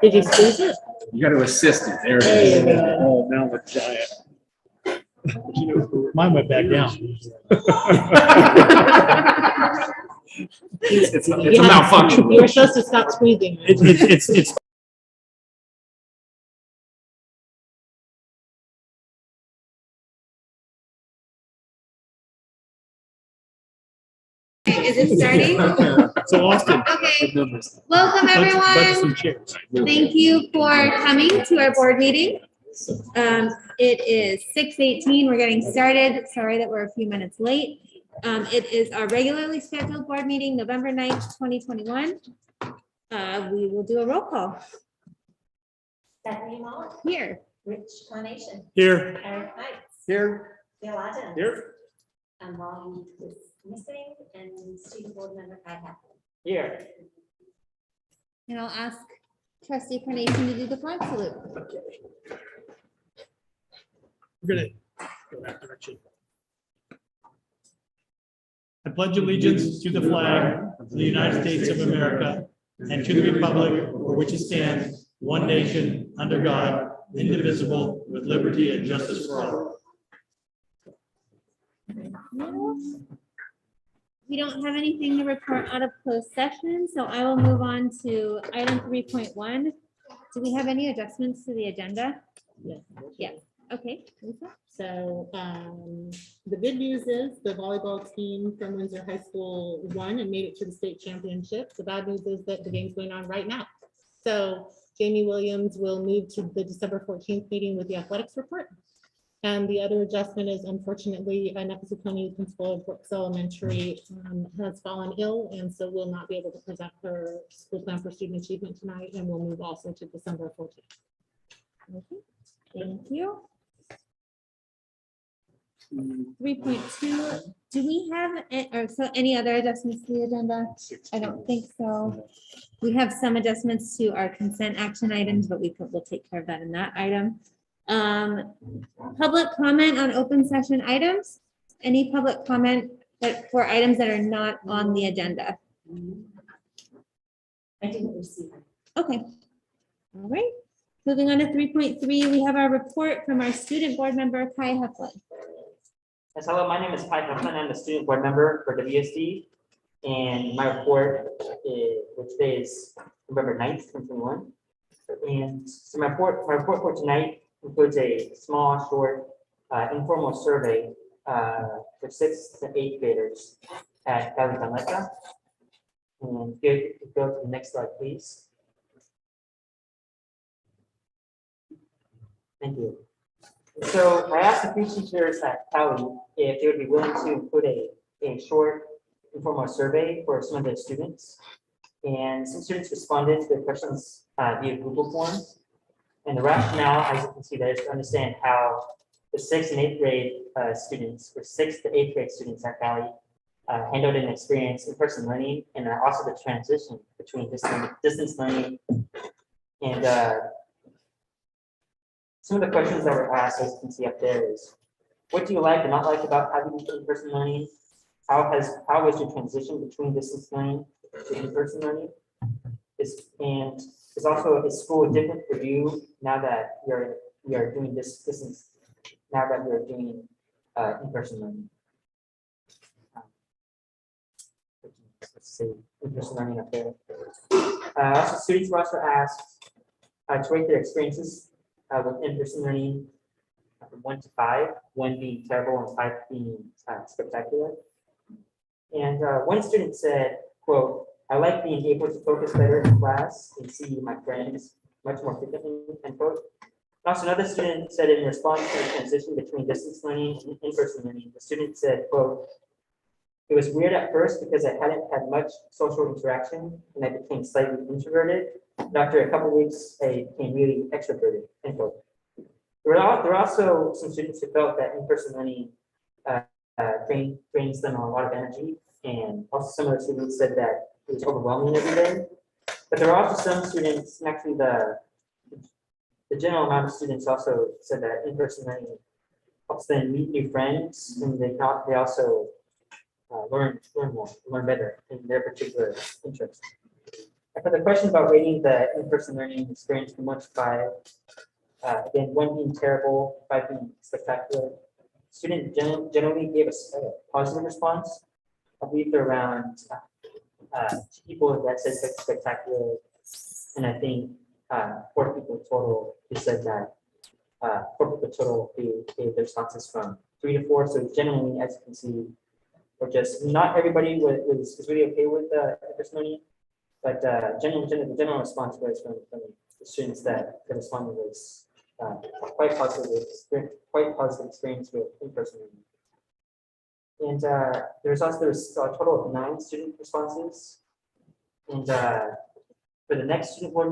Did you squeeze it? You got to assist it. There it There is. you go. Oh, now the giant. Mine went back down. It's a You have- malfunction. You were supposed to stop squeezing. It's Is it starting? so Austin. Okay, Numbers. welcome Bunch of everyone. some chairs. Thank you for coming to our board meeting. It is 6:18. We're getting started. Sorry that we're a few minutes late. It is our regularly scheduled board meeting, November 9th, 2021. We will do a roll call Stephanie Mullen, here. Rich Carnation, Here. Eric Knights, Here. Bill Adams. Here. And Molly is missing, and student board member Kai Hafford. Here. And I'll ask trustee Carnation to do the flag salute. We're gonna go that direction. I pledge allegiance to the flag of the United States of America and to the republic for which it stands, one nation, under God, indivisible, with liberty and justice for all. We don't have anything to report out of closed session, so I will move on to item 3.1. Do we have any adjustments to the agenda? Yes. Yeah, okay. Lisa? So the good news is the volleyball team from Windsor High School won and made it to the state championship. The bad news is that the game's going on right now. So Jamie Williams will move to the December 14th meeting with the athletics report. And the other adjustment is unfortunately, Nipissing County principal of Brooks Elementary has fallen ill and so will not be able to present her school plan for student achievement tonight and will move also to December 14th. Okay, thank you. 3.2, do we have, any other adjustments to the agenda? I don't think so. We have some adjustments to our consent action items, but we'll take care of that in that item. Public comment on open session items. Any public comment for items that are not on the agenda? I didn't receive it. Okay. All right. Moving on to 3.3, we have our report from our student board member, Kai Heflin. Yes, hello, my name is Kai Heflin. I'm the student board member for WSD. And my report, which today is November 9th, 2021. And so my report for tonight includes a small, short, informal survey for 6th to 8th graders at Valley Danleka. And go to the next slide, please. Thank you. So I asked a few teachers at Cali if they would be willing to put a short informal survey for some of the students. And some students responded to the questions via Google Forms. And the rationale, as you can see, there is to understand how the 6th and 8th grade students, or 6th to 8th grade students at Cali, handled and experienced in-person learning, and also the transition between distance learning and some of the questions that were asked, as you can see up there, is what do you like and not like about having in-person learning? How was your transition between distance learning to in-person learning? Is also, is school different for you now that we are doing this distance, now that we're doing in-person learning? Let's see, in-person learning up there. Also, students were also asked to rate their experiences with in-person learning from 1 to 5, 1 being terrible and 5 being spectacular. And one student said, quote, "I like being able to focus better in class and see my friends much more frequently," end quote. Also, another student said in response to the transition between distance learning and in-person learning, the student said, quote, "It was weird at first because I hadn't had much social interaction and I became slightly introverted. But after a couple of weeks, I became really extroverted," end quote. There were also some students who felt that in-person learning drains them a lot of energy, and also some of the students said that it was overwhelming every day. But there were also some students, and actually the general amount of students also said that in-person learning helps them meet new friends, and they also learn better in their particular interest. For the question about rating the in-person learning experience from 1 to 5, again, 1 being terrible, 5 being spectacular. Students generally gave us a positive response. I believe there are around 2 people that said spectacular, and I think 4 people total who said that 4 people total who gave their responses from 3 to 4. So generally, as you can see, we're just not everybody was really okay with the in-person learning, but the general response was from the students that responded was quite positive experience with in-person learning. And there was a total of 9 student responses. And for the next for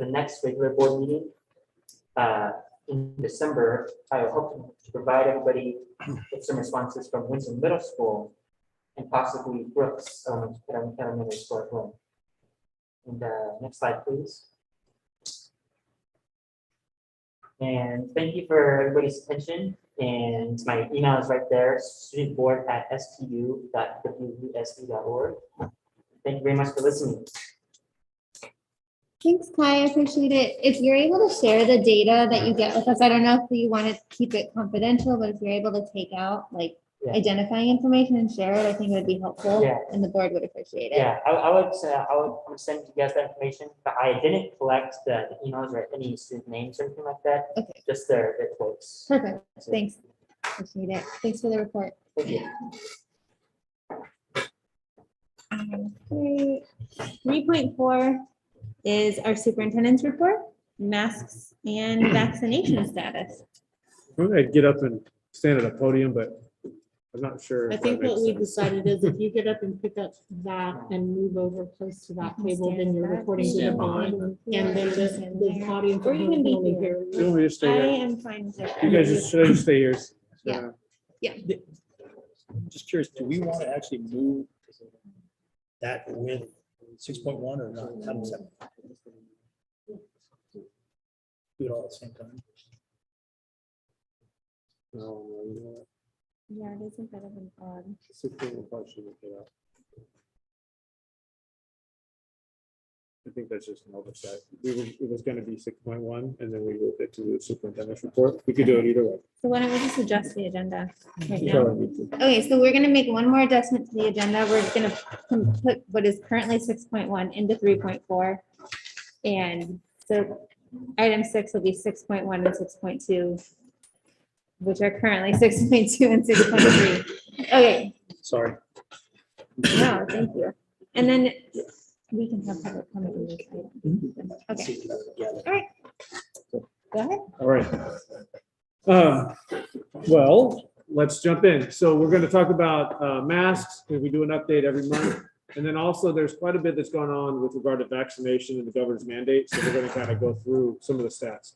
the next regular board meeting in December, I hope to provide everybody with some responses from Winston Middle School and possibly Brooks Elementary School as well. And next slide, please. And thank you for everybody's attention. And my email is right there, studentboard@stu.wusd.org. Thank you very much for listening. Thanks, Kai. I appreciate it. If you're able to share the data that you get with us, I don't know if you want to keep it confidential, but if you're able to take out like identifying information and share it, I think it would be helpful. Yeah. And the board would appreciate it. Yeah, I would send you guys that information, but I didn't collect the emails or any student names or anything like that. Okay. Just their quotes. Perfect. Thanks. Appreciate it. Thanks for the report. Thank you. Okay. 3.4 is our superintendent's report, masks and vaccination status. I'm gonna get up and stand at a podium, but I'm not sure. I if think that what makes we sense. decided is if you get up and pick up that and move over close to that table, then you're recording to the Stand board. And then the audience. Or you can be only here. You want me to stay I here? am fine with it. You guys should I just stay here? Yeah. Just curious, do we want to actually move that with 6.1 or not? How does that? Do it all at the same time. No, no, you know what? Yeah, it is a bit of an odd. 16 will probably should look it up. I think that's just an oversight. It was gonna be 6.1 and then we moved it to the superintendent's report. We could do it either way. So why don't we just adjust the agenda right You now? probably need to. Okay, so we're gonna make one more adjustment to the agenda. We're gonna put what is currently 6.1 into 3.4. And so item 6 will be 6.1 and 6.2, which are currently 6.2 and 6.3. Okay, Sorry. no, thank you. And then we can have public comment on this item. Okay, all right. Go ahead. All right. Well, let's jump in. So we're going to talk about masks, and we do an update every month. And then also there's quite a bit that's going on with regard to vaccination and the governor's mandate. So we're going to kind of go through some of the stats.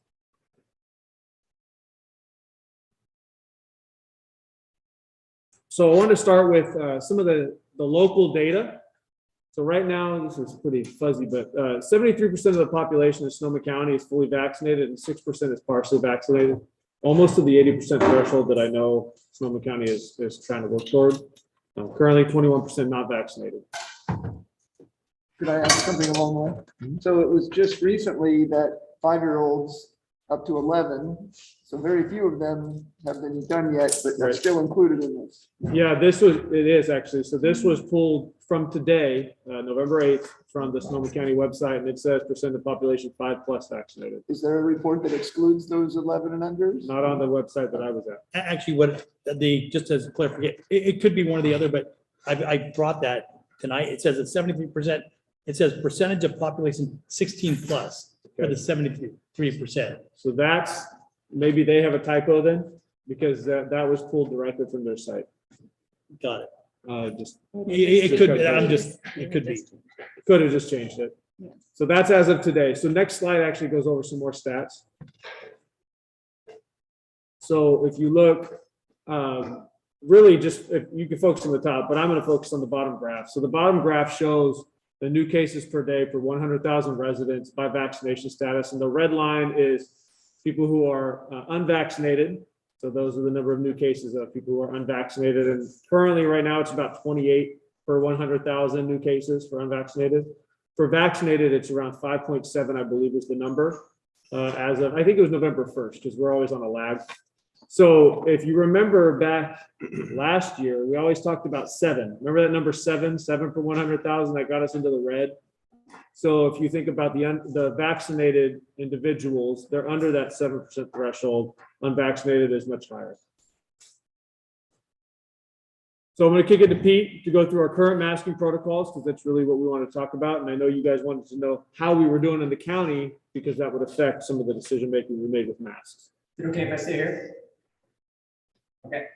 So I want to start with some of the local data. So right now, this is pretty fuzzy, but 73% of the population in Sonoma County is fully vaccinated and 6% is partially vaccinated, almost to the 80% threshold that I know Sonoma County is trying to work toward. Currently, 21% not vaccinated. Could I ask something along the way? So it was just recently that 5-year-olds up to 11, so very few of them have been done yet, but they're Right. still included in this. Yeah, it is actually. So this was pulled from today, November 8th, from the Sonoma County website, and it says percent of the population 5+ vaccinated. Is there a report that excludes those 11 and unders? Not on the website that I was at. Actually, just as a clarification, it could be one or the other, but I brought that tonight. It says that 73%, it says percentage of population 16+ for the 73%. So that's, maybe they have a typo then, because that was pulled directly from their site. Got it. Just It could, it could be. could have just changed it. Yes. So that's as of today. So next slide actually goes over some more stats. So if you look, really just, if you can focus on the top, but I'm going to focus on the bottom graph. So the bottom graph shows the new cases per day per 100,000 residents by vaccination status. And the red line is people who are unvaccinated. So those are the number of new cases of people who are unvaccinated. And currently right now it's about 28 per 100,000 new cases for unvaccinated. For vaccinated, it's around 5.7, I believe is the number. As of, I think it was November 1st, because we're always on a lag. So if you remember back last year, we always talked about 7. Remember that number 7 per 100,000 that got us into the red? So if you think about the vaccinated individuals, they're under that 7% threshold. Unvaccinated is much higher. So I'm going to kick it to Pete to go through our current masking protocols, because that's really what we want to talk about. And I know you guys wanted to know how we were doing in the county, because that would affect some of the decision making we made with masks. Is it okay if I stay here? Okay.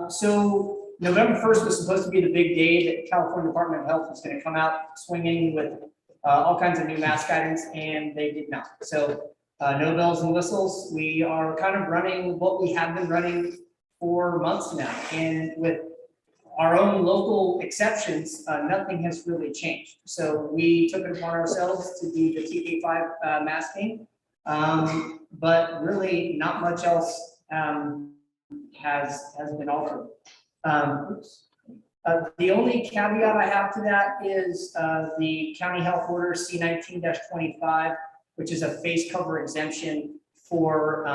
So November 1st was supposed to be the big day that California Department of Health was going to come out swinging with all kinds of new mask guidance, and they did not. So no bells and whistles. We are kind of running what we have been running for months now. And with our own local exceptions, nothing has really changed. So we took it upon ourselves to do the TK5 masking, but really not much else has been altered. The only caveat I have to that is the county health order C19-25, which is a face cover exemption for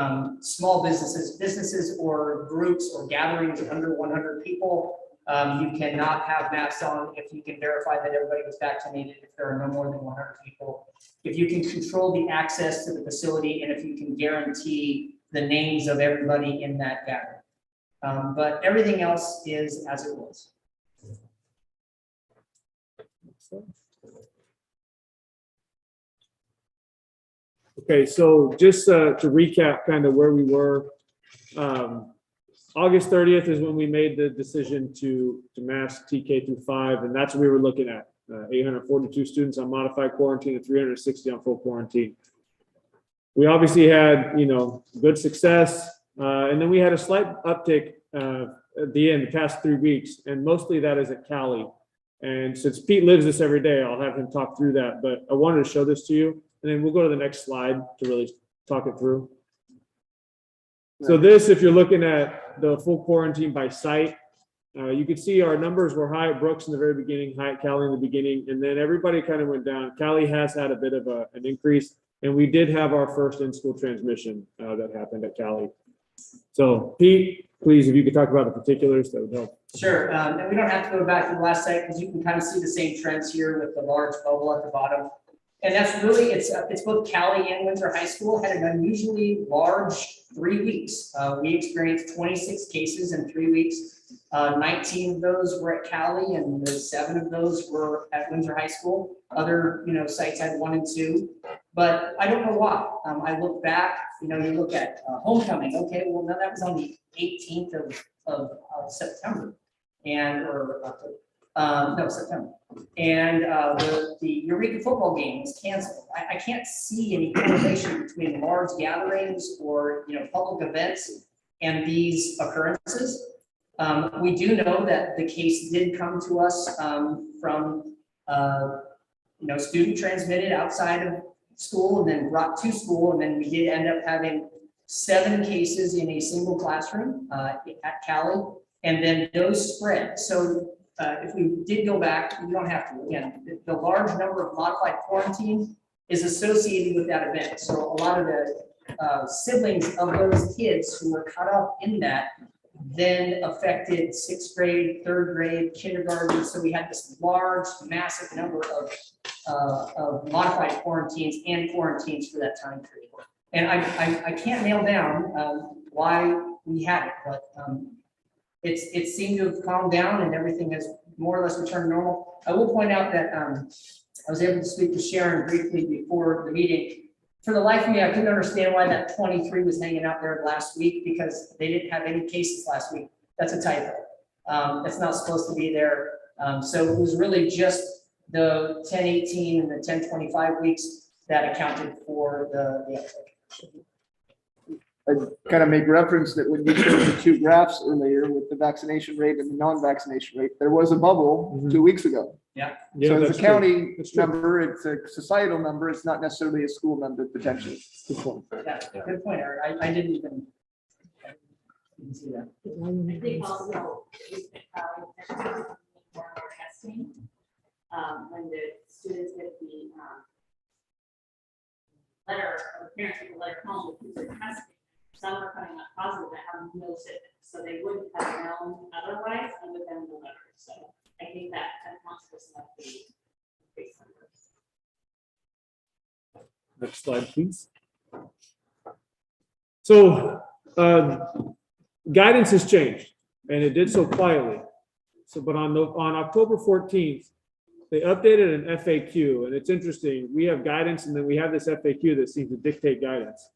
small businesses or groups or gatherings under 100 people. You cannot have masks on if you can verify that everybody was vaccinated, if there are no more than 100 people, if you can control the access to the facility, and if you can guarantee the names of everybody in that gathering. But everything else is as it was. Okay, so just to recap kind of where we were, August 30th is when we made the decision to mask TK through 5, and that's what we were looking at. 842 students on modified quarantine and 360 on full quarantine. We obviously had, good success, and then we had a slight uptick at the end, the past 3 weeks, and mostly that is at Cali. And since Pete lives this every day, I'll have him talk through that, but I wanted to show this to you, and then we'll go to the next slide to really talk it through. So this, if you're looking at the full quarantine by site, you can see our numbers were high at Brooks in the very beginning, high at Cali in the beginning, and then everybody kind of went down. Cali has had a bit of an increase, and we did have our first in-school transmission that happened at Cali. So Pete, please, if you could talk about the particulars, that would help. Sure, and we don't have to go back to the last site because you can kind of see the same trends here with the large bubble at the bottom. And that's really, it's both Cali and Windsor High School had an unusually large 3 weeks. We experienced 26 cases in 3 weeks. 19 of those were at Cali, and 7 of those were at Windsor High School. Other, sites had 1 and 2, but I don't know why. I look back, you look at homecoming. Okay, well, now that was on the 18th of September, September. And the Eureka football game was canceled. I can't see any correlation between large gatherings or public events and these occurrences. We do know that the case did come to us from student transmitted outside of school and then brought to school, and then we did end up having 7 cases in a single classroom at Cali, and then those spread. So if we did go back, we don't have to. Again, the large number of modified quarantine is associated with that event. So a lot of the siblings of those kids who were caught up in that then affected 6th grade, 3rd grade, kindergarten. So we had this large, massive number of modified quarantines and quarantines for that time period. And I can't nail down why we had it, but it seemed to have calmed down and everything has more or less returned to normal. I will point out that I was able to speak to Sharon briefly before the meeting. For the life of me, I couldn't understand why that 23 was hanging out there last week, because they didn't have any cases last week. That's a typo. It's not supposed to be there. So it was really just the 10-18 and the 10-25 weeks that accounted for the uptake. I kind of make reference that when you showed the 2 graphs earlier with the vaccination rate and the non-vaccination rate, there was a bubble 2 weeks ago. Yeah. So it's that's a county That's true. number, it's a societal number, it's not necessarily a school number potentially. Good point. Yeah, good point, Eric. I didn't even see that. I think also, testing. When the students get the letter, or the parents get the letter home with who's testing, some are coming up positive that have no symptoms, so they wouldn't have known otherwise other than the letter. So I think that accounts for some of the increased numbers. Next slide, please. So guidance has changed, and it did so quietly. So, but on October 14th, they updated an FAQ, and it's interesting. We have guidance, and then we have this FAQ that seems to dictate guidance.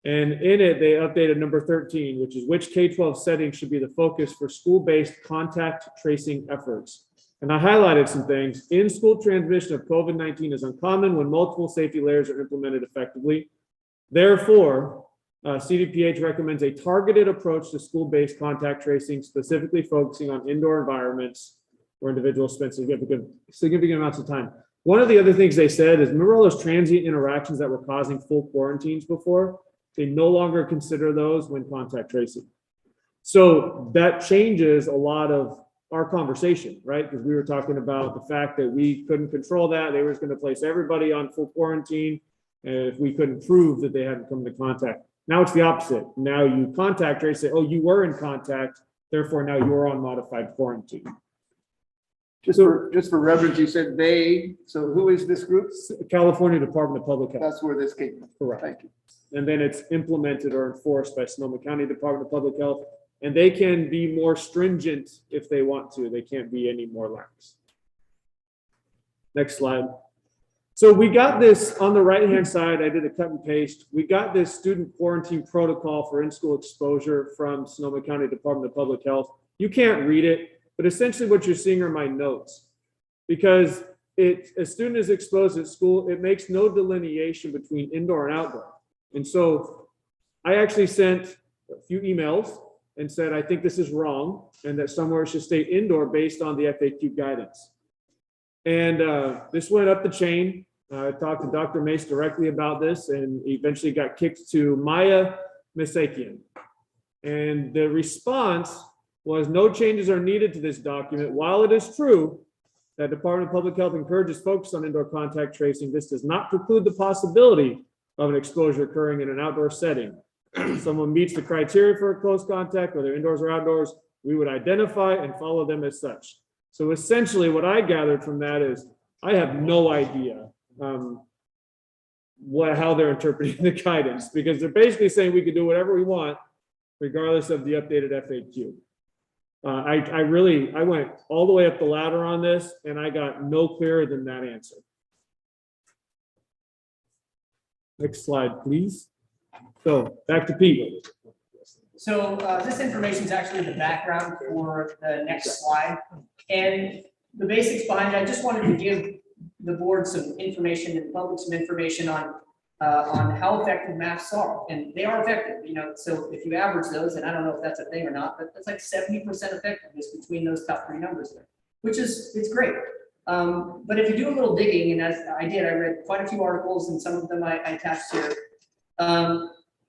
And in it, they updated number 13, which is which K-12 setting should be the focus for school-based contact tracing efforts. And I highlighted some things. In-school transmission of COVID-19 is uncommon when multiple safety layers are implemented effectively. Therefore, CDPH recommends a targeted approach to school-based contact tracing, specifically focusing on indoor environments where individuals spend significant amounts of time. One of the other things they said is, remember all those transient interactions that were causing full quarantines before? They no longer consider those when contact tracing. So that changes a lot of our conversation, right? Because we were talking about the fact that we couldn't control that. They were just going to place everybody on full quarantine if we couldn't prove that they hadn't come into contact. Now it's the opposite. Now you contact trace, say, oh, you were in contact, therefore now you're on modified quarantine. Just for reference, you said they, so who is this group? California Department of Public Health. That's where this came from. Correct. Thank you. And then it's implemented or enforced by Sonoma County Department of Public Health. And they can be more stringent if they want to. They can't be any more lax. Next slide. So we got this on the right-hand side. I did a cut and paste. We got this student quarantine protocol for in-school exposure from Sonoma County Department of Public Health. You can't read it, but essentially what you're seeing are my notes. Because a student is exposed at school, it makes no delineation between indoor and outdoor. And so I actually sent a few emails and said, I think this is wrong and that somewhere it should state indoor based on the FAQ guidance. And this went up the chain. I talked to Dr. Mace directly about this and eventually got kicked to Maya Misakian. And the response was no changes are needed to this document. While it is true that Department of Public Health encourages focus on indoor contact tracing, this does not preclude the possibility of an exposure occurring in an outdoor setting. If someone meets the criteria for a close contact, whether indoors or outdoors, we would identify and follow them as such. So essentially what I gathered from that is I have no idea how they're interpreting the guidance, because they're basically saying we can do whatever we want regardless of the updated FAQ. I went all the way up the ladder on this and I got no clearer than that answer. Next slide, please. So back to Pete. So this information is actually the background for the next slide. And the basics behind it, I just wanted to give the board some information and public some information on how effective masks are. And they are effective, you know, so if you average those, and I don't know if that's a thing or not, but that's like 70% effectiveness between those top three numbers there, which is, it's great. But if you do a little digging, and as I did, I read quite a few articles and some of them I attached here.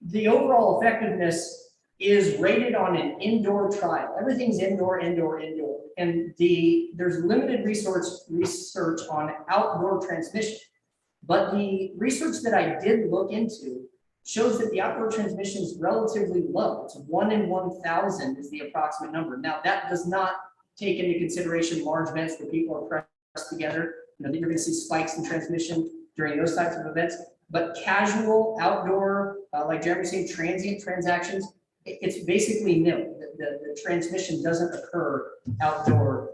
The overall effectiveness is rated on an indoor trial. Everything's indoor, indoor, indoor. And there's limited research on outdoor transmission. But the research that I did look into shows that the outdoor transmission is relatively low. It's 1 in 1,000 is the approximate number. Now that does not take into consideration large events where people are pressed together. You know, you're going to see spikes in transmission during those types of events. But casual, outdoor, like Jeremy was saying, transient transactions, it's basically nil. The transmission doesn't occur outdoor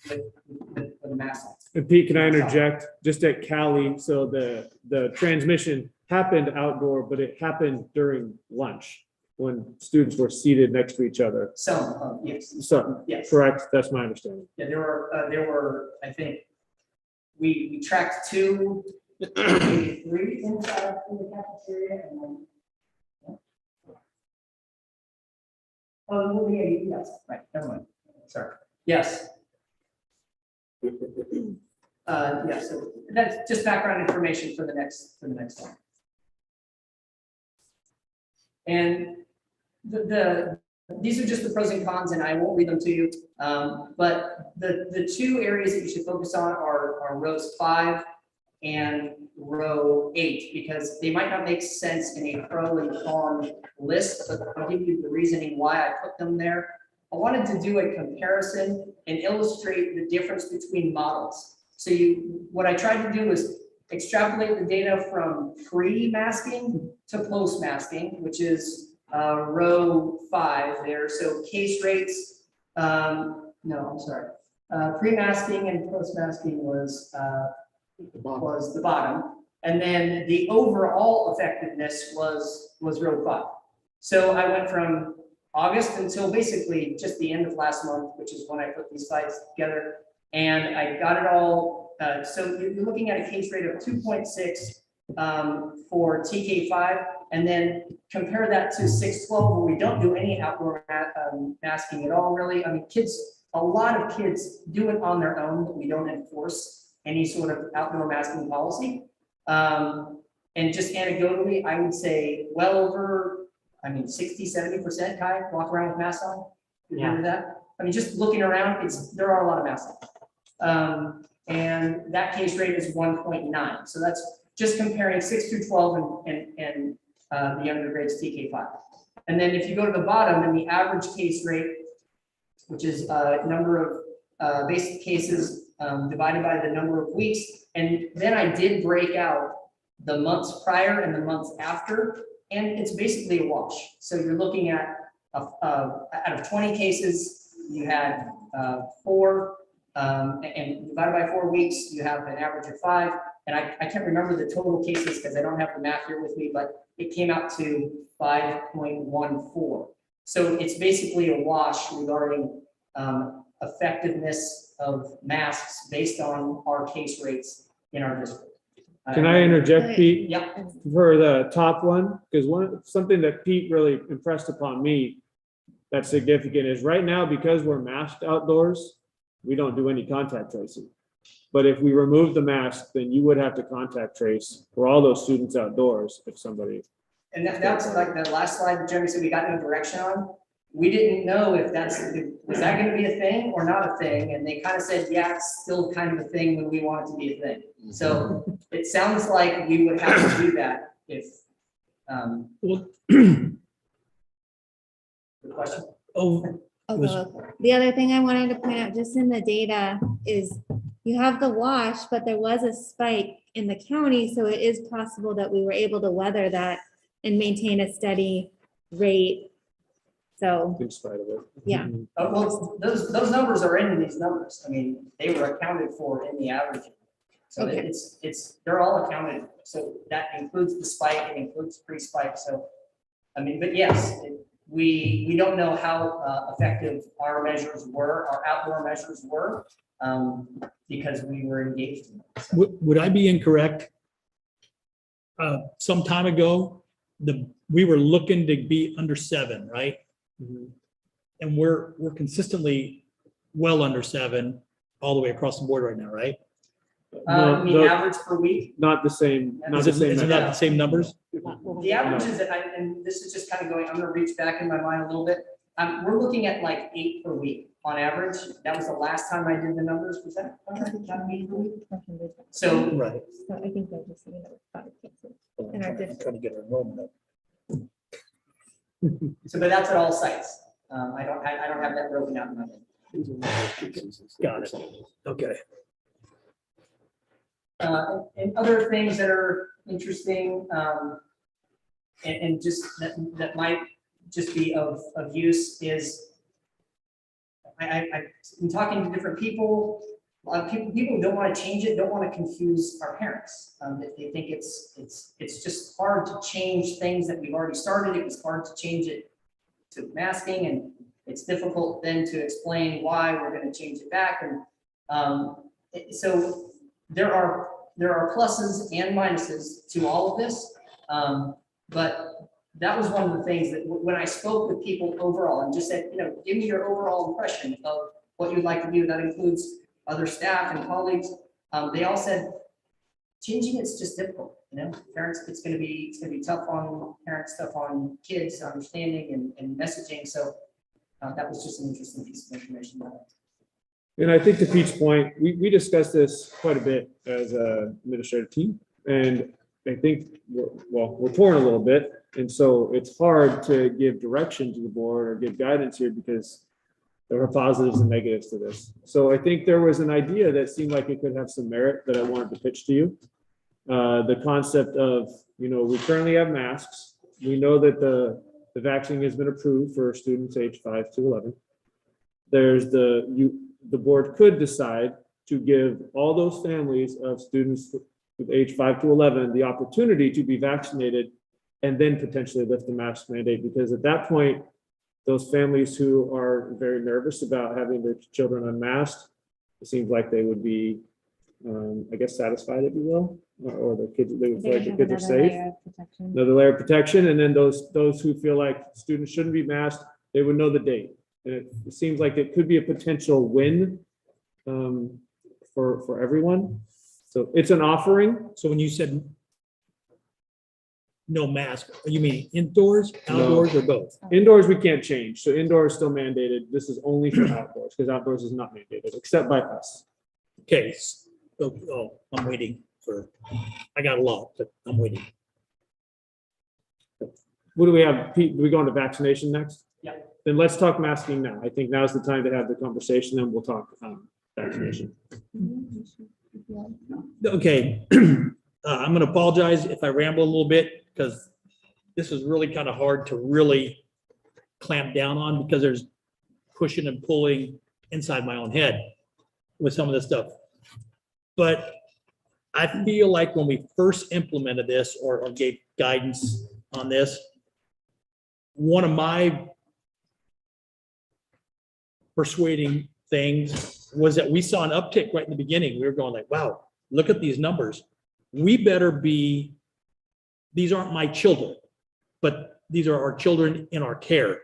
with the mask. And Pete, can I interject? Just at Cali, so the transmission happened outdoor, but it happened during lunch when students were seated next to each other. Yes. So, yes. Correct. That's my understanding. Yeah, there were, I think, we tracked 2, maybe 3 inside in the cafeteria, and then. Oh, yeah, yes, right, never mind. Sorry. Yes. Yeah, so that's just background information for the next one. And the These are just the pros and cons, and I won't read them to you. But the two areas that you should focus on are rows 5 and row 8, because they might not make sense in a pro and con list, but I'll give you the reasoning why I put them there. I wanted to do a comparison and illustrate the difference between models. So what I tried to do was extrapolate the data from pre-masking to post-masking, which is row 5 there. So case rates, no, I'm sorry. Pre-masking and post-masking was the bottom. And then the overall effectiveness was row 5. So I went from August until basically just the end of last month, which is when I put these slides together. And I got it all. So you're looking at a case rate of 2.6 for TK5, and then compare that to 612, where we don't do any outdoor masking at all, really. I mean, a lot of kids do it on their own, but we don't enforce any sort of outdoor masking policy. And just anecdotally, I would say well over, 60–70% Kai walk around with masks on. You remember that? I mean, just looking around, there are a lot of masks on. And that case rate is 1.9. So that's just comparing 6 through 12 and the undergrades TK5. And then if you go to the bottom, and the average case rate, which is number of basic cases divided by the number of weeks. And then I did break out the months prior and the months after, and it's basically a wash. So you're looking at out of 20 cases, you had 4, and divided by 4 weeks, you have an average of 5. And I can't remember the total cases because I don't have the math here with me, but it came out to 5.14. So it's basically a wash regarding effectiveness of masks based on our case rates in our district. Can I interject, Pete? Yeah. For the top one, because something that Pete really impressed upon me that's significant is right now, because we're masked outdoors, we don't do any contact tracing. But if we remove the mask, then you would have to contact trace for all those students outdoors if somebody. And that's like the last slide that Jeremy said we got no direction on. We didn't know if was that going to be a thing or not a thing. And they kind of said, yeah, it's still kind of a thing when we want it to be a thing. So it sounds like we would have to do that if. Well, The question. The other thing I wanted to point out just in the data is you have the wash, but there was a spike in the county. So it is possible that we were able to weather that and maintain a steady rate. So, In spite of it. yeah. Well, those numbers are in these numbers. I mean, they were accounted for in the average. So Okay. they're all accounted. So that includes the spike, it includes pre-spike. So, I mean, but yes, we don't know how effective our measures were, our outdoor measures were, because we were engaged in them. So. would I be incorrect? Some time ago, we were looking to be under 7, right? And we're consistently well under 7 all the way across the board right now, right? I mean, average per week. Not the same. Not Is the it same. not the same numbers? The average is, and this is just kind of going, I'm gonna reach back in my mind a little bit. We're looking at like 8 per week on average. That was the last time I did the numbers. Was that? about 8 per week? So, Right. So I think they're just saying that was 5 cases. In our district. Trying to get our enrollment up. but that's at all sites. I don't have that broken out in my head. Got it. Okay. And other things that are interesting, and just that might just be of use is I've been talking to different people. A lot of people don't want to change it, don't want to confuse our parents. They think it's just hard to change things that we've already started. It was hard to change it to masking, and it's difficult then to explain why we're going to change it back. And so there are pluses and minuses to all of this, but that was one of the things that when I spoke with people overall and just said, give me your overall impression of what you'd like to do. That includes other staff and colleagues. They all said changing it's just difficult. Parents, it's going to be tough on parents, tough on kids, understanding and messaging. So That was just an interesting piece of information. And I think to Pete's point, we discussed this quite a bit as a administrative team. And I think, we're torn a little bit. And so it's hard to give direction to the board or give guidance here because there are positives and negatives to this. So I think there was an idea that seemed like it could have some merit that I wanted to pitch to you. The concept of, we currently have masks. We know that the vaccine has been approved for students age 5 to 11. There's the board could decide to give all those families of students with age 5 to 11 the opportunity to be vaccinated and then potentially lift the mask mandate, because at that point, those families who are very nervous about having their children unmasked, it seems like they would be, I guess, satisfied, if you will, or the kids, they would feel like the kids are safe. Another layer of protection, and then those who feel like students shouldn't be masked, they would know the date. And it seems like it could be a potential win for everyone. So it's an offering. So when you said no mask, you mean indoors, outdoors, or both? Indoors, we can't change. So indoors still mandated. This is only for outdoors because outdoors is not mandated except by us. Okay. Oh, I'm waiting I got a lot, but I'm waiting. What do we have? Pete, do we go into vaccination next? Yeah. Then let's talk masking now. I think now's the time to have the conversation, and we'll talk vaccination. Okay. I'm going to apologize if I ramble a little bit because this is really kind of hard to really clamp down on because there's pushing and pulling inside my own head with some of this stuff. But I feel like when we first implemented this or gave guidance on this, one of my persuading things was that we saw an uptick right in the beginning. We were going like, wow, look at these numbers. We better be, these aren't my children, but these are our children in our care.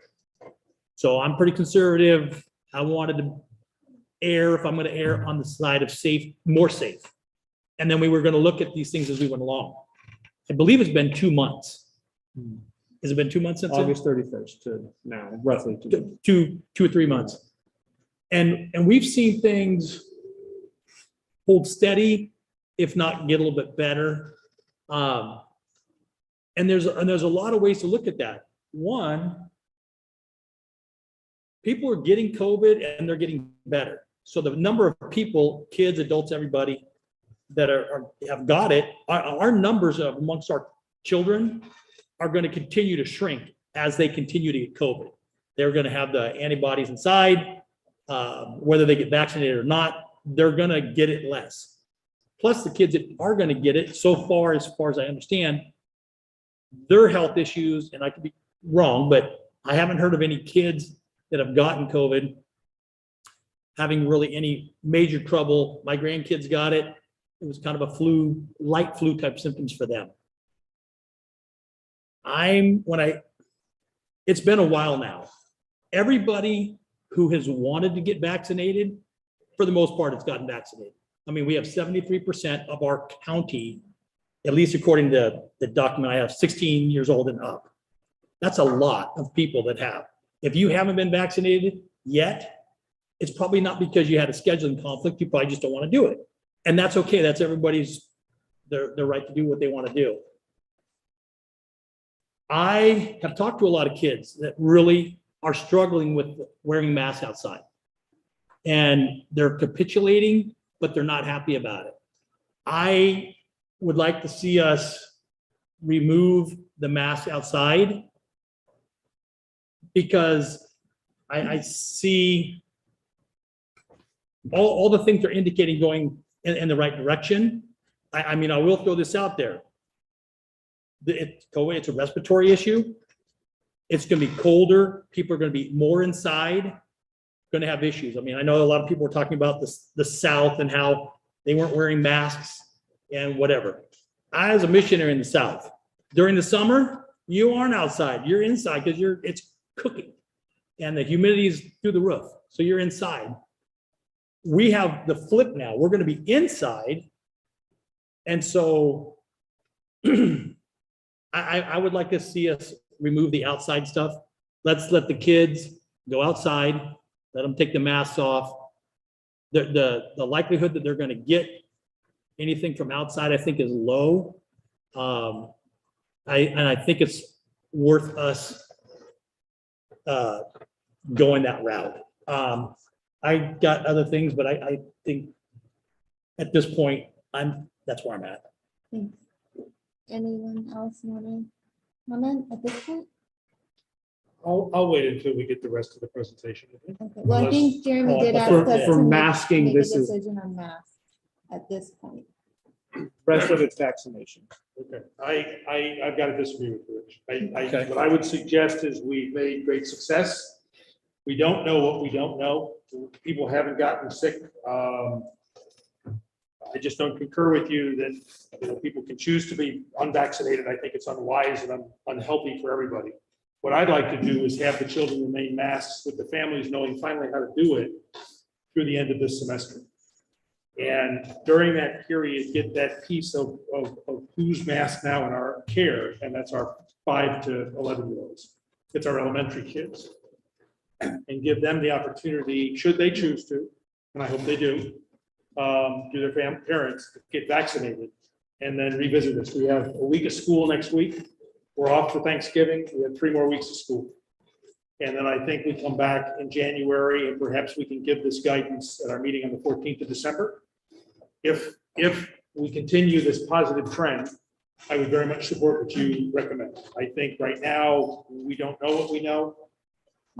So I'm pretty conservative. I wanted to err, if I'm going to err, on the side of safe, more safe. And then we were going to look at these things as we went along. I believe it's been 2 months. Has it been 2 months since then? August 31st to now, roughly. Two or 3 months. And we've seen things hold steady, if not get a little bit better. And there's a lot of ways to look at that. One, people are getting COVID and they're getting better. So the number of people, kids, adults, everybody that have got it, our numbers of amongst our children are going to continue to shrink as they continue to get COVID. They're going to have the antibodies inside, whether they get vaccinated or not, they're going to get it less. Plus the kids that are going to get it, so far as I understand, their health issues, and I could be wrong, but I haven't heard of any kids that have gotten COVID having really any major trouble. My grandkids got it. It was kind of a flu, light flu type symptoms for them. It's been a while now. Everybody who has wanted to get vaccinated, for the most part, has gotten vaccinated. I mean, we have 73% of our county, at least according to the document I have, 16 years old and up. That's a lot of people that have. If you haven't been vaccinated yet, it's probably not because you had a scheduling conflict. You probably just don't want to do it. And that's okay. That's everybody's, their right to do what they want to do. I have talked to a lot of kids that really are struggling with wearing masks outside. And they're capitulating, but they're not happy about it. I would like to see us remove the mask outside because I see all the things are indicating going in the right direction. I mean, I will throw this out there. It's a respiratory issue. It's going to be colder. People are going to be more inside, going to have issues. I mean, I know a lot of people were talking about the South and how they weren't wearing masks and whatever. I, as a missionary in the South, during the summer, you aren't outside. You're inside because it's cooking and the humidity is through the roof. So you're inside. We have the flip now. We're going to be inside. And so I would like to see us remove the outside stuff. Let's let the kids go outside, let them take the masks off. The likelihood that they're going to get anything from outside, I think, is low. I think it's worth us going that route. I got other things, but I think at this point, that's where I'm at. Thanks. Anyone else want to comment at this point? I'll wait until we get the rest of the presentation. Okay. Well, I think Jeremy did ask For- us for to masking, make a this is- decision on masks at this point. Rest of it's vaccination. Okay, I've got to disagree with Rich. Okay. What I would suggest is we've made great success. We don't know what we don't know. People haven't gotten sick. I just don't concur with you that, you know, people can choose to be unvaccinated. I think it's unwise and unhealthy for everybody. What I'd like to do is have the children remain masked with the families knowing finally how to do it through the end of this semester. And during that period, get that piece of who's masked now in our care, and that's our 5 to 11-year-olds. It's our elementary kids. And give them the opportunity, should they choose to, and I hope they do, to their parents to get vaccinated and then revisit this. We have a week of school next week. We're off for Thanksgiving. We have 3 more weeks of school. And then I think we come back in January and perhaps we can give this guidance at our meeting on the 14th of December. If we continue this positive trend, I would very much support what you recommend. I think right now, we don't know what we know.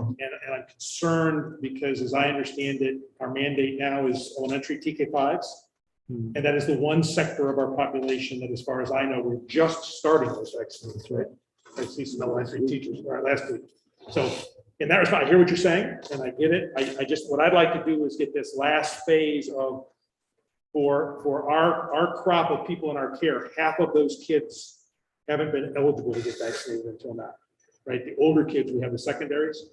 And I'm concerned because as I understand it, our mandate now is elementary TK5s. And that is the one sector of our population that, as far as I know, we're just starting those vaccines, right? I see some elementary teachers last week. So in that respect, I hear what you're saying and I get it. I just, what I'd like to do is get this last phase of, for our crop of people in our care, half of those kids haven't been eligible to get vaccinated until now. Right, the older kids, we have the secondaries.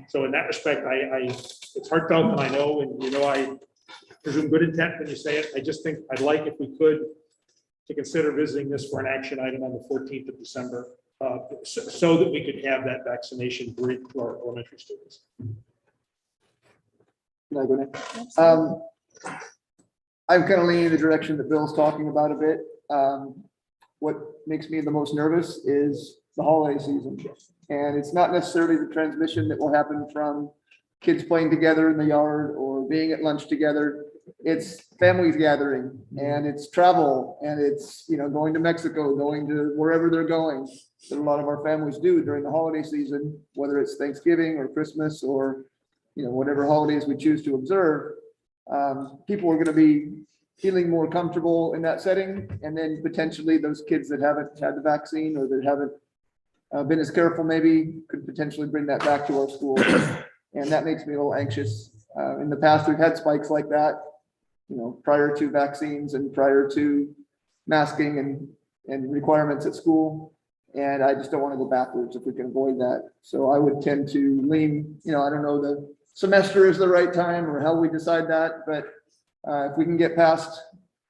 So in that respect, it's heartfelt, and I know, and you know, I presume good intent when you say it. I just think I'd like, if we could, to consider visiting this for an action item on the 14th of December, so that we could have that vaccination brief to our elementary students. Can I go next? I'm kind of leaning in the direction that Bill's talking about a bit. What makes me the most nervous is the holiday season. And it's not necessarily the transmission that will happen from kids playing together in the yard or being at lunch together. It's families gathering and it's travel and it's, you know, going to Mexico, going to wherever they're going. That a lot of our families do during the holiday season, whether it's Thanksgiving or Christmas or, you know, whatever holidays we choose to observe. People are going to be feeling more comfortable in that setting. And then potentially those kids that haven't had the vaccine or that haven't been as careful maybe could potentially bring that back to our school. And that makes me a little anxious. In the past, we've had spikes like that, you know, prior to vaccines and prior to masking and requirements at school. And I just don't want to go backwards if we can avoid that. So I would tend to lean, you know, I don't know, the semester is the right time or how we decide that, but if we can get past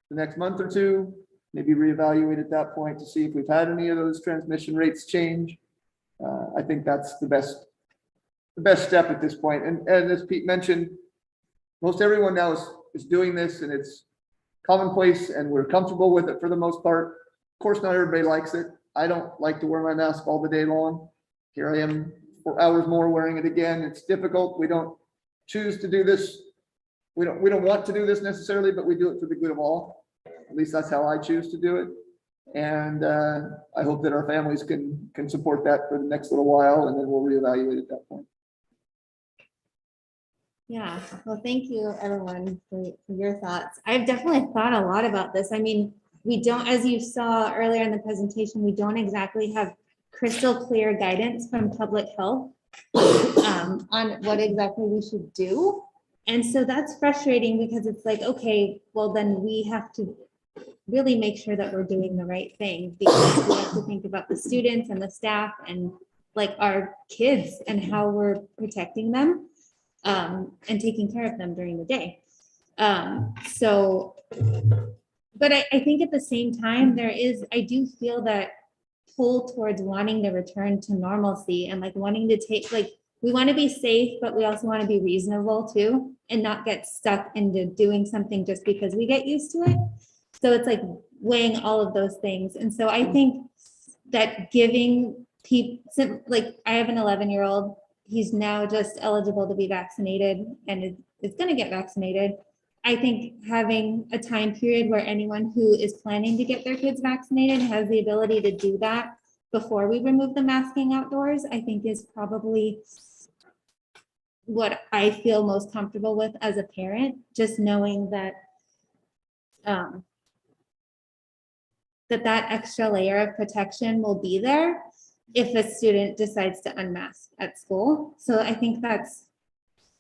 the next month or two, maybe reevaluate at that point to see if we've had any of those transmission rates change. I think that's the best step at this point. And as Pete mentioned, most everyone now is doing this and it's commonplace and we're comfortable with it for the most part. Of course, not everybody likes it. I don't like to wear my mask all the day long. Here I am 4 hours more wearing it again. It's difficult. We don't choose to do this. We don't want to do this necessarily, but we do it for the good of all. At least that's how I choose to do it. And I hope that our families can support that for the next little while, and then we'll reevaluate at that point. Yeah, well, thank you everyone for your thoughts. I've definitely thought a lot about this. I mean, we don't, as you saw earlier in the presentation, we don't exactly have crystal clear guidance from public health on what exactly we should do. And so that's frustrating because it's like, okay, well, then we have to really make sure that we're doing the right thing because we have to think about the students and the staff and like our kids and how we're protecting them and taking care of them during the day. But I think at the same time, I do feel that pull towards wanting to return to normalcy and like wanting to take, like, we want to be safe, but we also want to be reasonable too, and not get stuck into doing something just because we get used to it. So it's like weighing all of those things. And so I think that giving people, like I have an 11-year-old, he's now just eligible to be vaccinated and is going to get vaccinated. I think having a time period where anyone who is planning to get their kids vaccinated has the ability to do that before we remove the masking outdoors, I think is probably what I feel most comfortable with as a parent, just knowing that that extra layer of protection will be there if a student decides to unmask at school. So I think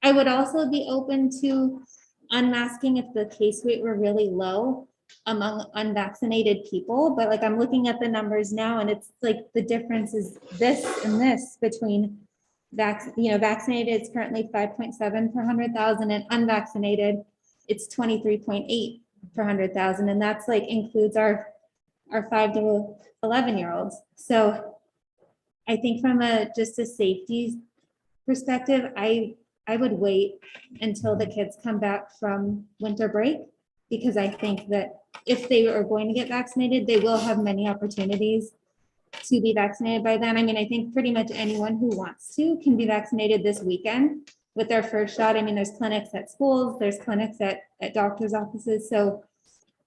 I would also be open to unmasking if the case rate were really low among unvaccinated people, but like I'm looking at the numbers now and it's like the difference is this and this between vaccinated is currently 5.7 per 100,000 and unvaccinated it's 23.8 per 100,000, and that's like includes our 5 to 11-year-olds. So I think from just a safety perspective, I would wait until the kids come back from winter break, because I think that if they are going to get vaccinated, they will have many opportunities to be vaccinated by then. I mean, I think pretty much anyone who wants to can be vaccinated this weekend with their first shot. I mean, there's clinics at schools, there's clinics at doctor's offices. So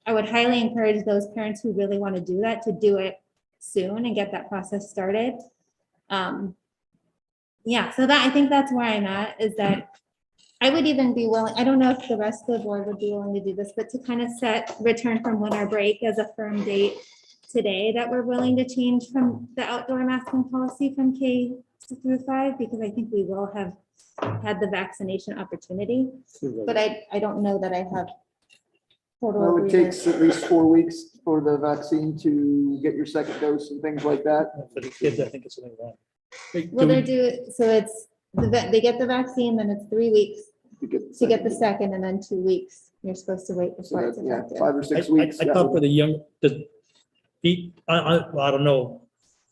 I would highly encourage those parents who really want to do that to do it soon and get that process started. Yeah, so I think that's where I'm at, is that I would even be willing, I don't know if the rest of the board would be willing to do this, but to kind of set return from winter break as a firm date today, that we're willing to change from the outdoor masking policy from K through 5, because I think we will have had the vaccination opportunity, but I don't know that I have total Well, it agreement. takes at least 4 weeks for the vaccine to get your second dose and things like that. For the kids, I think it's only one. Well, so it's, they get the vaccine, then it's 3 weeks to get the second, and then 2 weeks. You're supposed to wait So before it's that, yeah, effective. 5 or 6 weeks. I that thought would- for the young, I don't know.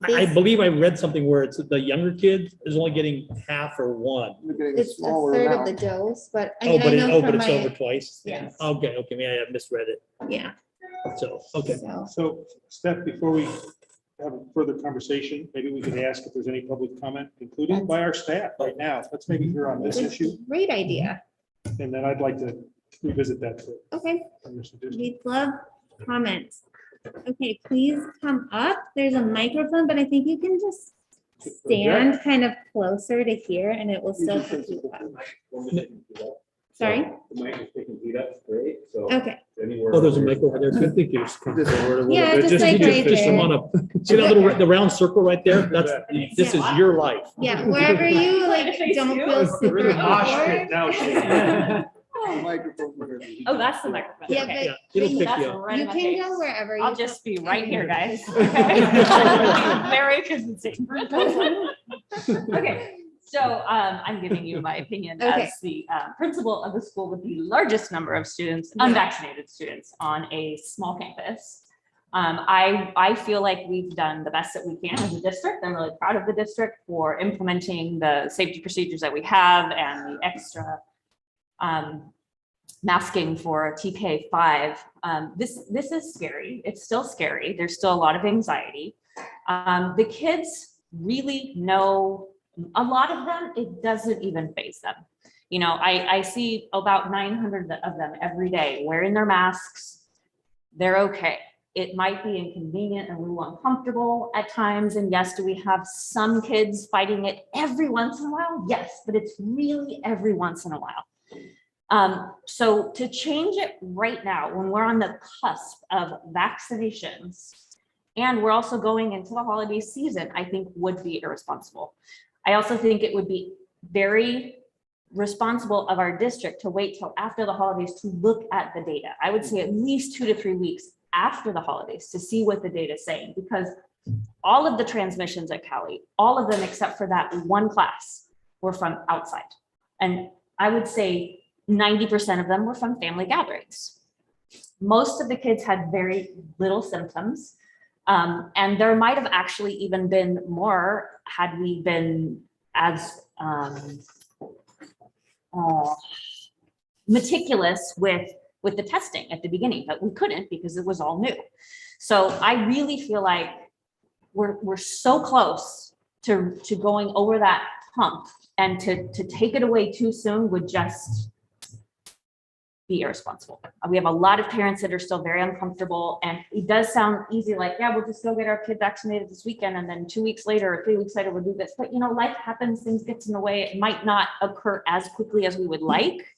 I This- believe I read something where it's the younger kid is only getting half or one. You're getting a It's a smaller third of the amount. dose, but I Oh, mean, I but know from it's over my, twice? yes. Okay, maybe I misread it. yeah, So, okay. so. So, Steph, before we have a further conversation, maybe we could ask if there's any public comment, including by our staff right now. Let's maybe hear on this issue, Great idea. and then I'd like to revisit that too. Okay, from Mr. Disney. we'd love comments. Okay, please come up. There's a microphone, but I think you can just stand kind of closer to here and it will still pick you up. Sorry? The mic is picking heat up, great, so. Okay, anywhere Oh, there's a over micro right there. I think you just come forward a little Yeah, bit. just like right Just there. come on up. See that little, the round circle right there? This is your life. yeah, wherever you like don't feel super We're in the mosh awkward. pit now. The microphone. Oh, that's the microphone. Yeah, Okay. Yeah, it'll pick That's you up. right in You my can face. go wherever. you I'll feel- just be right here, guys. Merry Christmas. Okay, so I'm giving you my opinion Okay. as the principal of the school with the largest number of students, unvaccinated students on a small campus. I feel like we've done the best that we can as a district. I'm really proud of the district for implementing the safety procedures that we have and the extra masking for TK5. This is scary. It's still scary. There's still a lot of anxiety. The kids really know, a lot of them, it doesn't even faze them. You know, I see about 900 of them every day wearing their masks. They're okay. It might be inconvenient and a little uncomfortable at times. And yes, do we have some kids fighting it every once in a while? Yes, but it's really every once in a while. So to change it right now, when we're on the cusp of vaccinations, and we're also going into the holiday season, I think would be irresponsible. I also think it would be very responsible of our district to wait till after the holidays to look at the data. I would say at least 2 to 3 weeks after the holidays to see what the data is saying, because all of the transmissions at Cali, all of them except for that one class, were from outside. And I would say 90% of them were from family gatherings. Most of the kids had very little symptoms. And there might have actually even been more had we been as meticulous with the testing at the beginning, but we couldn't because it was all new. So I really feel like we're so close to going over that hump, and to take it away too soon would just be irresponsible. We have a lot of parents that are still very uncomfortable, and it does sound easy, like, yeah, we'll just go get our kid vaccinated this weekend, and then 2 weeks later or 3 weeks later we'll do this. But you know, life happens, things gets in the way. It might not occur as quickly as we would like.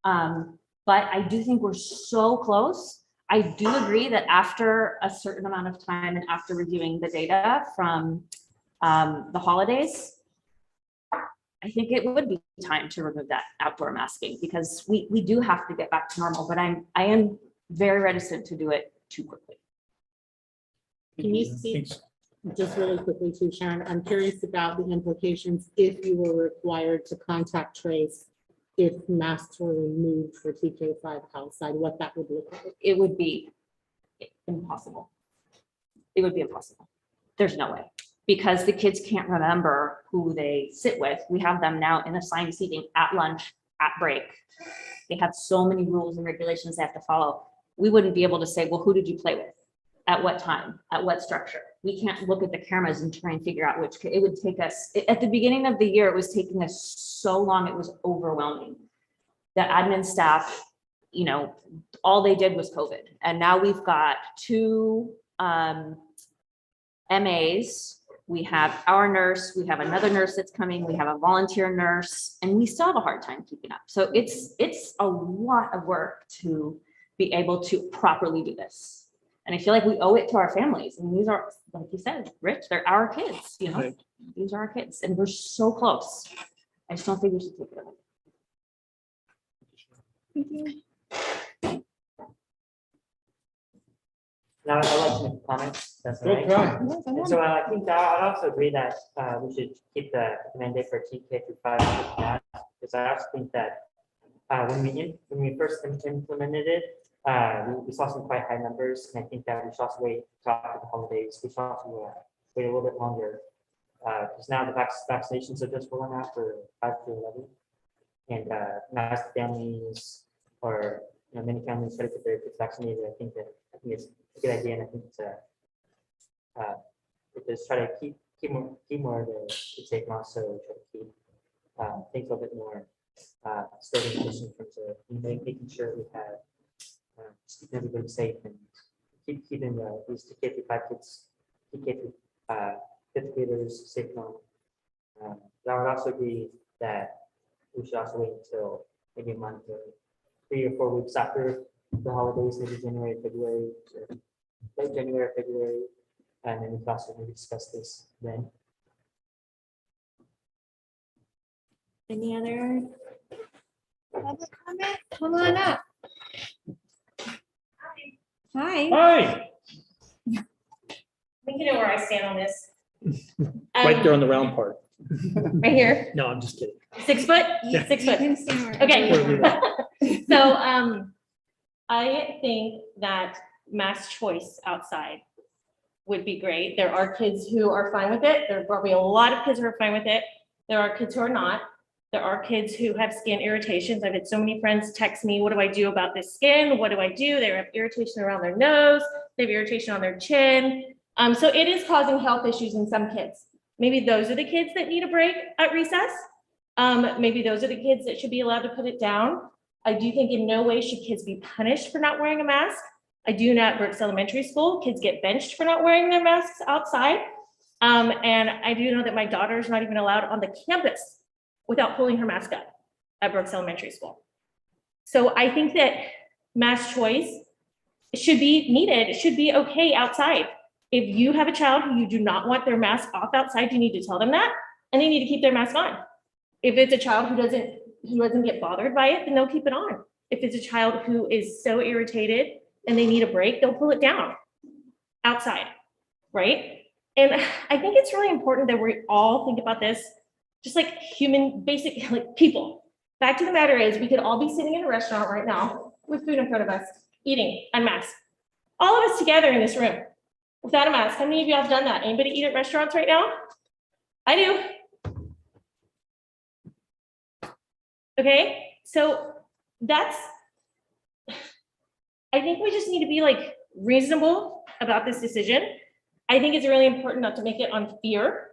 But I do think we're so close. I do agree that after a certain amount of time and after reviewing the data from the holidays, I think it would be time to remove that outdoor masking, because we do have to get back to normal, but I am very reticent to do it too quickly. Can you speak just really quickly too, Sharon? I'm curious about the implications if you were required to contact trace if masks were removed for TK5 outside, what that would look like. It would be impossible. It would be impossible. There's no way, because the kids can't remember who they sit with. We have them now in assigned seating at lunch, at break. They have so many rules and regulations they have to follow. We wouldn't be able to say, well, who did you play with? At what time? At what structure? We can't look at the cameras and try and figure out which. It would take us, at the beginning of the year, it was taking us so long, it was overwhelming. The admin staff, you know, all they did was COVID. And now we've got 2 MAs. We have our nurse, we have another nurse that's coming, we have a volunteer nurse, and we still have a hard time keeping up. So it's a lot of work to be able to properly do this. And I feel like we owe it to our families. And these are, like you said, Rich, they're our kids, you know, Right. These are our kids, and we're so close. I just don't think we should take it away. Now, I'd like to make a comment. That's all Go right. try. And so I think that I'd also agree that we should keep the mandate for TK through 5, because I also think that when we first implemented it, we saw some quite high numbers, and I think that we should also wait till after the holidays. We should also wait a little bit longer, because now the vaccinations are just rolling out for 5 to 11, and now as the families or many families try to get their kids vaccinated, I think it's a good idea, and I think it's just try to keep more of the safe, and also try to keep things a little bit more steady in terms of making sure we have just keeping everybody safe and keeping these TK through 5 kids, TK through 5th graders safe and all. I would also agree that we should also wait until maybe a month or 3 or 4 weeks after the holidays, maybe January, February, or late January, February, and then we can also maybe discuss this then. Any other public comment? Come on up. Hi. Hi. I think you know where I stand on this. Right there on the round part. Right here, No, I'm just kidding. 6 foot, Yeah. 6 You foot. can stand wherever Okay. you want. So, I think that mass choice outside would be great. There are kids who are fine with it. There are probably a lot of kids who are fine with it. There are kids who are not. There are kids who have skin irritations. I've had so many friends text me, what do I do about this skin? What do I do? They have irritation around their nose. They have irritation on their chin. So it is causing health issues in some kids. Maybe those are the kids that need a break at recess. Maybe those are the kids that should be allowed to put it down. I do think in no way should kids be punished for not wearing a mask. I do know at Brooks Elementary School, kids get benched for not wearing their masks outside. And I do know that my daughter's not even allowed on the campus without pulling her mask up at Brooks Elementary School. So I think that mask choice should be needed. It should be okay outside. If you have a child who you do not want their mask off outside, you need to tell them that, and they need to keep their mask on. If it's a child who doesn't get bothered by it, then they'll keep it on. If it's a child who is so irritated and they need a break, they'll pull it down outside, right? And I think it's really important that we all think about this, just like human, basic, like people. Fact of the matter is, we could all be sitting in a restaurant right now with food in front of us, eating unmasked. All of us together in this room without a mask. How many of you have done that? Anybody eat at restaurants right now? I do. Okay, so that's, I think we just need to be like reasonable about this decision. I think it's really important not to make it on fear.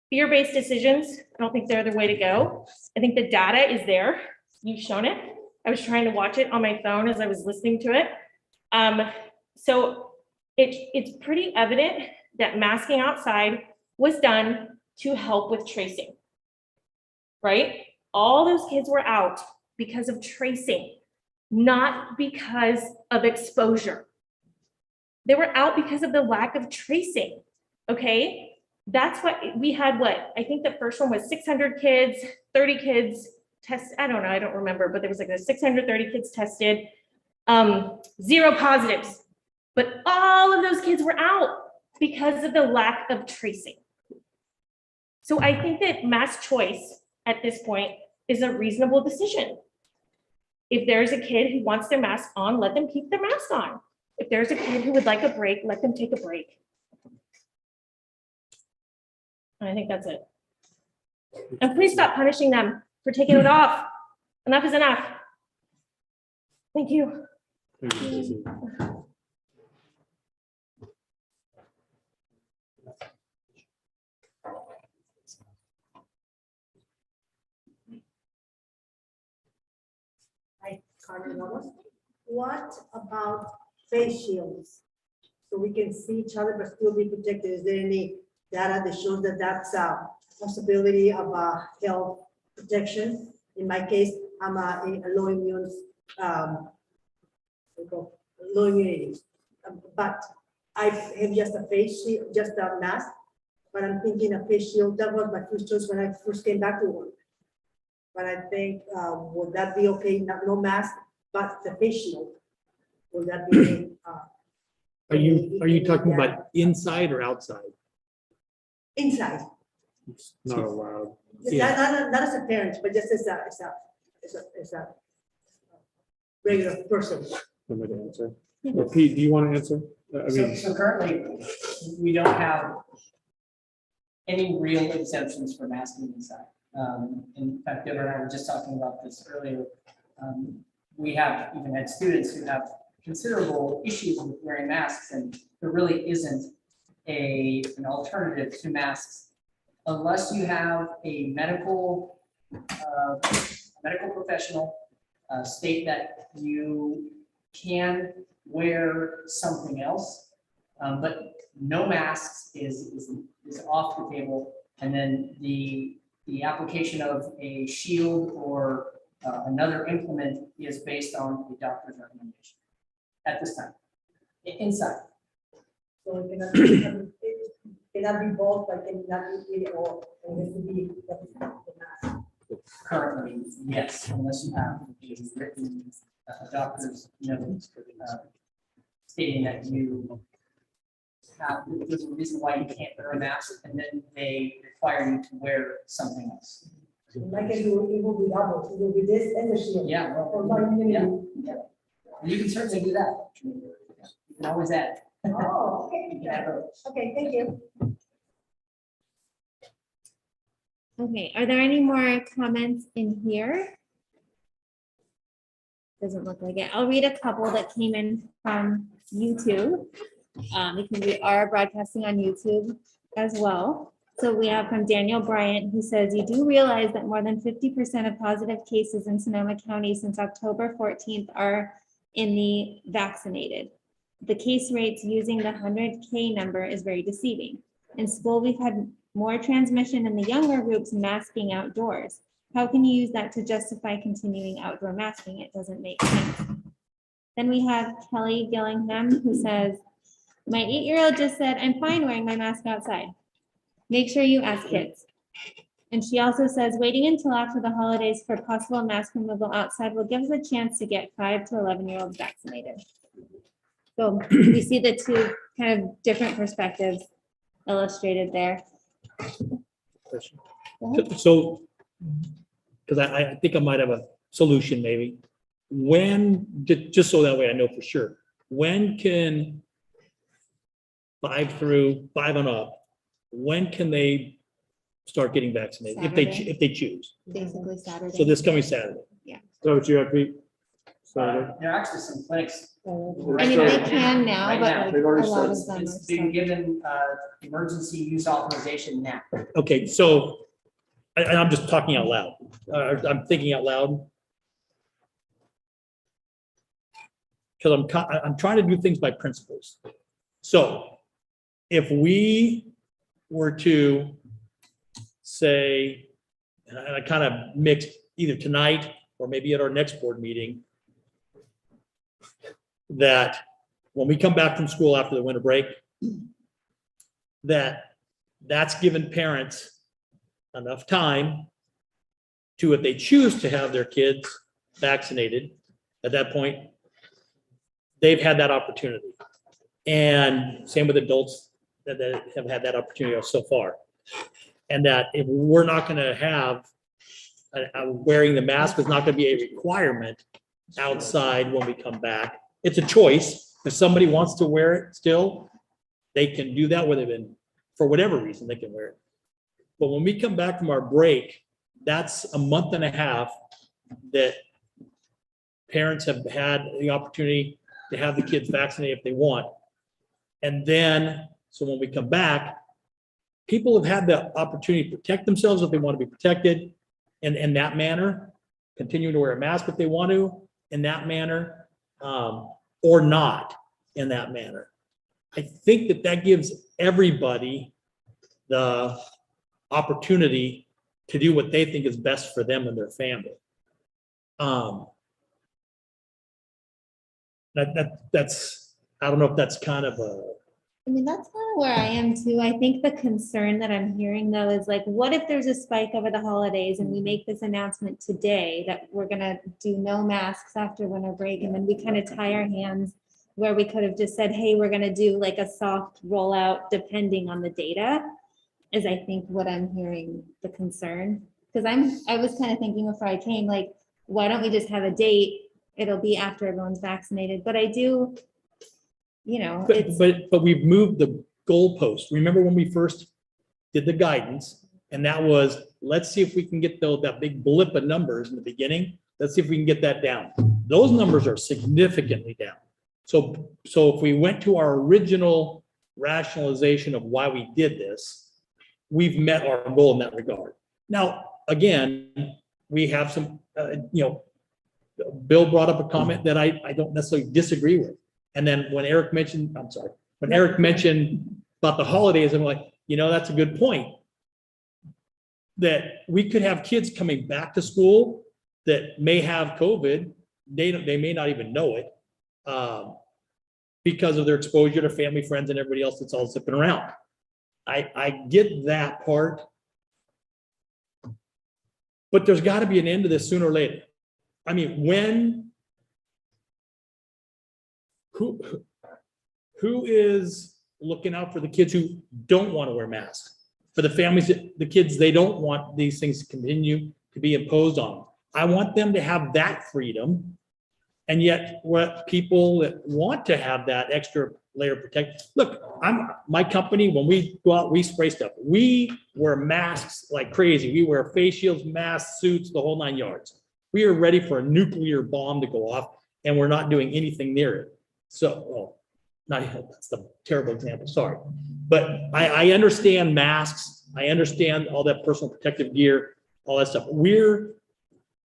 Fear-based decisions, I don't think they're the way to go. I think the data is there. You've shown it. I was trying to watch it on my phone as I was listening to it. So it's pretty evident that masking outside was done to help with tracing, right? All those kids were out because of tracing, not because of exposure. They were out because of the lack of tracing, okay? That's what we had. What I think the first one was 600 kids, 30 kids test. I don't know, I don't remember, but there was like 630 kids tested, 0 positives, but all of those kids were out because of the lack of tracing. So I think that mask choice at this point is a reasonable decision. If there's a kid who wants their mask on, let them keep their mask on. If there's a kid who would like a break, let them take a break. And I think that's it. And please stop punishing them for taking it off. Enough is enough. Thank you. What about face shields? So we can see each other but still be protected. Is there any data that shows that that's a possibility of a health protection? In my case, I'm a low immune, low immunity, but I have just a face shield, just a mask. But I'm thinking a face shield. That was my first choice when I first came back to work. But I think, would that be okay? No mask, but the face shield. Will that be? Are you talking about inside or outside? Inside. It's not allowed. Not as a parent, but just as a regular person. Somebody answer. Or Pete, do you want to answer? I mean, So currently, we don't have any real exemptions for masking inside. In fact, Deborah and I were just talking about this earlier. We have even had students who have considerable issues with wearing masks, and there really isn't an alternative to masks unless you have a medical professional state that you can wear something else, but no masks is off the table. And then the application of a shield or another implement is based on a doctor's recommendation at this time, inside. So it cannot be both, like it cannot be either or, it has to be the mask. Currently, yes, unless you have a written doctor's note stating that you have, there's a reason why you can't wear a mask, and then they require you to wear something else. Like it will be double, it will be this and the shield. Yeah, For my immunity. yeah. You can certainly do that. You can always add. Oh, okay. You can add both. Okay, thank you. Okay, are there any more comments in here? Doesn't look like it. I'll read a couple that came in from YouTube, because we are broadcasting on YouTube as well. So we have from Daniel Bryant, who says, you do realize that more than 50% of positive cases in Sonoma County since October 14th are in the vaccinated. The case rates using the 100K number is very deceiving. In school, we've had more transmission in the younger groups masking outdoors. How can you use that to justify continuing outdoor masking? It doesn't make sense. Then we have Kelly Gillingham, who says, my 8-year-old just said, I'm fine wearing my mask outside. Make sure you ask kids. And she also says, waiting until after the holidays for possible mask removal outside will give us a chance to get 5 to 11-year-olds vaccinated. So we see the two kind of different perspectives illustrated there. So, because I think I might have a solution maybe. When, just so that way I know for sure, when can 5 and up, when can they start getting vaccinated, Saturday. if they choose. Basically Saturday. So this coming Saturday. So what you have, Pete? Saturday? There are actually some clinics. I mean, they can now, Right but now. like They've a already lot of started. them are It's being starting. given emergency use authorization now. Okay, so, and I'm just talking out loud, I'm thinking out loud. Because I'm trying to do things by principles. So if we were to say, and I kind of mixed either tonight or maybe at our next board meeting, that when we come back from school after the winter break, that's given parents enough time to, if they choose to have their kids vaccinated, at that point, they've had that opportunity. And same with adults that have had that opportunity so far. And that if we're not gonna have, wearing the mask is not gonna be a requirement outside when we come back. It's a choice. If somebody wants to wear it still, they can do that, whether they've been, for whatever reason, they can wear it. But when we come back from our break, that's a month and a half that parents have had the opportunity to have the kids vaccinated if they want. And then, so when we come back, people have had the opportunity to protect themselves if they want to be protected in that manner, continue to wear a mask if they want to in that manner, or not in that manner. I think that gives everybody the opportunity to do what they think is best for them and their family. That's, I don't know if that's kind of a, I mean, that's kind of where I am too. I think the concern that I'm hearing though is like, what if there's a spike over the holidays and we make this announcement today that we're gonna do no masks after winter break, and then we kind of tie our hands where we could have just said, hey, we're gonna do like a soft rollout depending on the data, is I think what I'm hearing the concern. Because I was kind of thinking before I came, like, why don't we just have a date? It'll be after everyone's vaccinated, but I do, you know, it's. but we've moved the goalpost. Remember when we first did the guidance, and that was, let's see if we can get that big blip of numbers in the beginning. Let's see if we can get that down. Those numbers are significantly down. So if we went to our original rationalization of why we did this, we've met our goal in that regard. Now, again, we have some, Bill brought up a comment that I don't necessarily disagree with. And then when Eric mentioned, when Eric mentioned about the holidays, I'm like, that's a good point. That we could have kids coming back to school that may have COVID. They may not even know it because of their exposure to family, friends, and everybody else that's all zipping around. I get that part. But there's got to be an end to this sooner or later. I mean, who is looking out for the kids who don't want to wear masks? For the families, the kids, they don't want these things to continue to be imposed on them. I want them to have that freedom. And yet what people that want to have that extra layer of protection, look, my company, when we go out, we spray stuff. We wear masks like crazy. We wear face shields, masks, suits, the whole 9 yards. We are ready for a nuclear bomb to go off, and we're not doing anything near it. So, that's the terrible example, sorry. But I understand masks. I understand all that personal protective gear, all that stuff. We're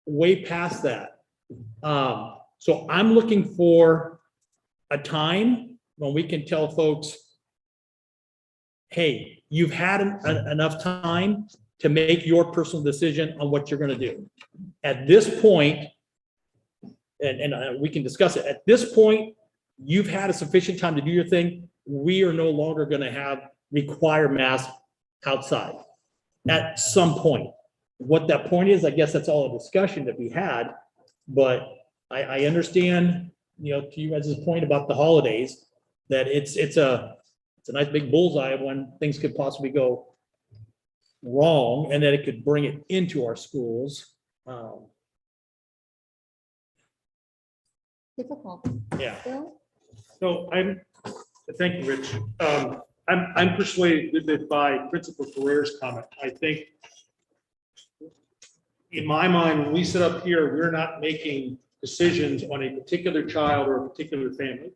way past that. So I'm looking for a time when we can tell folks, hey, you've had enough time to make your personal decision on what you're going to do. At this point, and we can discuss it, at this point, you've had a sufficient time to do your thing. We are no longer going to require masks outside at some point. What that point is, I guess that's all a discussion that we had, but I understand, to you guys' point about the holidays, that it's a nice big bullseye of when things could possibly go wrong, and that it could bring it into our schools. Difficult. Yeah. Bill? So thank you, Rich. I'm persuaded that by Principal Ferrer's comment, I think in my mind, when we sit up here, we're not making decisions on a particular child or a particular family.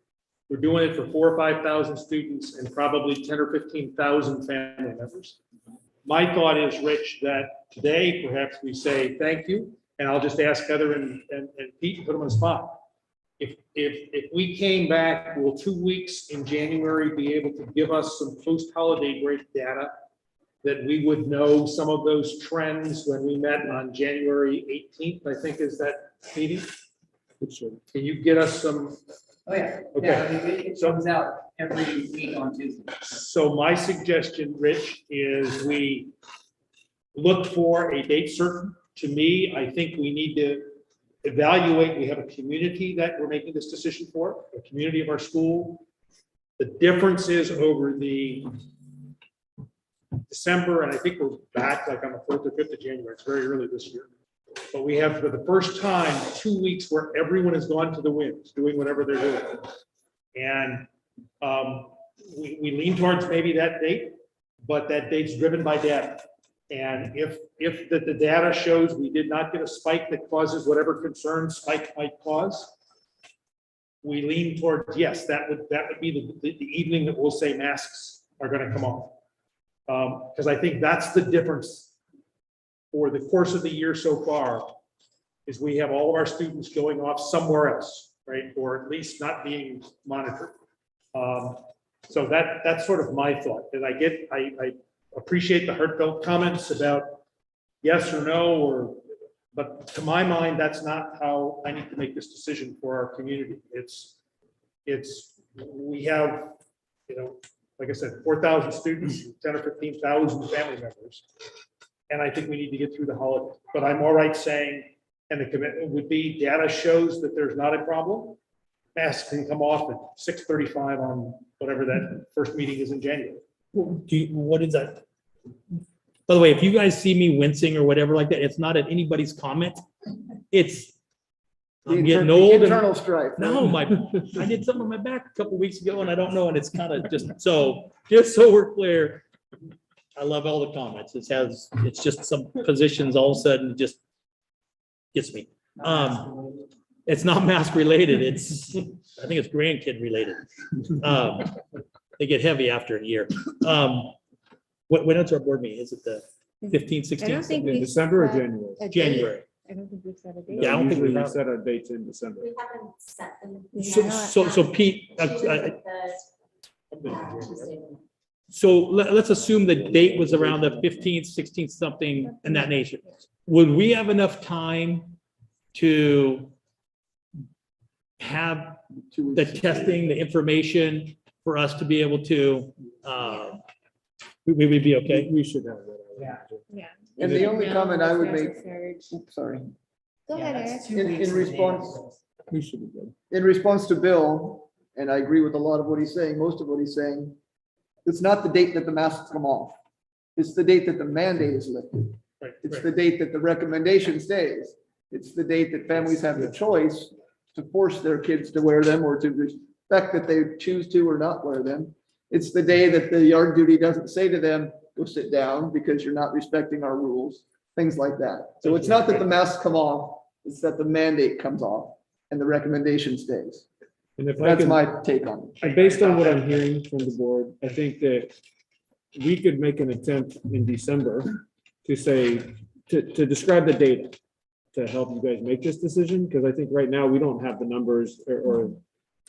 We're doing it for 4,000 or 5,000 students and probably 10 or 15,000 family members. My thought is, Rich, that today perhaps we say thank you, and I'll just ask Heather and Pete to put them on the spot. If we came back, will 2 weeks in January be able to give us some post-holiday break data that we would know some of those trends when we met on January 18th, I think is that meeting? Can you get us some? Oh, yeah. Okay. Yeah, I mean, it comes out every week on Tuesday. So my suggestion, Rich, is we look for a date certain. To me, I think we need to evaluate, we have a community that we're making this decision for, a community of our school. The difference is over the December, and I think we're back like on the 4th or 5th of January. It's very early this year. But we have for the first time 2 weeks where everyone has gone to the winds, doing whatever they're doing. And we lean towards maybe that date, but that date's driven by data. And if the data shows we did not get a spike that causes whatever concern spike might cause, we lean towards, yes, that would be the evening that we'll say masks are going to come off. Because I think that's the difference for the course of the year so far, is we have all of our students going off somewhere else, right? Or at least not being monitored. So that's sort of my thought. And I appreciate the heartfelt comments about yes or no, but to my mind, that's not how I need to make this decision for our community. We have, like I said, 4,000 students, 10 or 15,000 family members. And I think we need to get through the holiday, but I'm all right saying, and the commitment would be data shows that there's not a problem. Masks can come off at 6:35 on whatever that first meeting is in January. What is that? By the way, if you guys see me wincing or whatever like that, it's not at anybody's comment. It's, I'm getting old. and- Internal strife. No, I did something on my back a couple weeks ago and I don't know, and it's kind of just so we're clear. I love all the comments. It's just some positions all of a sudden just gets me. It's not mask related. I think it's grandkid related. They get heavy after a year. When is our board meeting? Is it the 15th, 16th? I don't think In we December or set January? a date. January. I don't think we've set a date. Yeah, I don't think Usually we have. set our dates in December. We haven't set them. So Pete, so let's assume the date was around the 15th, 16th, something in that nature. Would we have enough time to have the testing, the information for us to be able to, we would be okay? We should have that. Yeah. Yeah. And the only No, comment I would it's make, necessary. oops, sorry, Go Yeah, ahead, that's Eric. 2 In weeks response- advance. We should be good. in response to Bill, and I agree with a lot of what he's saying, most of what he's saying, it's not the date that the masks come off. It's the date that the mandate is lifted. Right, It's right. the date that the recommendation stays. It's the date that families have the choice to force their kids to wear them or to respect that they choose to or not wear them. It's the day that the yard duty doesn't say to them, go sit down because you're not respecting our rules, things like that. So it's not that the masks come off, it's that the mandate comes off and the recommendation stays. And if I That's can, my take on it. and based on what I'm hearing from the board, I think that we could make an attempt in December to say, to describe the data to help you guys make this decision, because I think right now we don't have the numbers or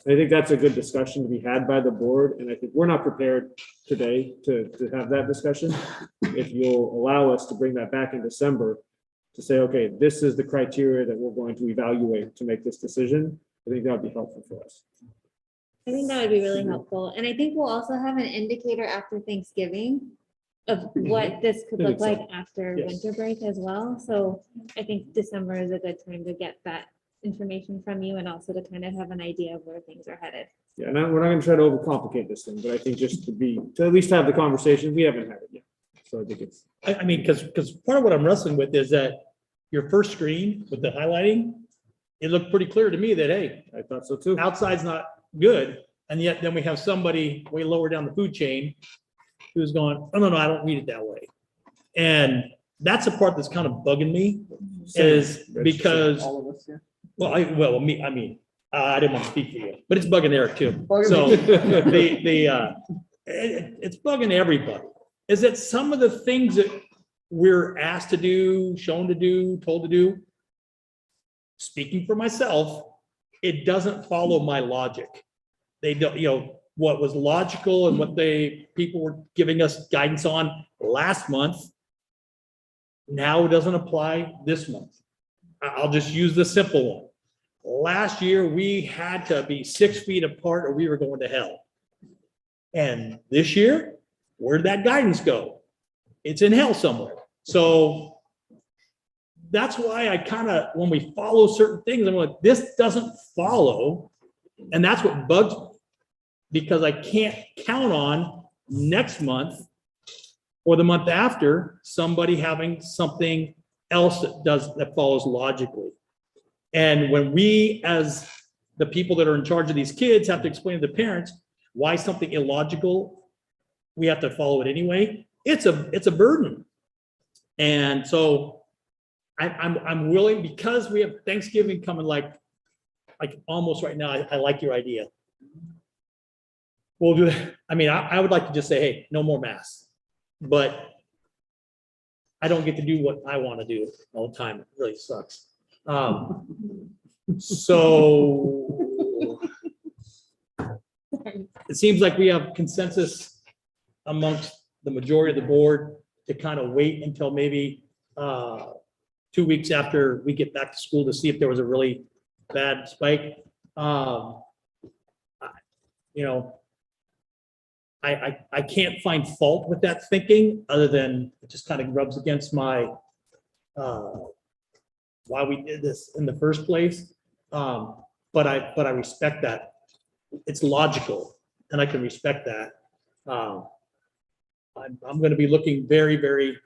I think that's a good discussion to be had by the board, and I think we're not prepared today to have that discussion. If you'll allow us to bring that back in December to say, okay, this is the criteria that we're going to evaluate to make this decision, I think that would be helpful for us. I think that would be really helpful. And I think we'll also have an indicator after Thanksgiving of what this could I look think so. like after Yes. winter break as well. So I think December is a good time to get that information from you and also to kind of have an idea of where things are headed. Yeah, and we're not gonna try to overcomplicate this thing, but I think just to at least have the conversation, we haven't had it yet. So I think it's, I mean, because part of what I'm wrestling with is that your first screen with the highlighting, it looked pretty clear to me that, hey, I thought so too. outside's not good. And yet then we have somebody way lower down the food chain who's going, oh, no, I don't read it that way. And that's the part that's kind of bugging me is because, All of us, yeah. well, I mean, I didn't want to speak for you, but it's bugging Eric too. Bugging So me. it's bugging everybody. Is that some of the things that we're asked to do, shown to do, told to do? Speaking for myself, it doesn't follow my logic. They don't, what was logical and what people were giving us guidance on last month now doesn't apply this month. I'll just use the simple one. Last year, we had to be 6 feet apart or we were going to hell. And this year, where'd that guidance go? It's in hell somewhere. So that's why I kind of, when we follow certain things, I'm like, this doesn't follow. And that's what bugs me, because I can't count on next month or the month after somebody having something else that follows logically. And when we, as the people that are in charge of these kids, have to explain to the parents why something illogical, we have to follow it anyway. It's a burden. And so I'm willing, because we have Thanksgiving coming like almost right now. I like your idea. We'll do it. I mean, I would like to just say, hey, no more masks, but I don't get to do what I want to do all the time. It really sucks. So it seems like we have consensus amongst the majority of the board to kind of wait until maybe 2 weeks after we get back to school to see if there was a really bad spike. I can't find fault with that thinking, other than it just kind of rubs against my why we did this in the first place. But I respect that. It's logical, and I can respect that. I'm going to be looking very, very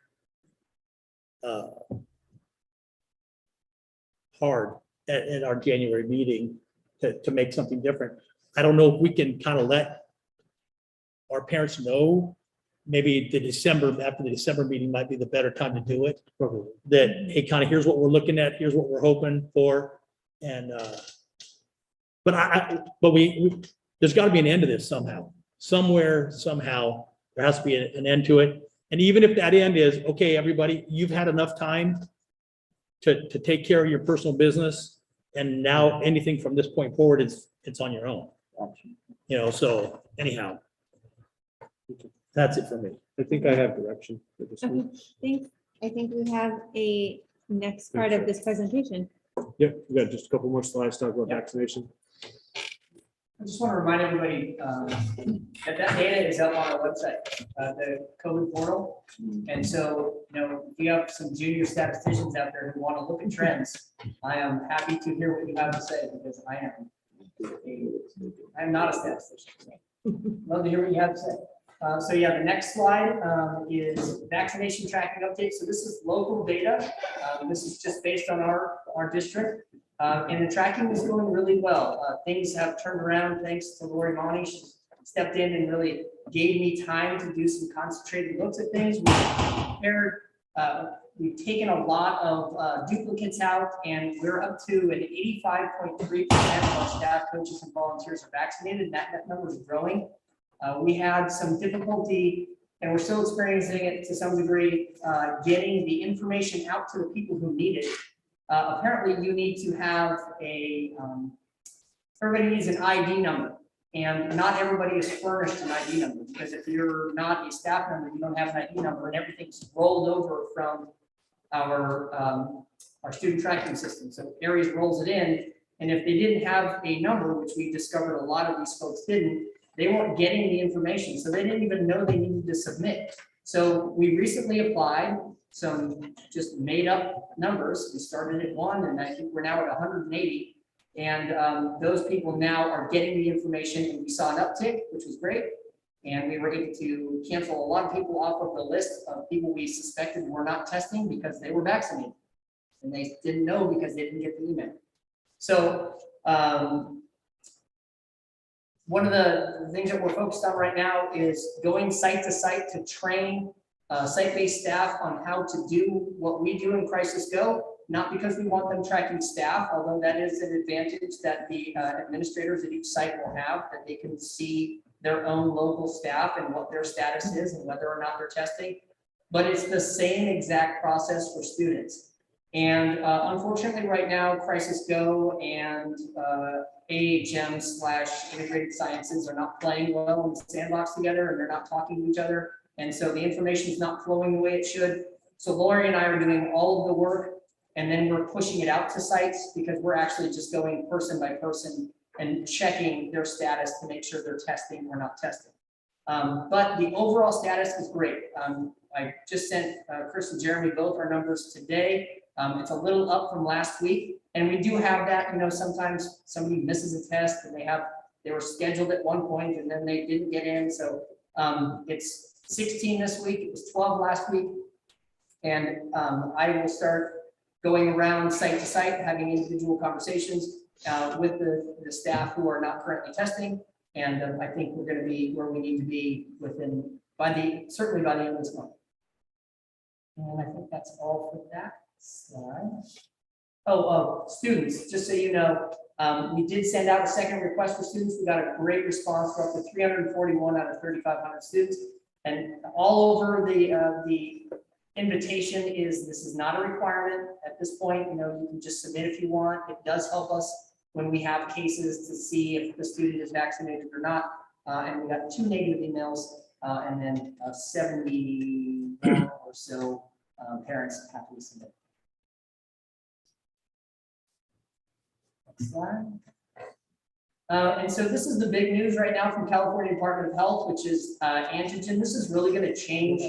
hard at our January meeting to make something different. I don't know if we can kind of let our parents know, maybe after the December meeting might be the better time to do it. Probably. That, hey, kind of, here's what we're looking at, here's what we're hoping for. And, but there's got to be an end to this somehow. Somewhere, somehow, there has to be an end to it. And even if that end is, okay, everybody, you've had enough time to take care of your personal business, and now anything from this point forward it's on your own. So anyhow, that's it for me. I think I have direction for this Okay, week. I think we have a next part of this presentation. Yep, we got just a couple more slides to talk about vaccination. I just want to remind everybody that data is up on our website, the COVID portal. And so, if you have some junior statisticians out there who want to look at trends, I am happy to hear what you have to say, because I am not a statistician. Love to hear what you have to say. So yeah, the next slide is vaccination tracking update. So this is local data. This is just based on our district. And the tracking is going really well. Things have turned around thanks to Lori Monty. She stepped in and really gave me time to do some concentrated looks at things. We've taken a lot of duplicates out, and we're up to an 85.3% of our staff, coaches, and volunteers are vaccinated. That number is growing. We had some difficulty, and we're still experiencing it to some degree, getting the information out to the people who need it. Apparently, you need to have everybody needs an ID number, and not everybody is furnished an ID number, because if you're not a staff member, you don't have an ID number, and everything's rolled over from our student tracking system. So Aries rolls it in, and if they didn't have a number, which we discovered a lot of these folks didn't, they weren't getting the information, so they didn't even know they needed to submit. So we recently applied some just made up numbers. We started at 1, and I think we're now at 180. And those people now are getting the information, and we saw an uptick, which was great. And we were able to cancel a lot of people off of the list of people we suspected were not testing because they were vaccinated. And they didn't know because they didn't get the email. So one of the things that we're focused on right now is going site to site to train site-based staff on how to do what we do in Crisis Go, not because we want them tracking staff, although that is an advantage that the administrators at each site will have, that they can see their own local staff and what their status is and whether or not they're testing. But it's the same exact process for students. And unfortunately, right now, Crisis Go and AHM/Integrated Sciences are not playing well in the sandbox together, and they're not talking to each other. And so the information is not flowing the way it should. So Lori and I are doing all of the work, and then we're pushing it out to sites because we're actually just going person by person and checking their status to make sure they're testing or not testing. But the overall status is great. I just sent Chris and Jeremy both our numbers today. It's a little up from last week, and we do have that, you know, sometimes somebody misses a test and they were scheduled at one point and then they didn't get in. So it's 16 this week, it was 12 last week. And I will start going around site to site, having individual conversations with the staff who are not currently testing. And I think we're going to be where we need to be certainly by the end of this month. And I think that's all for that slide. Students, just so you know, we did send out a second request for students. We got a great response for up to 341 out of 3,500 students. And all over the invitation this is not a requirement at this point. You know, you can just submit if you want. It does help us when we have cases to see if the student is vaccinated or not. And we got 2 negative emails and then 71 or so parents have to submit. Next slide. And so this is the big news right now from California Department of Health, which is antigen. This is really going to change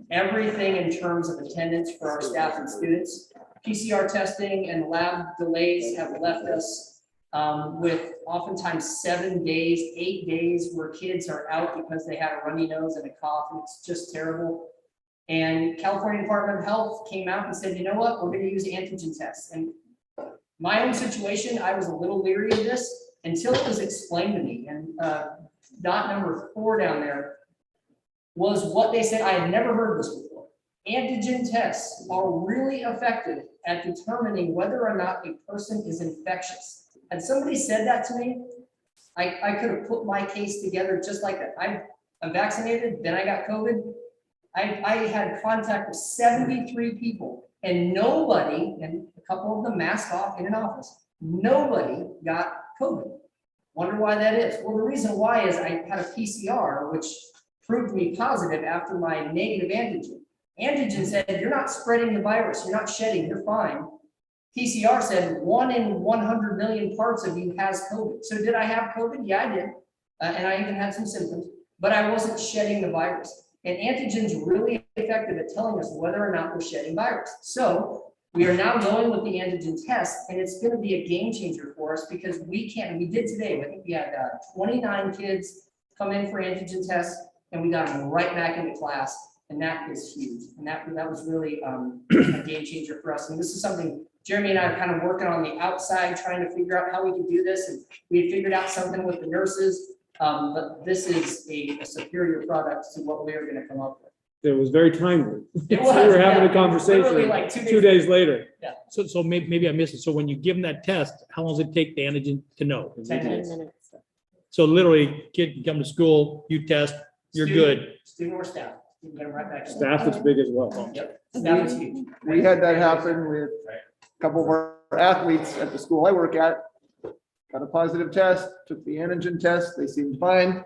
everything in terms of attendance for our staff and students. PCR testing and lab delays have left us with oftentimes 7 days, 8 days where kids are out because they had a runny nose and a cough, and it's just terrible. And California Department of Health came out and said, you know what, we're going to use antigen tests. And my own situation, I was a little leery of this until it was explained to me. And dot number 4 down there was what they said. I had never heard this before. Antigen tests are really effective at determining whether or not a person is infectious. Had somebody said that to me, I could have put my case together just like that. I'm vaccinated, then I got COVID. I had contact with 73 people and nobody, and a couple of them masked off in an office, nobody got COVID. Wonder why that is? Well, the reason why is I had a PCR, which proved me positive after my negative antigen. Antigen said, you're not spreading the virus, you're not shedding, you're fine. PCR said 1 in 100 million parts of you has COVID. So did I have COVID? Yeah, I did. And I even had some symptoms, but I wasn't shedding the virus. And antigen's really effective at telling us whether or not we're shedding virus. So we are now going with the antigen test, and it's going to be a game changer for us because we did today, I think we had 29 kids come in for antigen tests, and we got them right back into class, and that is huge. And that was really a game changer for us. And this is something Jeremy and I are kind of working on the outside, trying to figure out how we can do this. And we had figured out something with the nurses, but this is a superior product to what we are going to come up with. It was very timely. It was, We were having yeah. a conversation Literally like 2 days later. So maybe I missed it. So when you give them that test, how long does it take the antigen to know? 10 minutes. So literally, kid can come to school, you test, you're good. Student or staff, you can get them right back. Staff is big as well. Yep, staff is huge. We had that happen with a couple of our athletes at the school I work at. Got a positive test, took the antigen test, they seemed fine.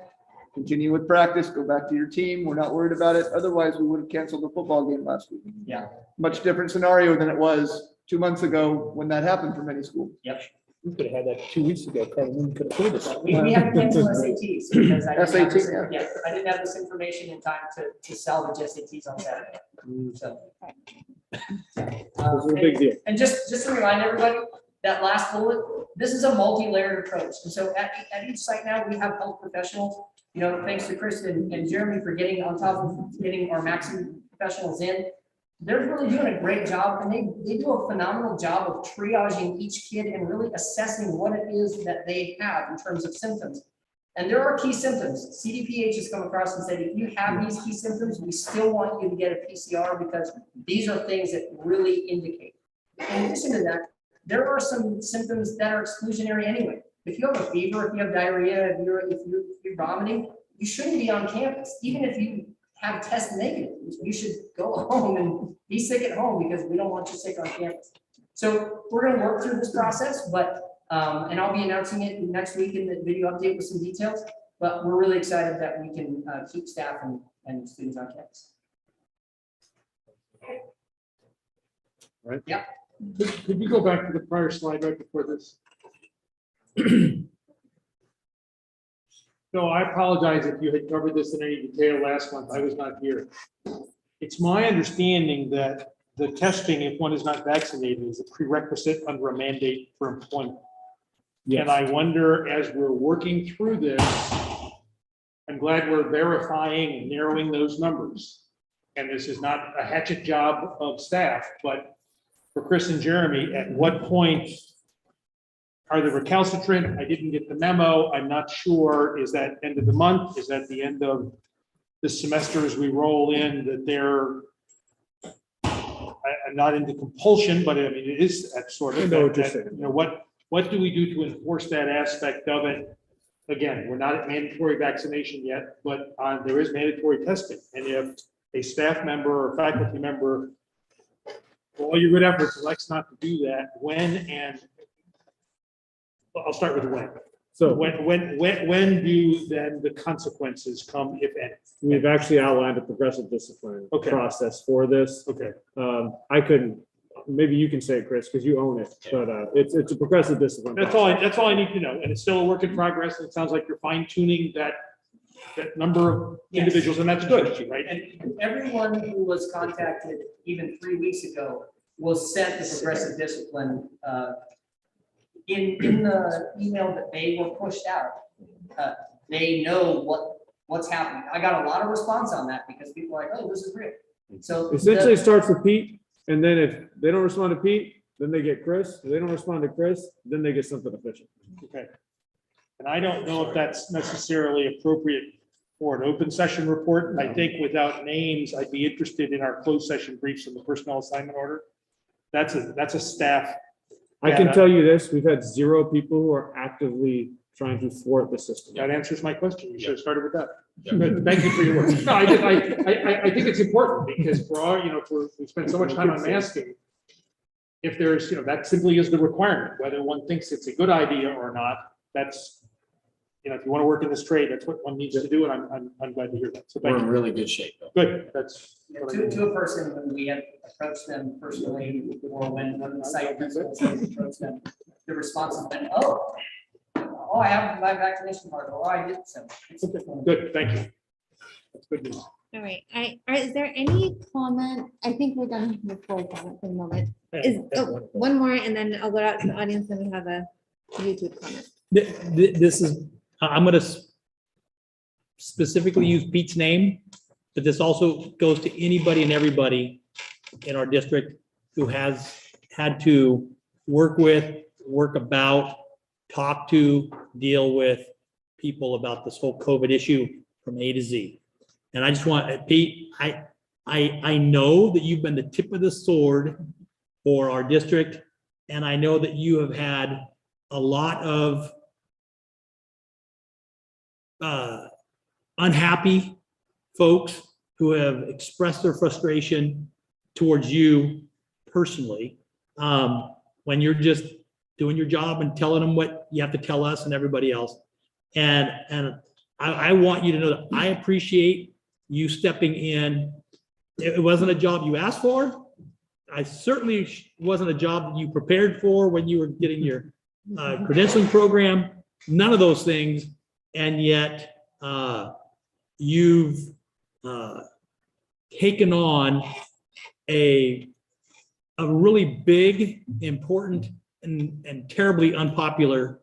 Continue with practice, go back to your team. We're not worried about it. Otherwise, we would have canceled the football game last week. Yeah. Much different scenario than it was 2 months ago when that happened for many schools. Yep. We could have had that 2 weeks ago. Carmen could have told us. We have to cancel SATs because I didn't have SAT, this, yeah. I didn't have this information in time to salvage SATs on Saturday. So. This is a big deal. And just to remind everybody, that last bullet, this is a multi-layered approach. And so at each site now, we have health professionals. You know, thanks to Chris and Jeremy for getting on top of getting our maximum professionals in. They're really doing a great job, and they do a phenomenal job of triaging each kid and really assessing what it is that they have in terms of symptoms. And there are key symptoms. CDPH has come across and said, if you have these key symptoms, we still want you to get a PCR because these are things that really indicate. In addition to that, there are some symptoms that are exclusionary anyway. If you have a fever, if you have diarrhea, if you're vomiting, you shouldn't be on campus. Even if you have test negative, you should go home and be sick at home because we don't want you sick on campus. So we're going to work through this process, but and I'll be announcing it next week in the video update with some details. But we're really excited that we can keep staff and students on campus. Right. Yeah. Could you go back to the prior slide right before this? No, I apologize if you had covered this in any detail last month. I was not here. It's my understanding that the testing, if one is not vaccinated, is a prerequisite under a mandate for employment. And I wonder, as we're working through this, I'm glad we're verifying and narrowing those numbers. And this is not a hatchet job of staff, but for Chris and Jeremy, at what point are they recalcitrant? I didn't get the memo. I'm not sure. Is that end of the month? Is that the end of the semester as we roll in that they're, I'm not into compulsion, but I mean, it is that sort of, I know what you're saying. you know, what do we do to enforce that aspect of it? Again, we're not at mandatory vaccination yet, but there is mandatory testing. And if a staff member or faculty member, for all your good efforts, elects not to do that, when and I'll start with when. So when do then the consequences come, if any? We've actually outlined a progressive discipline Okay. process for this. Okay. I couldn't, maybe you can say it, Chris, because you own it, but it's a progressive discipline. That's all I need to know. And it's still a work in progress. And it sounds like you're fine tuning that number of Yes. individuals, and that's good, right? And everyone who was contacted even 3 weeks ago was sent the progressive discipline in the email that they were pushed out. They know what's happening. I got a lot of response on that because people are like, oh, this is real. So Essentially, it starts with Pete, and then if they don't respond to Pete, then they get Chris. If they don't respond to Chris, then they get something official. Okay. And I don't know if that's necessarily appropriate for an open session report. And I think without names, I'd be interested in our closed session briefs and the personnel assignment order. That's a staff. I can tell you this, we've had 0 people who are actively trying to thwart the system. That answers my question. You should have started with that. Good. Thank you for your work. No, I think it's important because for all, we spend so much time on masking. If there's, that simply is the requirement, whether one thinks it's a good idea or not, that's, if you want to work in this trade, that's what one needs to do. And I'm glad to hear that. So thank We're in you. really good shape. Good. That's. what I need. to a person, when we have approached them personally, or when the site principals have approached them, the response has been, oh, I have my vaccination card, or I did so. Good. Thank you. That's good news. All right, is there any comment? I think we're done with full comment for the moment. One more, and then I'll go out to the audience, and we have a YouTube comment. This is, I'm gonna specifically use Pete's name, but this also goes to anybody and everybody in our district who has had to work with, work about, talk to, deal with people about this whole COVID issue from A to Z. And I just want, Pete, I know that you've been the tip of the sword for our district, and I know that you have had a lot of unhappy folks who have expressed their frustration towards you personally, when you're just doing your job and telling them what you have to tell us and everybody else. And I want you to know that I appreciate you stepping in. It wasn't a job you asked for. I certainly wasn't a job that you prepared for when you were getting your credentialing program, none of those things. And yet you've taken on a really big, important, and terribly unpopular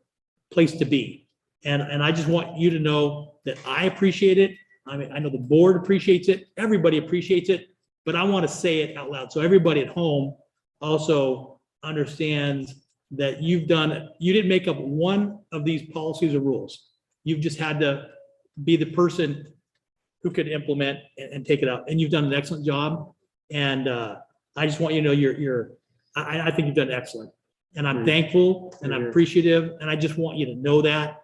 place to be. And I just want you to know that I appreciate it. I mean, I know the board appreciates it. Everybody appreciates it, but I want to say it out loud. So everybody at home also understands that you didn't make up one of these policies or rules. You've just had to be the person who could implement and take it out. And you've done an excellent job. And I just want you to know I think you've done excellent. And I'm thankful and I'm appreciative. And I just want you to know that,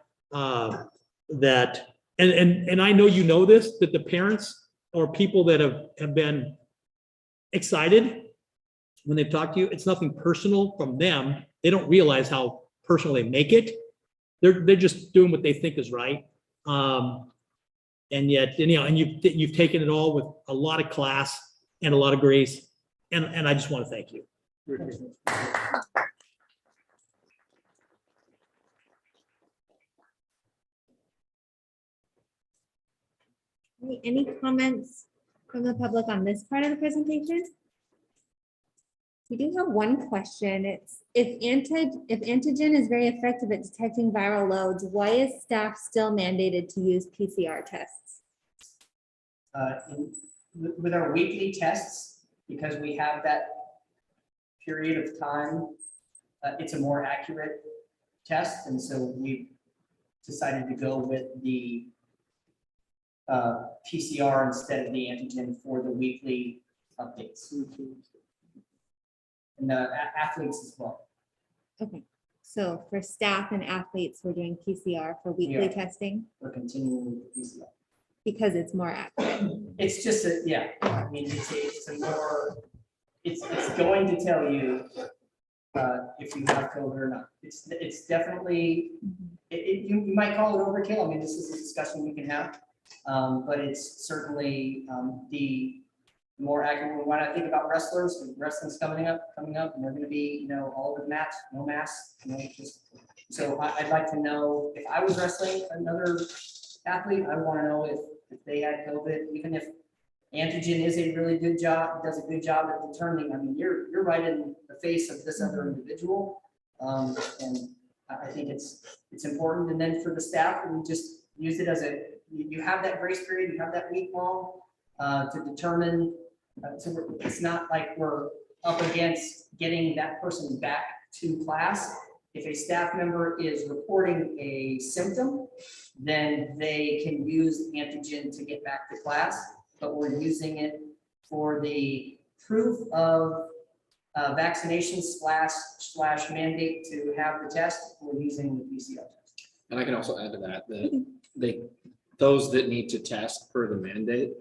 and I know you know this, that the parents or people that have been excited when they've talked to you, it's nothing personal from them. They don't realize how personal they make it. They're just doing what they think is right. And yet, and you've taken it all with a lot of class and a lot of grace. And I just want to thank you. Any comments from the public on this part of the presentation? We do have one question. It's if antigen is very effective at detecting viral loads, why is staff still mandated to use PCR tests? With our weekly tests, because we have that period of time, it's a more accurate test, and so we decided to go with the PCR instead of the antigen for the weekly updates. And the athletes as well. Okay, so for staff and athletes, we're doing PCR for weekly Yeah. testing We're continuing with the PCR. because it's more accurate. It's just I mean, it's a more, it's going to tell you if you have COVID or not. It's definitely, you might call it overkill. I mean, this is a discussion we can have. But it's certainly the more accurate. When I think about wrestlers, wrestling's coming up, and they're going to be, all over the mats, no masks. So I'd like to know if I was wrestling another athlete, I want to know if they had COVID, even if antigen is a really good job, does a good job at determining. I mean, you're right in the face of this other individual, and I think it's important. And then for the staff, we just use it as you have that grace period, you have that week long to determine. So it's not like we're up against getting that person back to class. If a staff member is reporting a symptom, then they can use antigen to get back to class, but we're using it for the proof of vaccination slash mandate to have the test. We're using the PCR test. And I can also add to that, those that need to test per the mandate,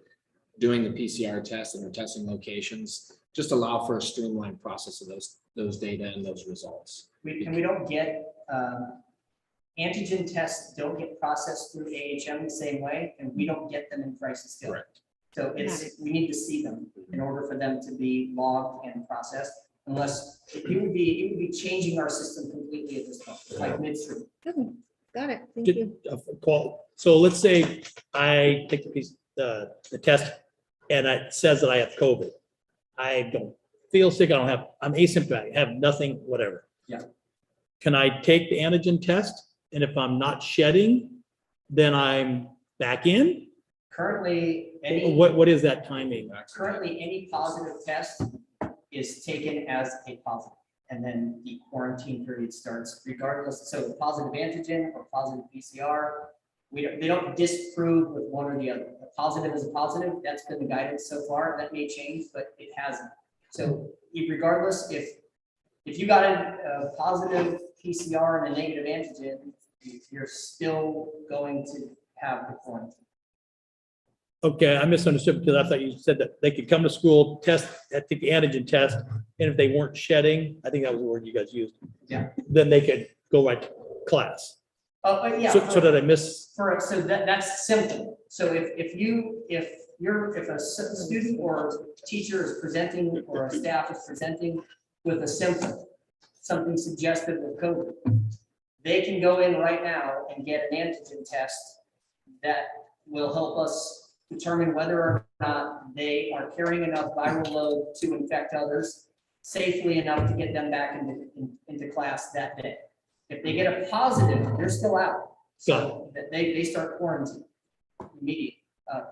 doing the PCR test in their testing locations, just allow for a streamlined process of those data and those results. We don't get, antigen tests don't get processed through AHM the same way, and we don't get them in crisis field. Correct. So we need to see them in order for them to be logged and processed, unless it would be changing our system completely at this point, like midstream. Okay, got it. Thank you. So let's say I take the test and it says that I have COVID. I don't feel sick. I'm asymptomatic, I have nothing, whatever. Yeah. Can I take the antigen test? And if I'm not shedding, then I'm back in? Currently, What is that timing? currently any positive test is taken as a positive, and then the quarantine period starts regardless. So the positive antigen or positive PCR, they don't disprove with one or the other. A positive is a positive. That's been the guidance so far. That may change, but it hasn't. So regardless, if you got a positive PCR and a negative antigen, you're still going to have the quarantine. Okay, I misunderstood because I thought you said that they could come to school, take the antigen test, and if they weren't shedding, I think that was the word you guys used. Yeah. Then they could go right to class. Yeah. So did I miss? So that's symptom. So if a student or teacher is presenting or a staff is presenting with a symptom, something suggestive of COVID, they can go in right now and get an antigen test that will help us determine whether or not they are carrying enough viral load to infect others safely enough to get them back into class that day. If they get a positive, they're still out. So that they start quarantine immediate,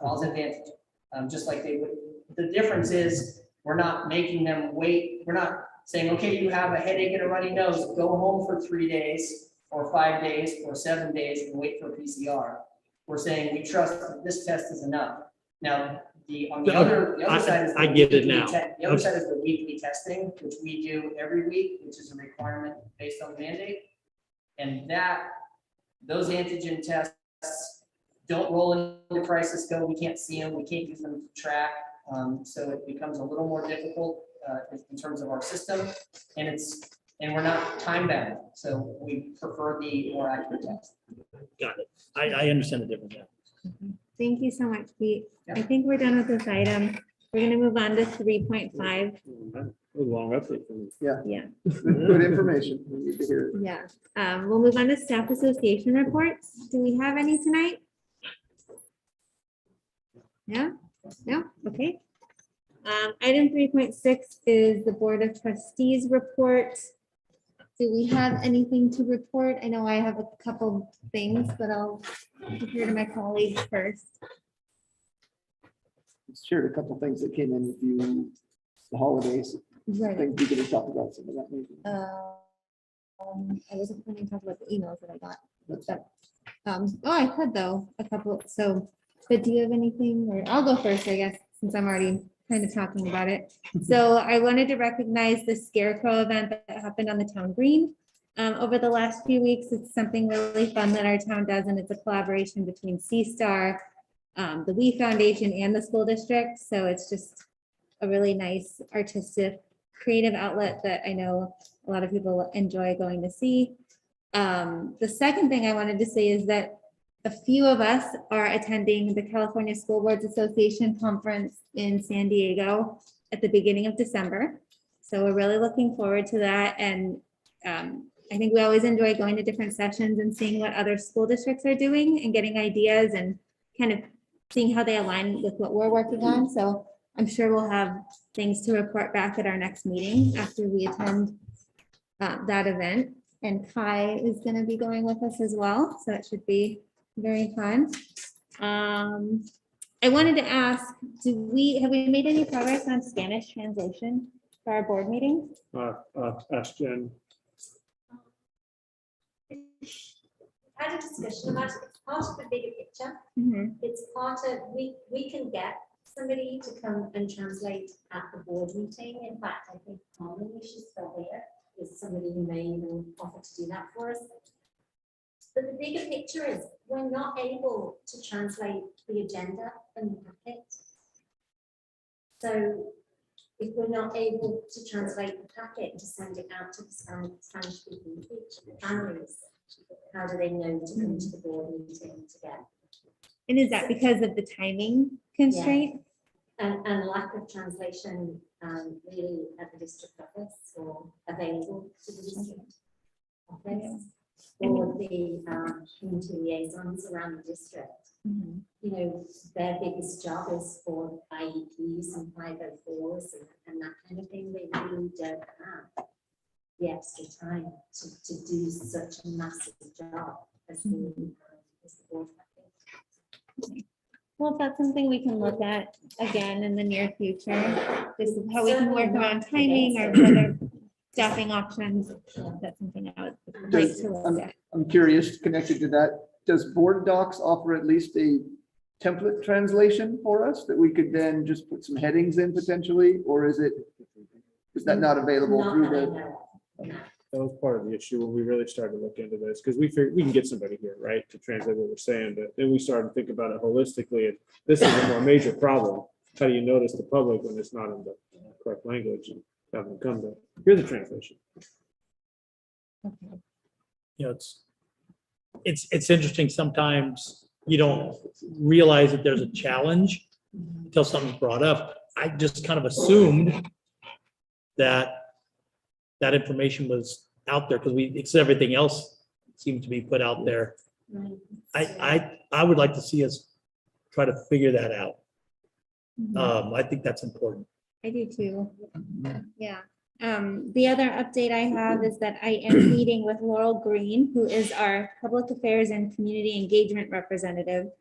positive antigen, just like they would. The difference is we're not making them wait. We're not saying, okay, you have a headache and a runny nose, go home for 3 days or 5 days, or 7 days and wait for PCR. We're saying we trust that this test is enough. Now, on the other side is. I the get it weekly now. The other side is the weekly testing, which we do every week, which is a requirement based on the mandate. And those antigen tests don't roll into crisis code. We can't see them. We can't use them to track. So it becomes a little more difficult in terms of our system, and we're not time bound. So we prefer the more accurate test. Got it. I understand the difference now. Thank you so much, Pete. I think we're done with this item. We're gonna move on to 3.5. A long update. from you. Yeah, Good information. We need to hear it. yeah. We'll move on to staff association reports. Do we have any tonight? Yeah, no, okay. Item 3.6 is the Board of Trustees report. Do we have anything to report? I know I have a couple things, but I'll defer to my colleagues first. Shared a couple things that came in with you, the holidays. I Right. think we could talk about some of that maybe. I wasn't planning to talk about the emails that I got. That's- But, oh, I could though, a couple, so, but do you have anything, or I'll go first, I guess, since I'm already kind of talking about it. So I wanted to recognize the Scarecrow event that happened on the town green. Over the last few weeks, it's something really fun that our town does, and it's a collaboration between C-Star, the We Foundation and the school district. So it's just a really nice artistic, creative outlet that I know a lot of people enjoy going to see. The second thing I wanted to say is that a few of us are attending the California School Boards Association conference in San Diego at the beginning of December. So we're really looking forward to that. And I think we always enjoy going to different sessions and seeing what other school districts are doing and getting ideas and kind of seeing how they align with what we're working on. So I'm sure we'll have things to report back at our next meeting after we attend that event. And Kai is going to be going with us as well. So it should be very fun. I wanted to ask, have we made any progress on Spanish translation for our board meeting? Ask Jen. Had a discussion about it. It's part of the bigger picture. Mhm. It's part of, we can get somebody to come and translate at the board meeting. In fact, I think Carmen, she's still here, is somebody who may even offer to do that for us. But the bigger picture is we're not able to translate the agenda and the packet. So if we're not able to translate the packet to send it out to the Spanish speaking families, how do they know to come to the board meeting together? And is that because of the timing constraint? And lack of translation really at the district office or available to the district office or the community liaisons around the district. Mhm. You know, their biggest job is for IEPs and 504s and that kind of thing. They really don't have the extra time to do such a massive job as the board. Well, if that's something we can look at again in the near future, this is how we can work around timing or whether staffing options. That's something I would like to look at. I'm curious, connected to that, does Board Docs offer at least a template translation for us that we could then just put some headings in potentially, or is that not available Not through that I the? know of, no. That was part of the issue when we really started to look into this, because we figured we can get somebody here, right, to translate what we're saying, but then we started to think about it holistically, and this is a more major problem. How do you notice the public when it's not in the correct language and have them come to hear the translation? You know, it's interesting. Sometimes you don't realize that there's a challenge until something's brought up. I just kind of assumed that information was out there because it's everything else seemed to be put out there. Right. I would like to see us try to figure that out. I think that's important. I do too. Yeah. The other update I have is that I am meeting with Laurel Green, who is our public affairs and community engagement representative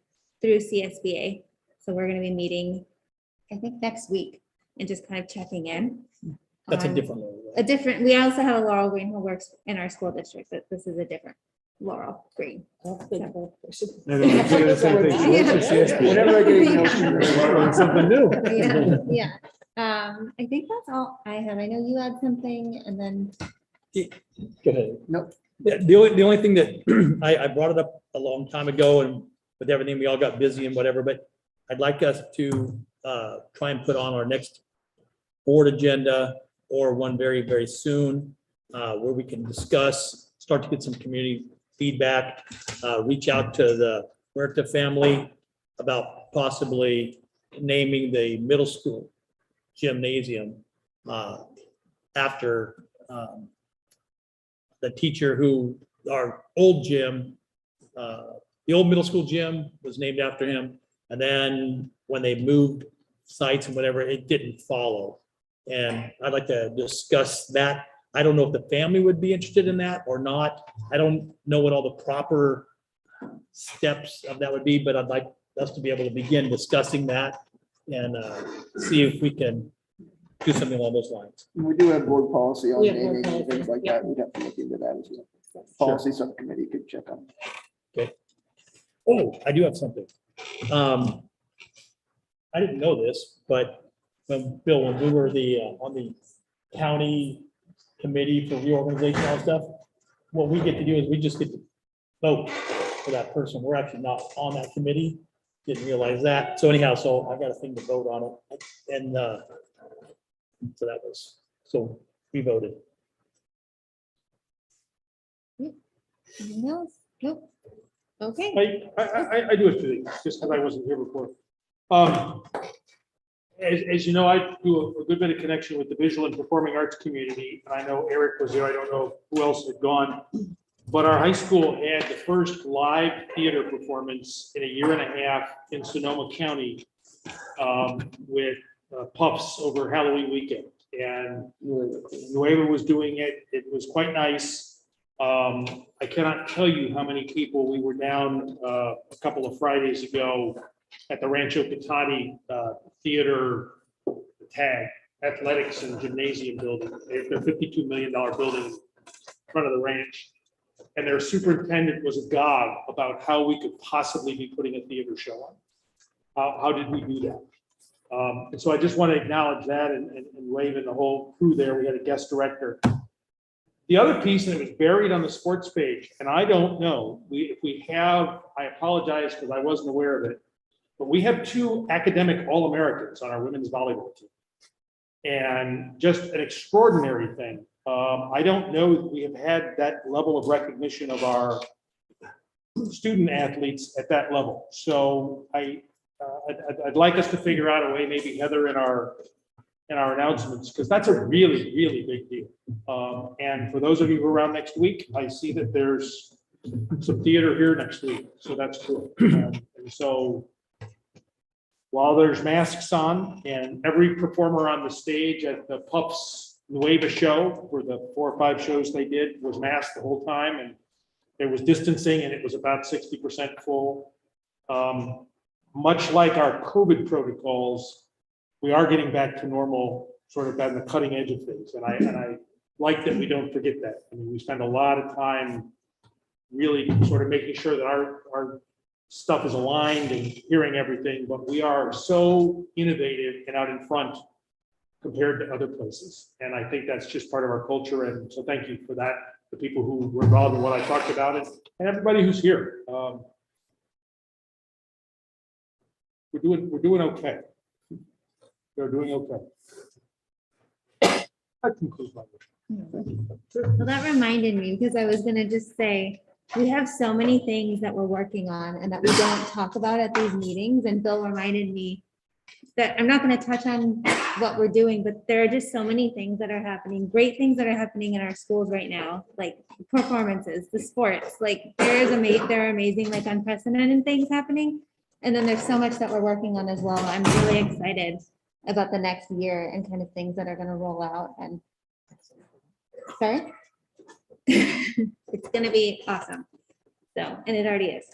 through CSBA. So we're going to be meeting, I think, next week and just kind of checking in. That's a on different one. we also have a Laurel Green who works in our school district, but this is a different Laurel Green. I know, I'm thinking the same thing. Whenever I get emails, Learn something new. Yeah, yeah. I think that's all I have. I know you had something and then, Go ahead. Nope. Yeah, the only thing that I brought it up a long time ago and with everything, we all got busy and whatever, but I'd like us to try and put on our next board agenda or one very, very soon, where we can discuss, start to get some community feedback, reach out to the Huerta family about possibly naming the middle school gymnasium after the teacher who, our old gym, the old middle school gym was named after him. And then when they moved sites and whatever, it didn't follow. And I'd like to discuss that. I don't know if the family would be interested in that or not. I don't know what all the proper steps of that would be, but I'd like us to be able to begin discussing that and see if we can do something along those lines. we do have board policy on We have board naming and policy, things like yep. that. We'd have to look into that as well. Policy subcommittee could check on. Oh, I do have something. I didn't know this, but when Bill, when we were on the county committee for reorganization and all stuff, what we get to do is we just get to vote for that person. We're actually not on that committee. Didn't realize that. So anyhow, so I got a thing to vote on it. And so that was, so we voted. anything else? Nope. Okay. I do it today, just because I wasn't here before. As you know, I do a good bit of connection with the visual and performing arts community. I know Eric was there. I don't know who else had gone. But our high school had the first live theater performance in a year and a half in Sonoma County with Puffs over Halloween weekend. And Nueva was doing it. It was quite nice. I cannot tell you how many people we were down a couple of Fridays ago at the Rancho Catati Theater Tag Athletics and Gymnasium building. Their $52 million building in front of the ranch. And their superintendent was agog about how we could possibly be putting a theater show on. How did we do that? And so I just want to acknowledge that and wave in the whole crew there. We had a guest director. The other piece, and it was buried on the sports page, and I don't know, if we have, I apologize because I wasn't aware of it, but we have 2 academic All-Americans on our women's volleyball team. And just an extraordinary thing. I don't know that we have had that level of recognition of our student athletes at that level. So I'd like us to figure out a way, maybe Heather in our announcements, because that's a really, really big deal. And for those of you who are around next week, I see that there's some theater here next week, so that's cool. And so while there's masks on and every performer on the stage at the Puffs Nueva show, for the 4 or 5 shows they did, was masked the whole time, and there was distancing, and it was about 60% full. Much like our COVID protocols, we are getting back to normal, sort of at the cutting edge of things, and I like that we don't forget that. I mean, we spend a lot of time really sort of making sure that our stuff is aligned and hearing everything, but we are so innovative and out in front compared to other places. And I think that's just part of our culture. And so thank you for that, the people who were involved in what I talked about it, and everybody who's here. We're doing okay. We're doing okay. That concludes my mission. Well, that reminded me, because I was gonna just say, we have so many things that we're working on and that we don't talk about at these meetings, and Bill reminded me that I'm not gonna touch on what we're doing, but there are just so many things that are happening, great things that are happening in our schools right now, like performances, the sports, like there are amazing, like unprecedented things happening. And then there's so much that we're working on as well. I'm really excited about the next year and kind of things that are gonna roll out, and sorry? It's gonna be awesome. So, and it already is.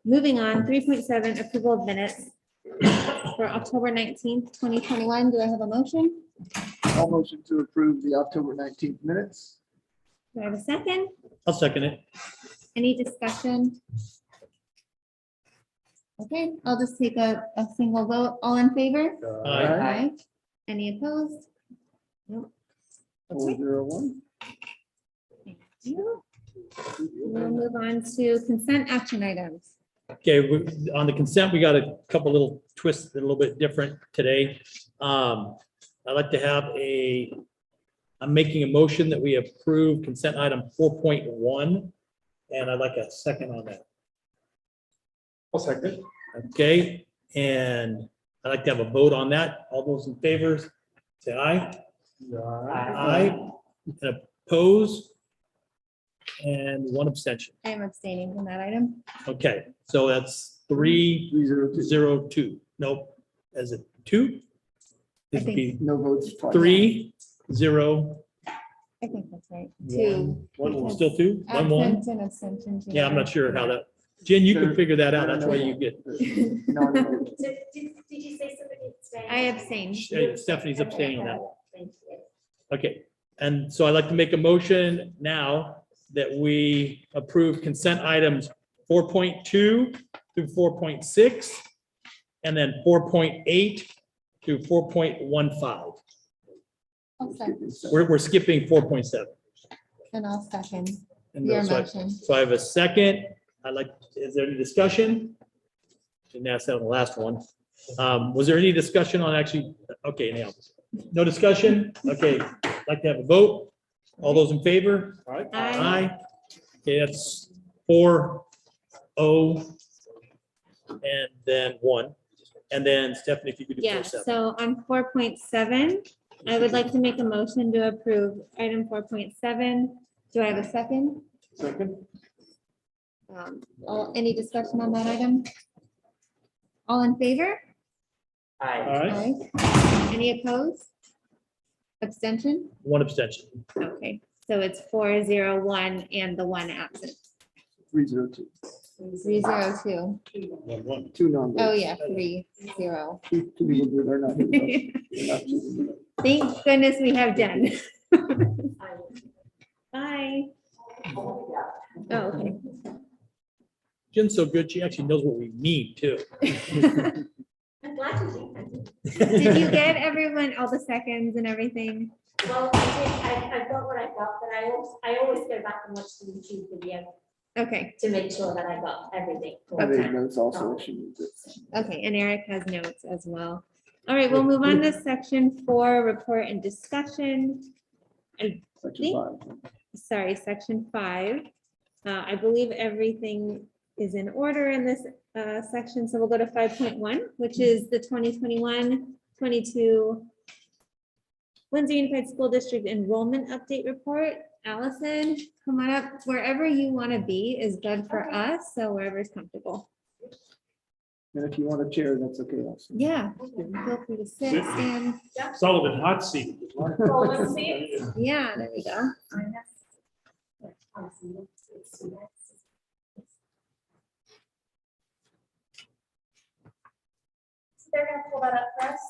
Moving on, 3.7, approval of minutes for October 19th, 2021. Do I have a motion? I'll motion to approve the October 19th minutes. Do I have a second? I'll second it. Any discussion? Okay, I'll just take a single vote. All in favor? Aye. Aye. Any opposed? Nope. Okay. 401. Thank you. We'll move on to consent action items. Okay, on the consent, we got a couple little twists, a little bit different today. I'd like to have I'm making a motion that we approve consent item 4.1, and I'd like a second on that. I'll second. Okay, and I'd like to have a vote on that. All those in favor, say aye. Aye. And oppose? And one abstention. I am abstaining from that item. Okay, so that's 302. Nope, is it 2? It'd be No votes. twice. 3-0. I think that's right. 2. One, still 2? 1-1? Absent and abstention. Yeah, I'm not sure how that, Jen, you can figure that out. That's why you get, No, no. Did you say somebody abstained? I abstain. Stephanie's abstaining on that one. Thank you. Okay, and so I'd like to make a motion now that we approve consent items 4.2 through 4.6, and then 4.8 through 4.15. I'll second. We're skipping 4.7. And I'll second And your so I- motion. So I have a second. Is there any discussion? Didn't ask that on the last one. Was there any discussion on actually, okay, now, no discussion? Okay, like to have a vote. All those in favor? All right. Aye. Okay, that's 4-0. And then 1. And then Stephanie, if you could do Yeah, 4.7. so on 4.7, I would like to make a motion to approve item 4.7. Do I have a second? Second. Any discussion on that item? All in favor? Aye. All right, Aye. Any opposed? Abstention? 1 abstention. Okay, so it's 4-0-1 and the 1 absent. 302. 3-0-2. 1-1. 2 non. Oh, yeah, 3-0. Two people who are not here. They're not choosing. Thank goodness we have Jen. Bye. Oh, okay. Jen's so good, she actually knows what we mean too. I'm glad you did. Did you get everyone, all the seconds and everything? Well, I got what I got, but I always go back and watch the YouTube video Okay, to make sure that I got everything. I made notes also. She needs it. okay, and Eric has notes as well. All right, we'll move on to section 4, report and discussion. Section 5. Sorry, section 5. I believe everything is in order in this section, so we'll go to 5.1, which is the 2021-22 Windsor Unified School District Enrollment Update Report. Allison, come on up. Wherever you want to be is good for us, so wherever is comfortable. And if you want a chair, that's okay also. Yeah, feel free to sit, stand. Sullivan, hot seat. Oh, let's see. Yeah, there we go. So they're gonna pull that up for us.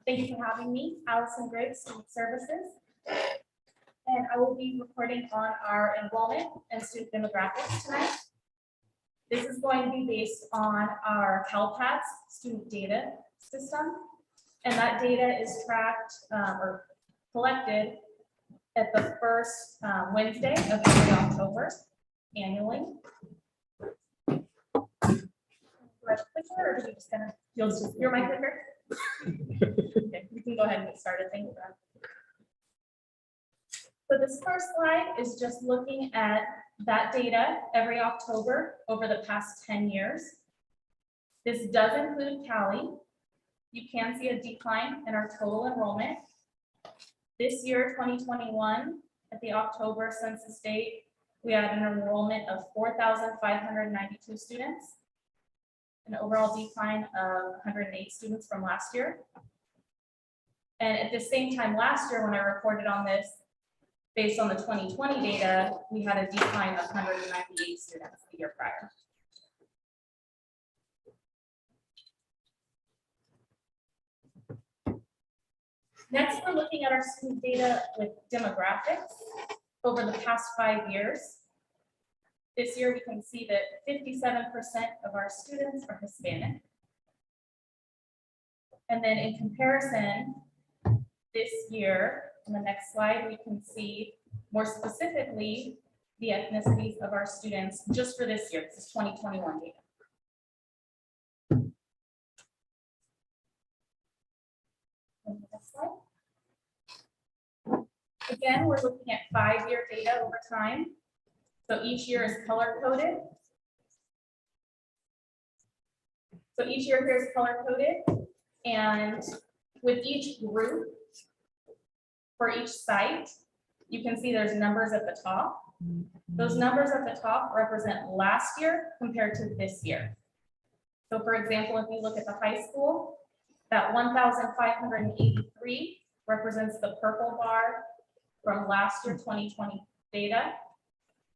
Thank you for having me, Allison Griggs, Student Services. And I will be reporting on our enrollment and student demographics tonight. This is going to be based on our CalPATS student data system. And that data is tracked or collected at the first Wednesday of every October annually. Do I have a clicker, or are you just gonna, you're my clicker? Okay, you can go ahead and get started. Thank you. So this first slide is just looking at that data every October over the past 10 years. This does include Cali. You can see a decline in our total enrollment. This year, 2021, at the October census date, we had an enrollment of 4,592 students, an overall decline of 108 students from last year. And at the same time last year, when I reported on this, based on the 2020 data, we had a decline of 198 students the year prior. Next, we're looking at our student data with demographics. over the past 5 years. This year, we can see that 57% of our students are Hispanic. And then in comparison, this year, on the next slide, we can see more specifically the ethnicities of our students just for this year. This is 2021 data. And the next slide. Again, we're looking at 5-year data over time. So each year is color coded. So each year here is color coded, and with each group, for each site, you can see there's numbers at the top. Those numbers at the top represent last year compared to this year. So for example, if you look at the high school, that 1,583 represents the purple bar from last year 2020 data.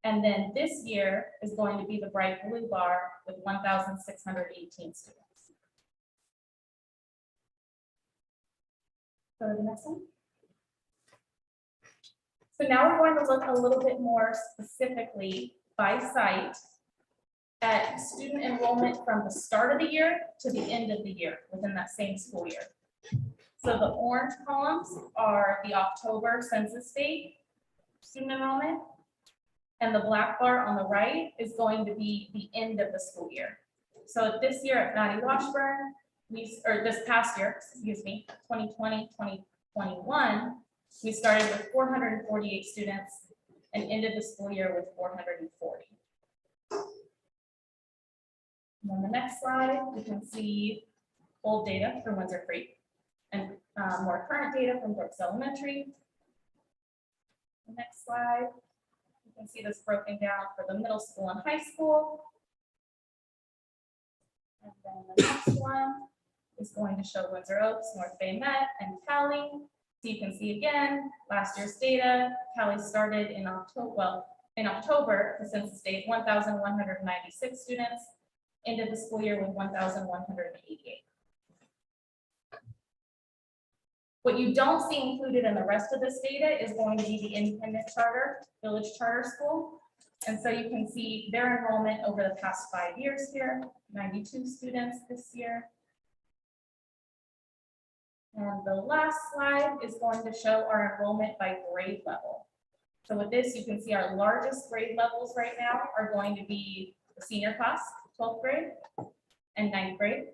And then this year is going to be the bright blue bar with 1,618 students. Go to the next one. So now we're going to look a little bit more specifically by site at student enrollment from the start of the year to the end of the year within that same school year. So the orange columns are the October census date student enrollment. And the black bar on the right is going to be the end of the school year. So this year at Mattie Washburn, or this past year, excuse me, 2020, 2021, we started with 448 students and ended the school year with 440. And on the next slide, we can see old data from Windsor Creek and more current data from Brooks Elementary. The next slide. You can see this broken down for the middle school and high school. And then the next one is going to show Windsor Oaks, North Bay Met, and Cali. So you can see again, last year's data, Cali started in October, the census date, 1,196 students, ended the school year with 1,188. What you don't see included in the rest of this data is going to be the independent charter, village charter school. And so you can see their enrollment over the past 5 years here, 92 students this year. And the last slide is going to show our enrollment by grade level. So with this, you can see our largest grade levels right now are going to be the senior class, 12th grade and 9th grade.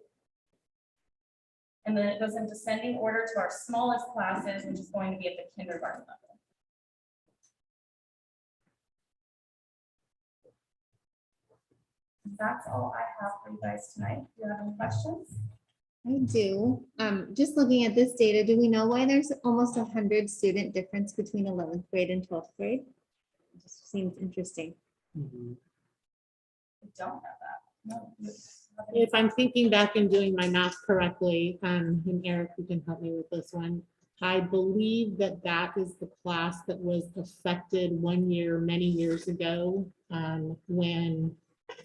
And then it goes in descending order to our smallest classes, which is going to be at the kindergarten level. That's all I have for you guys tonight. Do you have any questions? I do. Just looking at this data, do we know why there's almost 100 student difference between 11th grade and 12th grade? It just seems interesting. I don't have that. No. If I'm thinking back and doing my math correctly, and Eric, you can help me with this one. I believe that that is the class that was affected 1 year, many years ago, when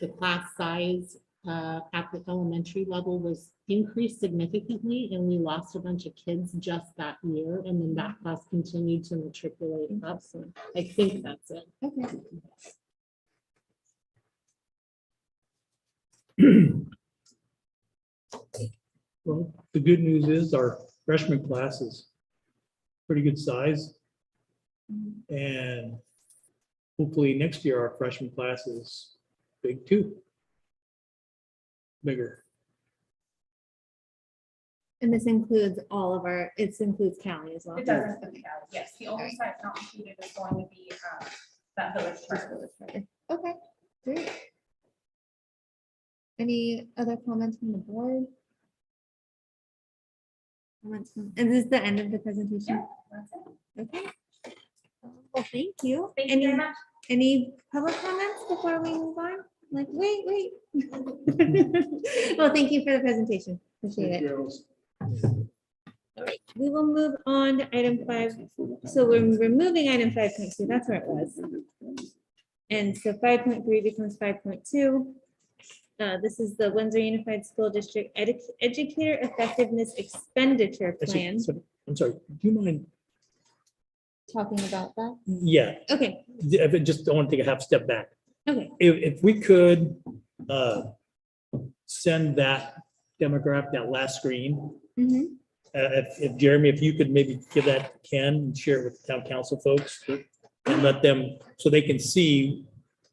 the class size at the elementary level was increased significantly, and we lost a bunch of kids just that year, and then that class continued to matriculate up. So I think that's it. Okay. Well, the good news is our freshman class is pretty good size. And hopefully next year our freshman class is big too. Bigger. And this includes all of our, it includes Cali as well. It doesn't include Cali. Yes, the only site not included is going to be that village charter. Okay, great. Any other comments from the board? And this is the end of the presentation? Yeah, that's it. Okay. Well, thank you. Thank you very much. Any public comments before we move on? Like, wait. Well, thank you for the presentation. Appreciate it. All right, we will move on to item 5. So we're removing item 5.2. That's where it was. And so 5.3 becomes 5.2. This is the Windsor Unified School District Educator Effectiveness Expenditure Plan. I'm sorry, do you mind talking about that? Yeah, Okay, if it just, I want to take a half step back. okay. If we could send that demographic, that last screen, Mhm. if Jeremy, if you could maybe give that to Ken and share it with the town council folks and let them, so they can see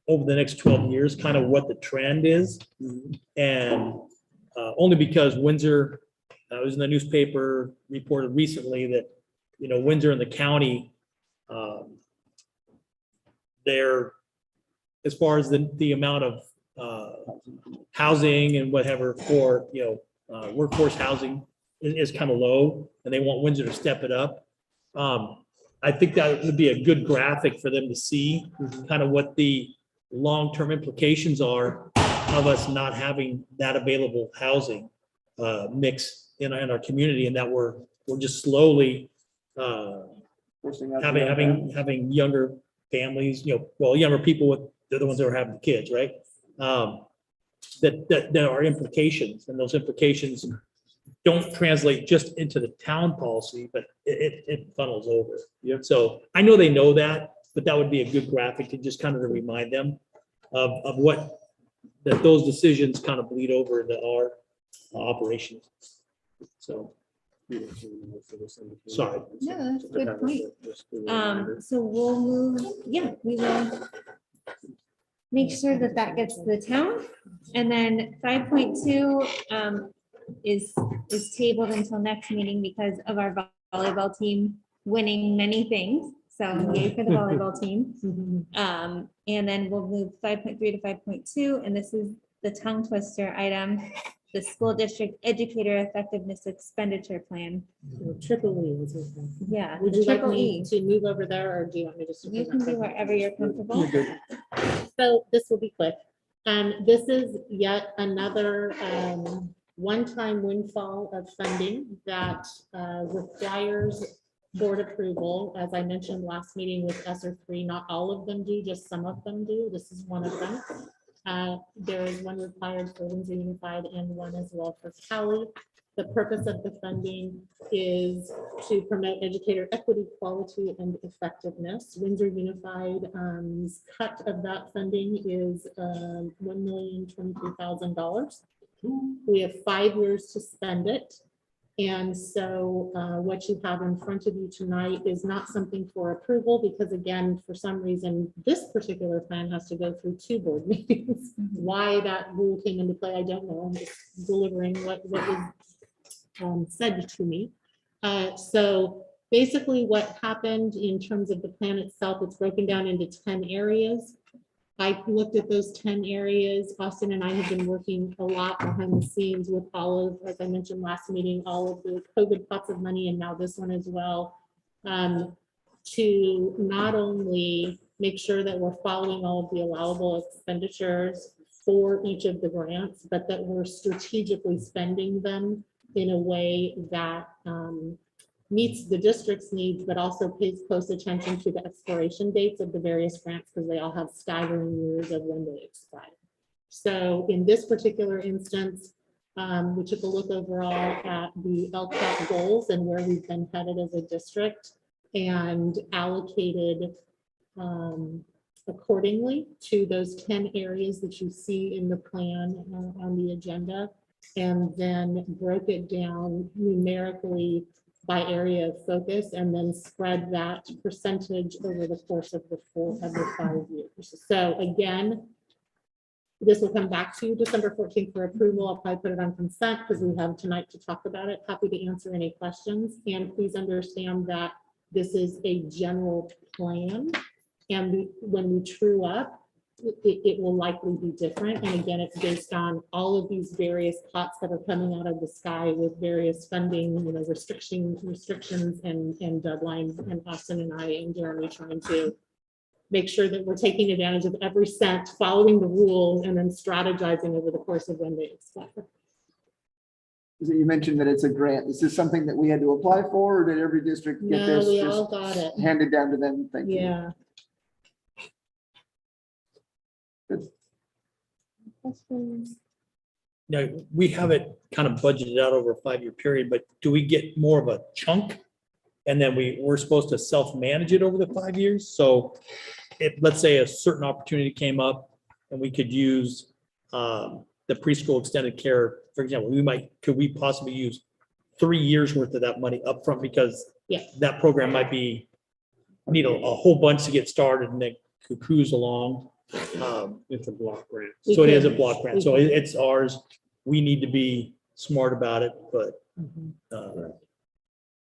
over the next 12 years, kind of what the trend is. And only because Windsor, I was in the newspaper, reported recently that, Windsor and the county, they're, as far as the amount of housing and whatever for, workforce housing is kind of low, and they want Windsor to step it up. I think that would be a good graphic for them to see, kind of what the long-term implications are of us not having that available housing mix in our community, and that we're just slowly having younger families, younger people they're the ones that are having kids, right? That there are implications, and those implications don't translate just into the town policy, but it funnels over. So I know they know that, but that would be a good graphic to just kind of remind them of what, that those decisions kind of bleed over into our operations. So, sorry. No, that's a good point. So we'll move, we will make sure that that gets to the town. And then 5.2 is tabled until next meeting because of our volleyball team winning many things. So yay for the volleyball team. And then we'll move 5.3 to 5.2, and this is the tongue twister item, the school district educator effectiveness expenditure plan. Triple E. Yeah. Would the you like triple me E. to move over there, or do you want me just to? You can be wherever you're comfortable. So this will be quick. This is yet another one-time windfall of funding that requires board approval. As I mentioned last meeting with ESSER 3, not all of them do, just some of them do. This is one of them. There is one required for Windsor Unified and one as well for Cali. The purpose of the funding is to promote educator equity, quality, and effectiveness. Windsor Unified's cut of that funding is $1,023,000. We have 5 years to spend it. And so what you have in front of you tonight is not something for approval, because again, for some reason, this particular plan has to go through 2 board meetings. Why that rule came into play, I don't know. I'm just delivering what was said to me. So basically what happened in terms of the plan itself, it's broken down into 10 areas. I looked at those 10 areas. Austin and I have been working a lot behind the scenes with all of, as I mentioned last meeting, all of the COVID pots of money, and now this one as well, to not only make sure that we're following all of the allowable expenditures for each of the grants, but that we're strategically spending them in a way that meets the district's needs, but also pays close attention to the expiration dates of the various grants, because they all have staggering years of when they expire. So in this particular instance, we took a look overall at the LCAP goals and where we've been headed as a district, and allocated accordingly to those 10 areas that you see in the plan on the agenda, and then broke it down numerically by area of focus, and then spread that percentage over the course of the 5 years. So again, this will come back to you December 14th for approval. I'll probably put it on consent because we have tonight to talk about it. Happy to answer any questions. And please understand that this is a general plan. And when we true up, it will likely be different. And again, it's based on all of these various pots that are coming out of the sky with various funding, restrictions and deadlines. And Austin and I and Jeremy trying to make sure that we're taking advantage of every cent, following the rules, and then strategizing over the course of when they expire. You mentioned that it's a grant. Is this something that we had to apply for, or did every district get No, this we just all got it. handed down to them? Thank you. Yeah. Questions? Now, we have it kind of budgeted out over a 5-year period, but do we get more of a chunk And then we're supposed to self-manage it over the 5 years. So if, let's say a certain opportunity came up and we could use the preschool extended care, for example, could we possibly use 3 years worth of that money upfront because Yeah. that program might be, need a whole bunch to get started and then cruise along. It's a block grant. So it is a block grant. So it's ours. We need to be smart about it, but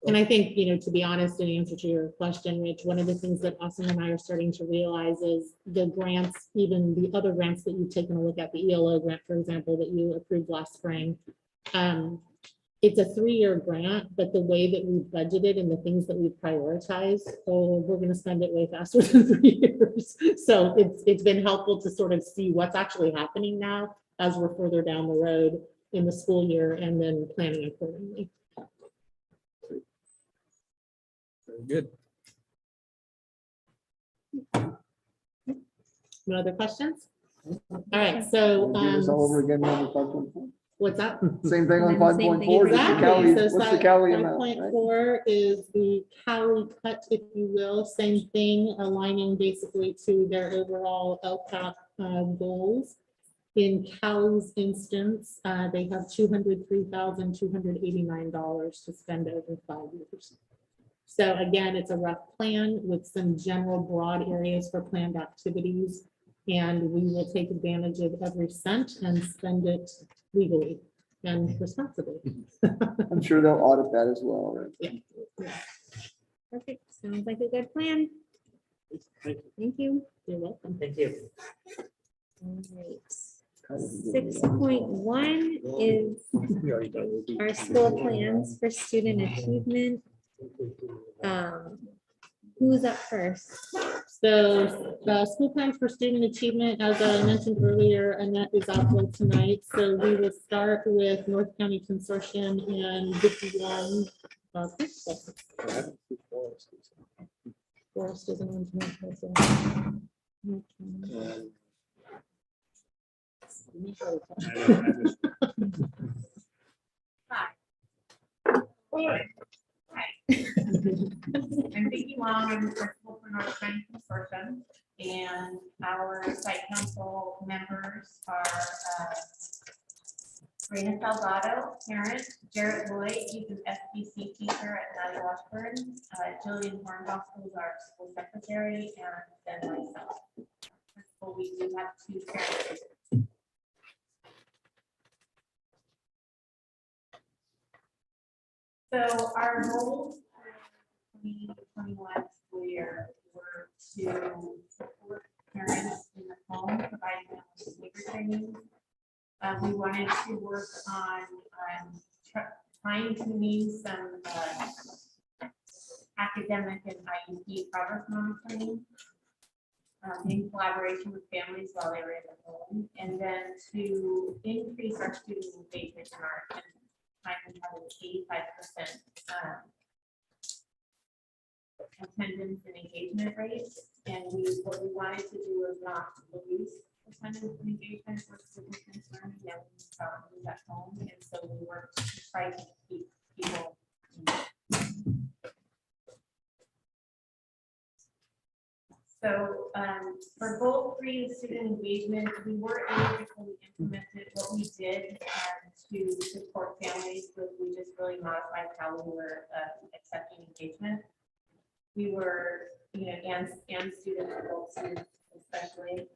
And I think, you know, to be honest, in answer to your question, Rich, one of the things that Austin and I are starting to realize is the grants, even the other grants that you've taken a look at, the ELO grant, for example, that you approved last spring. It's a 3-year grant, but the way that we budgeted and the things that we prioritize, we're gonna spend it way faster than 3 years. So it's been helpful to sort of see what's actually happening now as we're further down the road in the school year and then planning accordingly. very good. No other questions? All right, so, Do this all over again on 5.4. what's up? Same thing on And then same 5.4. thing. Exactly, so What's the Cali amount? Point Right? 4 is the Cali cut, if you will, same thing, aligning basically to their overall LCAP goals. In Cali's instance, they have $203,289 to spend over 5 years. So again, it's a rough plan with some general broad areas for planned activities. And we will take advantage of every cent and spend it legally and responsibly. I'm sure they'll audit that as well, right? Yeah. Perfect. Sounds like a good plan. Thank you. You're welcome. Thank you. All right. 6.1 is We already done. our school plans for student achievement. Who's up first? So the school plans for student achievement, as I mentioned earlier, Annette is out for tonight. So we will start with North County Consortium and 51. Forest isn't on tonight, so- Okay. I'm Vicki Long, I'm the principal for North County Consortium, and our site council members are Rena Salgado, parent, Jarrett Lloyd, he's an SBC teacher at Maddie Washburn, Jillian Hornbach, who's our school secretary, and then myself. So we do have 2 parents. So our goals for 2021 school year were to support parents in the home, providing them with behavior training. We wanted to work on fine-tuning some academic and IEP progress monitoring in collaboration with families while they were in the home, and then to increase our student engagement in our time we have an 85% attendance and engagement rates. And what we wanted to do was not lose attendance and engagement for students learning that we found at home. And so we worked to try to keep people. So for goal 3, student engagement, we were able to fully implement it. What we did to support families was we just really modified how we were accepting engagement. We were, you know, and students, adult students especially,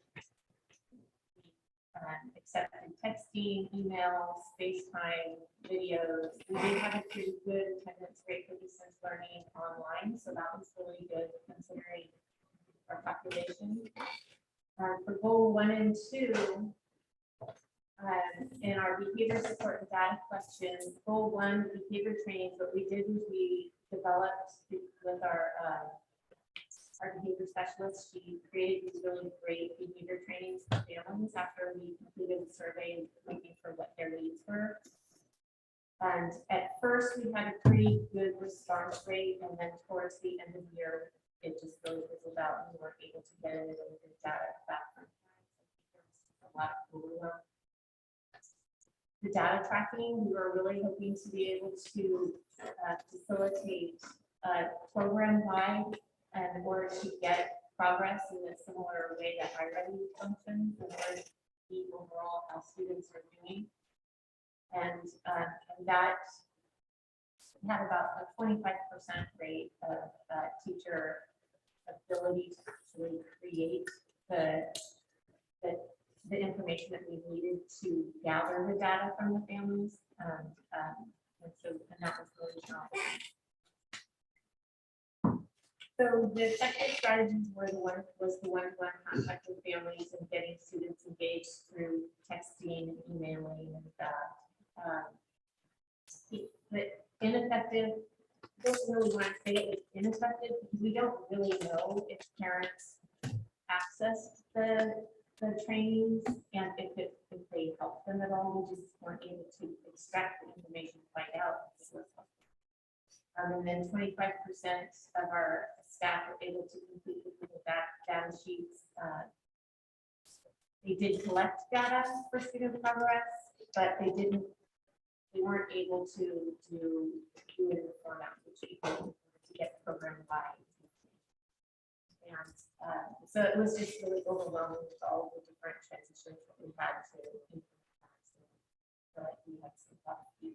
accepting texting, emails, FaceTime, videos. We did have a pretty good attendance rate for distance learning online, so that was really good considering our population. For goal 1 and 2, in our behavior support and data questions, goal 1, behavior training, what we did was we developed with our behavior specialist. She created these really great behavior trainings for families after we completed the survey and looking for what their needs were. And at first we had a pretty good response rate, and then towards the end of the year, it just really fizzled out and we weren't able to get any really good data back from a lot of overwhelm. The data tracking, we were really hoping to be able to facilitate program-wide in order to get progress in a similar way that iReady functions, in order to see overall how students are doing. And that had about a 25% rate of teacher ability to actually create the information that we needed to gather the data from the families. And that was really strong. So the effective strategies were the one-to-one contact with families and getting students engaged through texting and emailing and but ineffective, I don't really want to say it was ineffective because we don't really know if parents accessed the trainings and if they helped them at all. We just weren't able to extract the information to find out. And then 25% of our staff were able to complete the data sheets. They did collect data for student progress, but they weren't able to do it in the format which we needed to get the program live. And so it was just really overwhelming with all the different transitions that we had to implement. So like we had some stuff to do.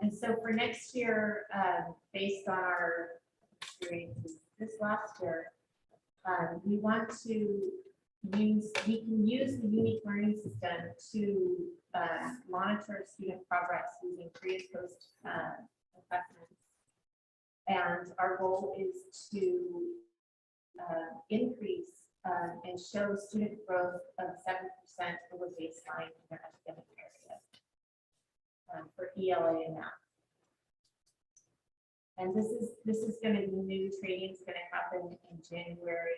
And so for next year, based on our experiences this last year, we want to we can use the unique learning system to monitor student progress using pre and post assessments. And our goal is to increase and show student growth of 7% over baseline in their academic area for ELA and math. And this is going to be new training. It's going to happen in January.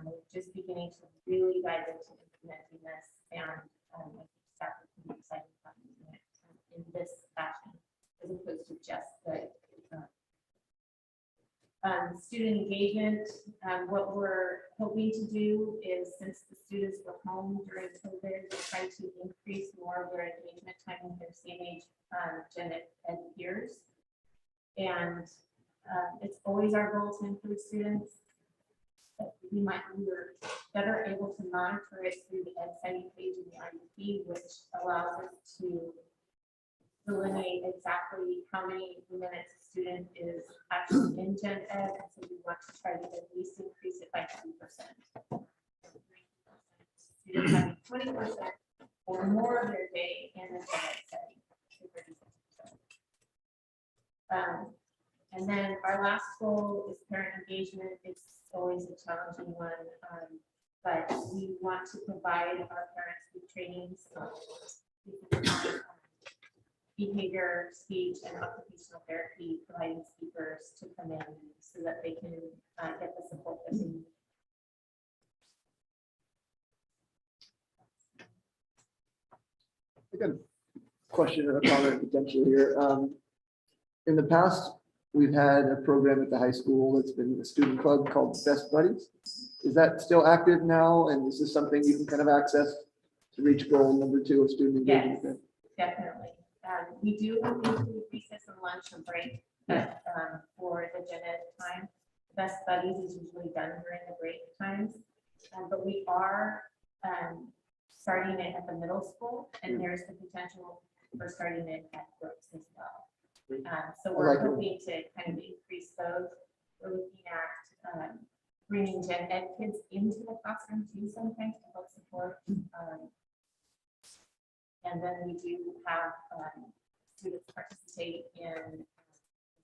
We're just beginning to really dive into implementing this, and staff is really excited about using it in this fashion, as opposed to just the student engagement. What we're hoping to do is, since the students were home during COVID, we're trying to increase more of their engagement time with their CNH Gen Ed peers. And it's always our goal to include students. We were better able to monitor it through the Ed Study page in the IEP, which allows us to delineate exactly how many minutes a student is actually in Gen Ed. And so we want to try to at least increase it by 2%. Students having 20% or more of their day in the Gen Ed setting. And then our last goal is parent engagement. It's always a challenging one, but we want to provide our parents with trainings, behavior, speech, and occupational therapy, providing speakers to come in so that they can get the support that they need. I got a question or a comment potentially here. In the past, we've had a program at the high school that's been a student club called Best Buddies. Is that still active now? And is this something you can kind of access to reach goal number 2 of student engagement? Yes, definitely. We do include recess and lunch and break for the Gen Ed time. Best Buddies is usually done during the break times, but we are starting it at the middle school, and there's the potential for starting it at Brooks as well. So we're hoping to kind of increase those. We're looking at bringing Gen Ed kids into the classroom too sometimes to help support. And then we do have students participate in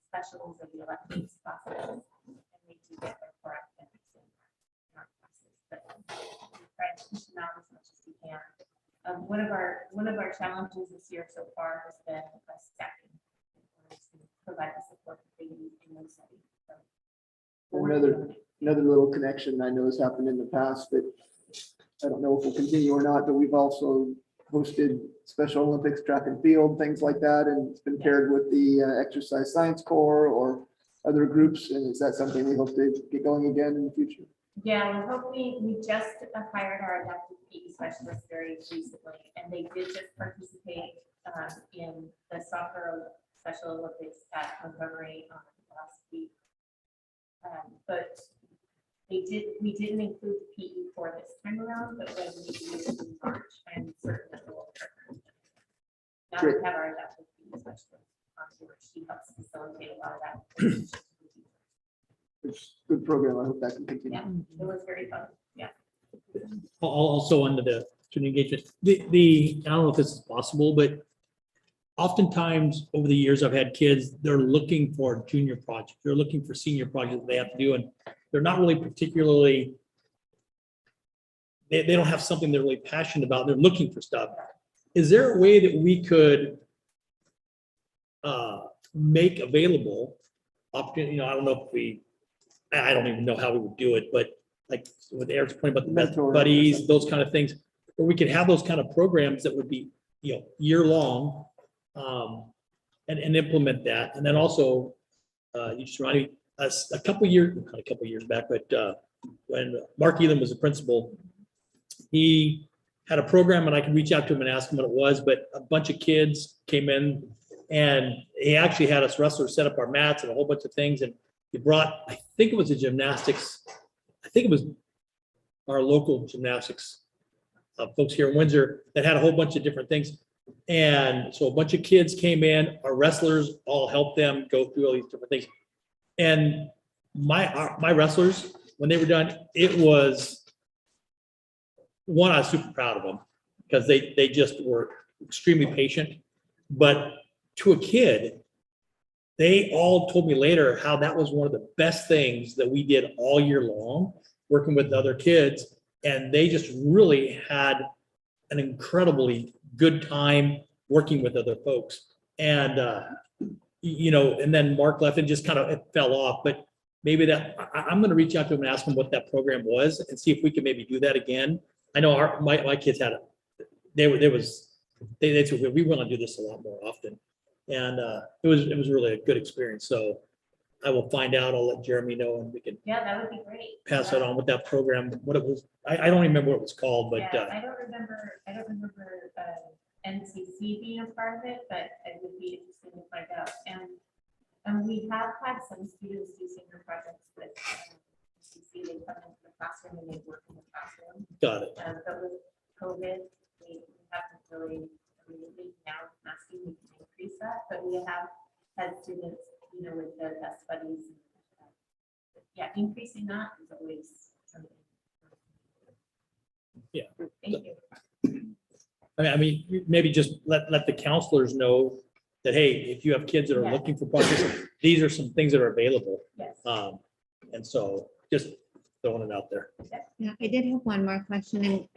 specials of the electives classes, and we do get their core academics in our classes. But we try to push them out as much as we can. One of our challenges this year so far has been staffing in order to provide the support that they need in those settings. So another little connection I know has happened in the past, but I don't know if we'll continue or not, but we've also hosted Special Olympics track and field, things like that, and it's been paired with the exercise science corps or other groups. And is that something we hope to get going again in the future? Yeah, we're hoping. We just hired our adaptive PE specialist very recently, and they did just participate in the soccer Special Olympics at Montgomery last week. But we didn't include PE for this time around, but when we do it in March, I'm certain that it will occur. Now we have our adaptive PE specialist on board. She helps facilitate a lot of that. It's a good program. I hope that can continue. Yeah, it was very fun. Yeah. Also under the student engagement, I don't know if this is possible, but oftentimes over the years, I've had kids, they're looking for junior projects, they're looking for senior projects they have to do, and they're not really particularly, they don't have something they're really passionate about, they're looking for stuff. Is there a way that we could make available opportunity, I don't know if I don't even know how we would do it, but like with Eric's point about the best Mentor. buddies, those kind of things, where we could have those kind of programs that would be, year long, and implement that. And then also, you just reminded me, a couple years, not a couple years back, but when Mark Elam was the principal, he had a program, and I could reach out to him and ask him what it was, but a bunch of kids came in, and he actually had us wrestlers set up our mats and a whole bunch of things, and he brought, I think it was a gymnastics, I think it was our local gymnastics folks here in Windsor that had a whole bunch of different things. And so a bunch of kids came in, our wrestlers all helped them go through all these different things. And my wrestlers, when they were done, it was one, I was super proud of them because they just were extremely patient. But to a kid, they all told me later how that was one of the best things that we did all year long, working with other kids. And they just really had an incredibly good time working with other folks. And, and then Mark left and just kind of it fell off. But maybe I'm going to reach out to him and ask him what that program was and see if we can maybe do that again. I know my kids had they said, we want to do this a lot more often. And it was really a good experience. So I will find out. I'll let Jeremy know, and we can That would be great. pass it on with that program. What it was, I don't remember what it was called, but Yeah, I don't remember NCC being a part of it, but it would be interesting to find out. And we have had some students do senior projects with NCC. They come into the classroom and they work in the classroom. got it. But with COVID, we haven't really, now asking we can increase that, but we have had students, with the best buddies. Yeah, increasing that is always something. Yeah. Thank you. I mean, maybe just let the counselors know that, hey, if you have kids that are Yeah. looking for projects, these are some things that are available. Yes. And so just throwing it out there. Yeah, I did have one more question, and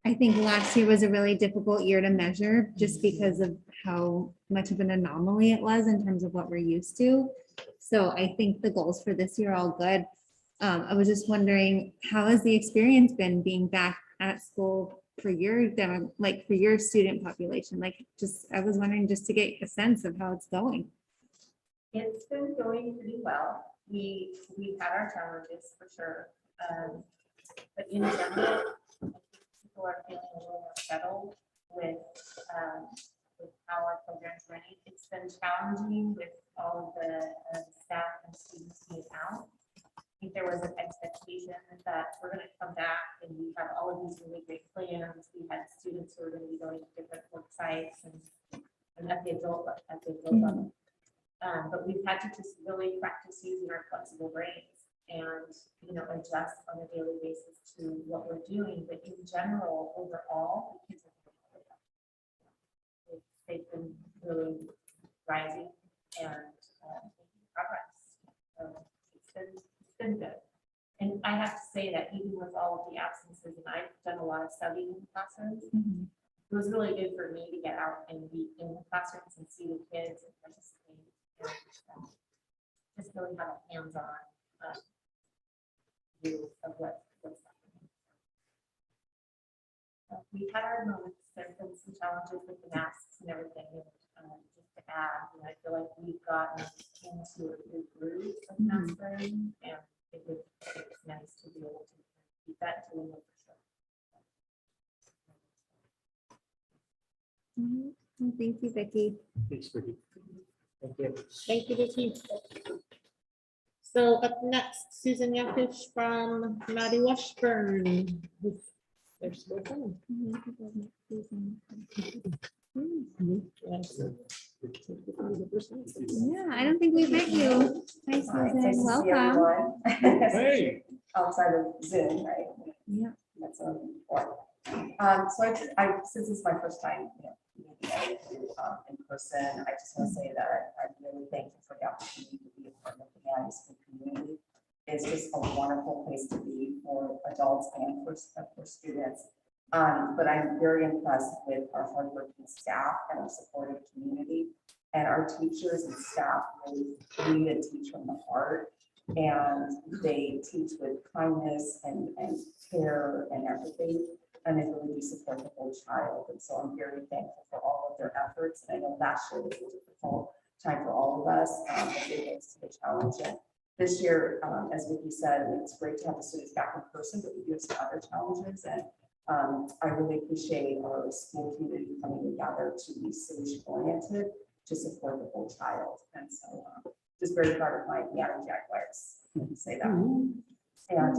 I think last year was a really difficult year to measure just because of how much of an anomaly it was in terms of what we're used to. So I think the goals for this year are all good. I was just wondering, how has the experience been being back at school for your for your student population? I was wondering just to get a sense of how it's going. It's been going pretty well. We've had our challenges for sure. But in general, people are feeling a little more settled with how our program's running. It's been challenging with all of the staff and students being out. I think there was an expectation that we're going to come back and we have all of these really great plans. We had students who are going to be going to different work sites and at the adult level. But we've had to just really practice using our flexible brains and, adjust on a daily basis to what we're doing. But in general, overall, the kids have they've been really rising and making progress. So it's been good. And I have to say that even with all of the absences, and I've done a lot of studying in classrooms, it was really good for me to get out and be in the classrooms and see the kids and participate. And, just really have a hands-on view of what's happening. We've had our moments. There's been some challenges with the masks and everything. Just to add, I feel like we've gotten into a new groove of mask wearing, and it's nice to be able to keep that to a for sure. Thank you, Vicki. Thanks, Vicky. Thank you. Thank you, Vicki. So up next, Susan Yakush from Maddie Washburn. They're still going. Yeah, I don't think we've met you. Hi, Susan. Welcome. Hey. Outside of Zoom, right? Yeah. That's important. So since it's my first time, meeting you, in person, I just want to say that I'm really thankful for the opportunity to be a part of the United School community. It's just a wonderful place to be for adults and for students. But I'm very impressed with our hardworking staff and our supportive community. And our teachers and staff really lead and teach from the heart. And they teach with kindness and care and everything. And they really do support the whole child. And so I'm very thankful for all of their efforts. And I know last year was a difficult time for all of us, but they rose to the challenge. And this year, as Vicki said, it's great to have the students back in person, but we do have some other challenges. And I really appreciate our school community coming together to be solution oriented to support the whole child. And so just very proud of my Seattle Jaguars, I can say that. And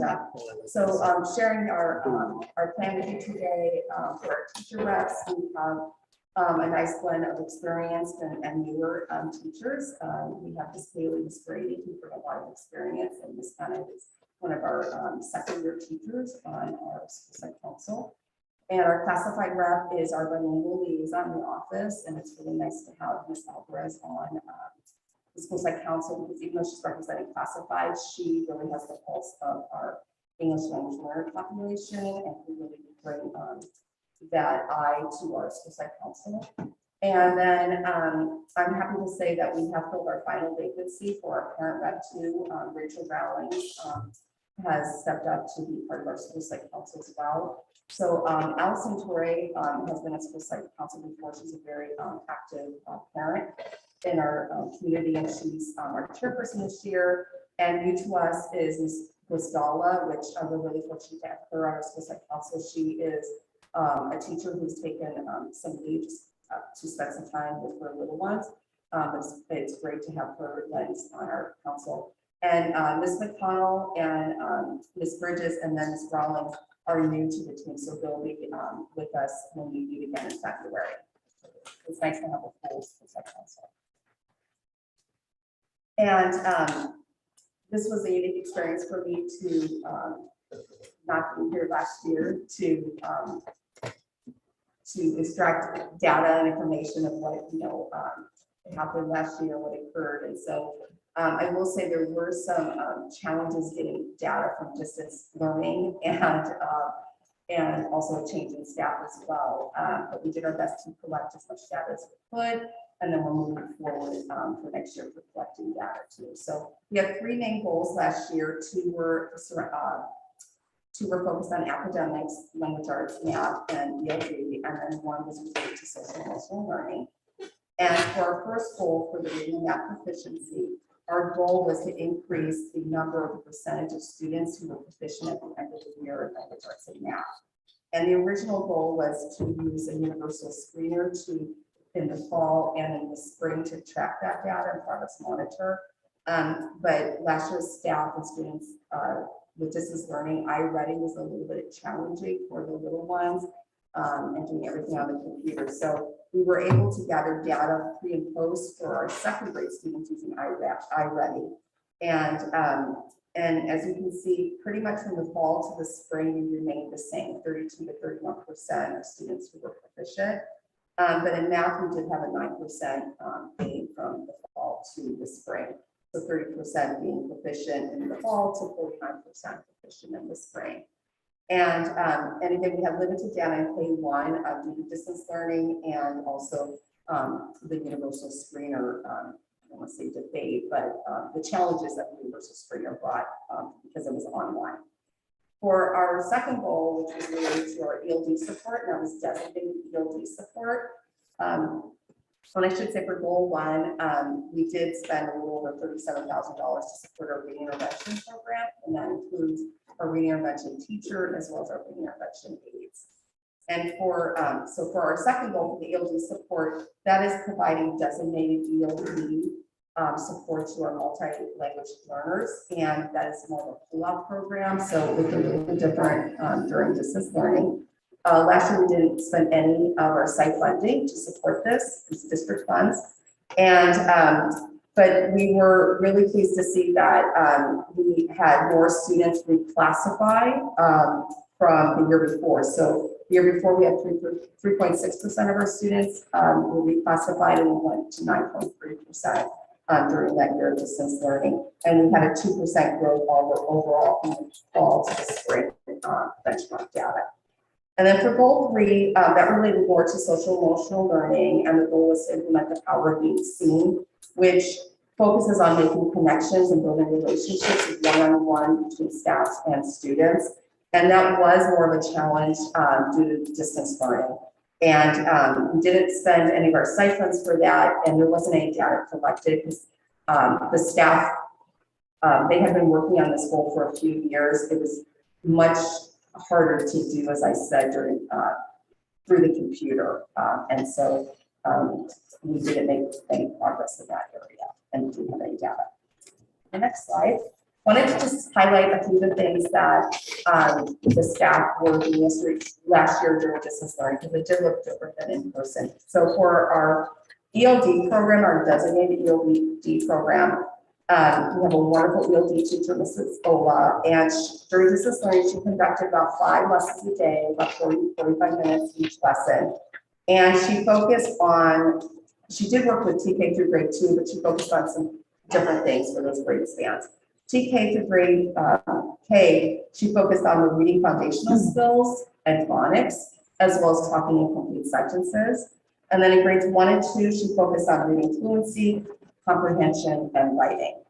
so sharing our plan with you today for our teacher reps, we have a nice blend of experienced and newer teachers. We have Miss Haley, Miss Brady, who bring a lot of experience, and Miss Bennett is one of our second year teachers on our school site council. And our classified rep is our bilingual liaison in the office, and it's really nice to have Miss Alvarez on the school site council, because even though she's representing classified, she really has the pulse of our English language learner population, and we really bring that eye to our school site council. And then I'm happy to say that we have filled our final vacancy for our parent rep too. Rachel Rowling has stepped up to be part of our school site council as well. So Allison Torre has been a school site council before. She's a very active parent in our community, and she's our chairperson this year. And new to us is Ms. Wusd, which we're really fortunate to have her on our school site council. She is a teacher who's taken some leave to spend some time with her little ones. It's great to have her lens on our council. And Ms. McConnell and Ms. Bridges and then Ms. Rawlings are new to the team, so they'll be with us when we meet again in February. It's nice to have a full school site council. And this was a unique experience for me to not be here last year to extract data and information of what happened last year, what occurred. And so I will say there were some challenges getting data from distance learning and also changing staff as well. But we did our best to collect as much data as we could, and then we're moving forward for next year for collecting data too. So we have three main goals last year. Two were focused on academics, language arts, math, and ELD, and then one was related to social and emotional learning. And for our first goal for the reading math proficiency, our goal was to increase the number of percentage of students who were proficient at the end of the year in language arts and math. And the original goal was to use a universal screener in the fall and in the spring to track that data and progress monitor. But last year's staff and students with distance learning, iReady was a little bit challenging for the little ones and doing everything on the computer. So we were able to gather data pre and post for our second grade students using iReady. And as you can see, pretty much from the fall to the spring, we remained the same, 32 to 31% of students who were proficient. But in math, we did have a 9% gain from the fall to the spring. So 30% being proficient in the fall to 49% proficient in the spring. And again, we have limited data in K1 due to distance learning and also the universal screener, I don't want to say debate, but the challenges that the universal screener brought because it was online. For our second goal, which was related to our ELD support, and that was designated ELD support. Well, I should say for goal one, we did spend a little over $37,000 to support our reading intervention program, and that includes our reading intervention teacher as well as our reading intervention aides. And for, so for our second goal for the ELD support, that is providing designated ELD support to our multi-language learners. And that is more of a pull-out program. So we can do the different during distance learning. Last year, we didn't spend any of our site funding to support this, these district funds. And, but we were really pleased to see that we had more students reclassify from the year before. So the year before, we had 3.6% of our students were reclassified, and we went to 9.3% during that year of distance learning. And we had a 2% growth overall from the fall to the spring benchmark data. And then for goal 3, that related more to social emotional learning, and the goal was to implement the power of being seen, which focuses on making connections and building relationships one-on-one between staff and students. And that was more of a challenge due to distance learning. And we didn't spend any of our site funds for that, and there wasn't any data collected because the staff, they had been working on this goal for a few years. It was much harder to do, as I said, during through the computer. And so we didn't make any progress in that area and didn't have any data. The next slide. Wanted to just highlight a few of the things that the staff were doing last year during distance learning, because it did look different than in person. So for our ELD program, our designated ELD program, we have a wonderful ELD teacher, Mrs. Ola, and during distance learning, she conducted about 5 lessons a day, about 45 minutes each lesson. And she focused on, she did work with TK through grade 2, but she focused on some different things for those grade spans. TK through grade K, she focused on the reading foundational skills and phonics, as well as talking in complete sentences. And then in grades 1 and 2, she focused on reading fluency, comprehension, and writing.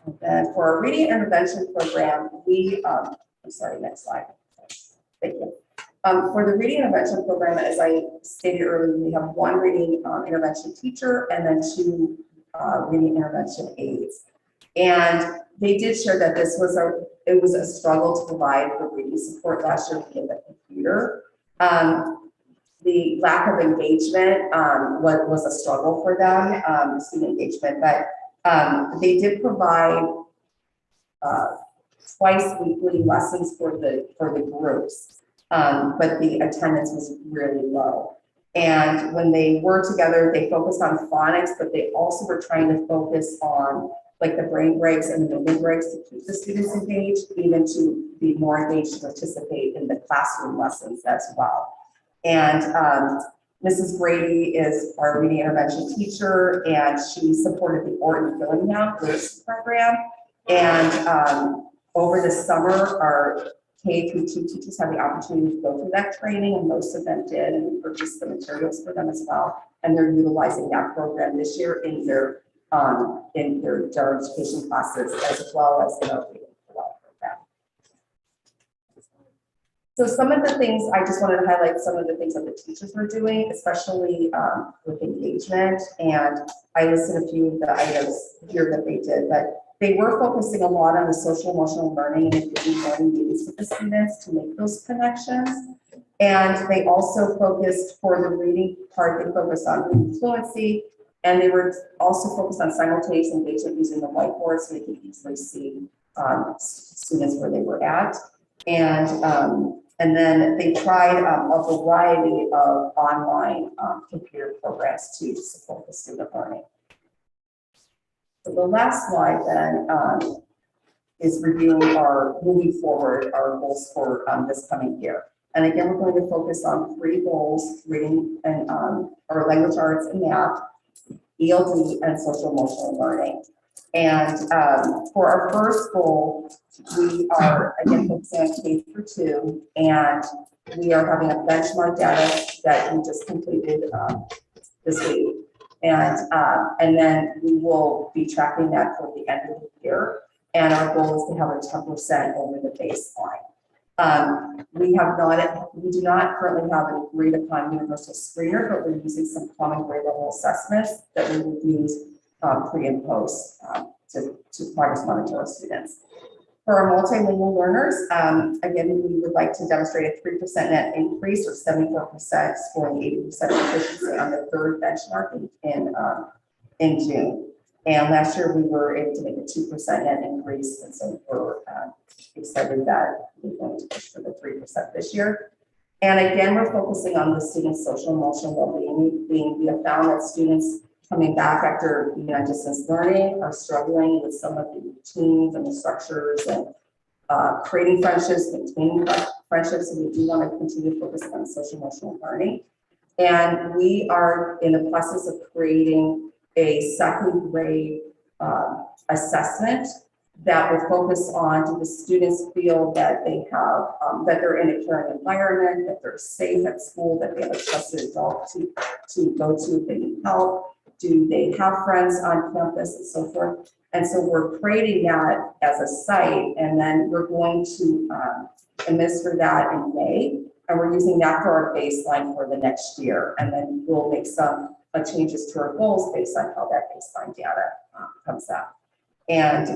And then for our reading intervention program, we, I'm sorry, next slide. Thank you. For the reading intervention program, as I stated earlier, we have 1 reading intervention teacher and then 2 reading intervention aides. And they did share that this was it was a struggle to provide the reading support last year via the computer. The lack of engagement was a struggle for them, student engagement, but they did provide twice weekly lessons for the groups, but the attendance was really low. And when they were together, they focused on phonics, but they also were trying to focus on like the brain breaks and the movement breaks to keep the students engaged, even to be more engaged to participate in the classroom lessons as well. And Mrs. Brady is our reading intervention teacher, and she supported the Orton Fillingham Literacy Program. And over the summer, our K through 2 teachers had the opportunity to go through that training, and most of them did, and we purchased the materials for them as well. And they're utilizing that program this year in their general education classes, as well as in our reading program. So some of the things, I just wanted to highlight some of the things that the teachers were doing, especially with engagement. And I listed a few of the items here that they did, but they were focusing a lot on the social emotional learning and including learning needs with the students to make those connections. And they also focused for the reading part, they focused on reading fluency, and they were also focused on simultaneous engagement using the whiteboard so they could easily see students where they were at. And then they tried a variety of online computer programs to support the student learning. So the last slide then is reviewing our moving forward, our goals for this coming year. And again, we're going to focus on 3 goals: reading and or language arts and math, ELD, and social emotional learning. And for our first goal, we are again focusing on K through 2, and we are having a benchmark data that we just completed this week. And then we will be tracking that for the end of the year. And our goal is to have a 10% over the baseline. We do not currently have an agreed upon universal screener, but we're using some common grade level assessments that we will use pre and post to progress monitor our students. For our multilingual learners, again, we would like to demonstrate a 3% net increase or 74% scoring 80% proficiency on the third benchmark in June. And last year we were able to make a 2% net increase, and so we're excited that we're going to push for the 3% this year. And again, we're focusing on the students' social emotional well-being. We have found that students coming back after distance learning are struggling with some of the routines and the structures and creating friendships, maintaining friendships. And we do want to continue focusing on social emotional learning. And we are in the process of creating a second grade assessment that will focus on, do the students feel that they have, that they're in a caring environment, that they're safe at school, that they have a trusted adult to go to if they need help. Do they have friends on campus and so forth? And so we're creating that as a site, and then we're going to administer that in May. And we're using that for our baseline for the next year. And then we'll make some changes to our goals based on how that baseline data comes out. And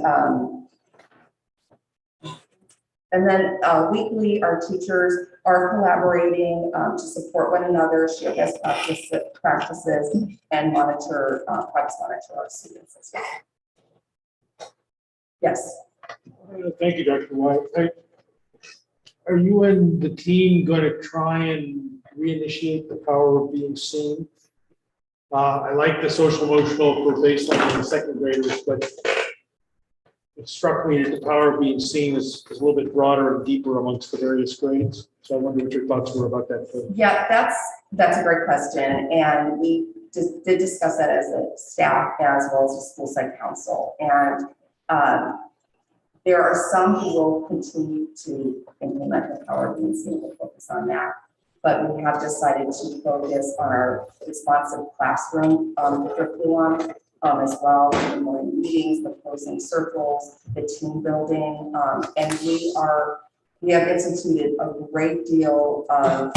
then weekly, our teachers are collaborating to support one another, share best practices, and monitor, progress monitor our students as well. Yes. Thank you, Dr. White. Are you and the team going to try and reinitiate the power of being seen? I like the social emotional for baseline in the second graders, but it struck me that the power of being seen is a little bit broader and deeper amongst the various grades. So I wonder what your thoughts were about that. Yeah, that's a great question. And we did discuss that as a staff as well as a school site council. And there are some who will continue to implement the power of being seen and focus on that. But we have decided to focus on our responsive classroom curriculum as well, the morning meetings, the closing circles, the team building, and we have instituted a great deal of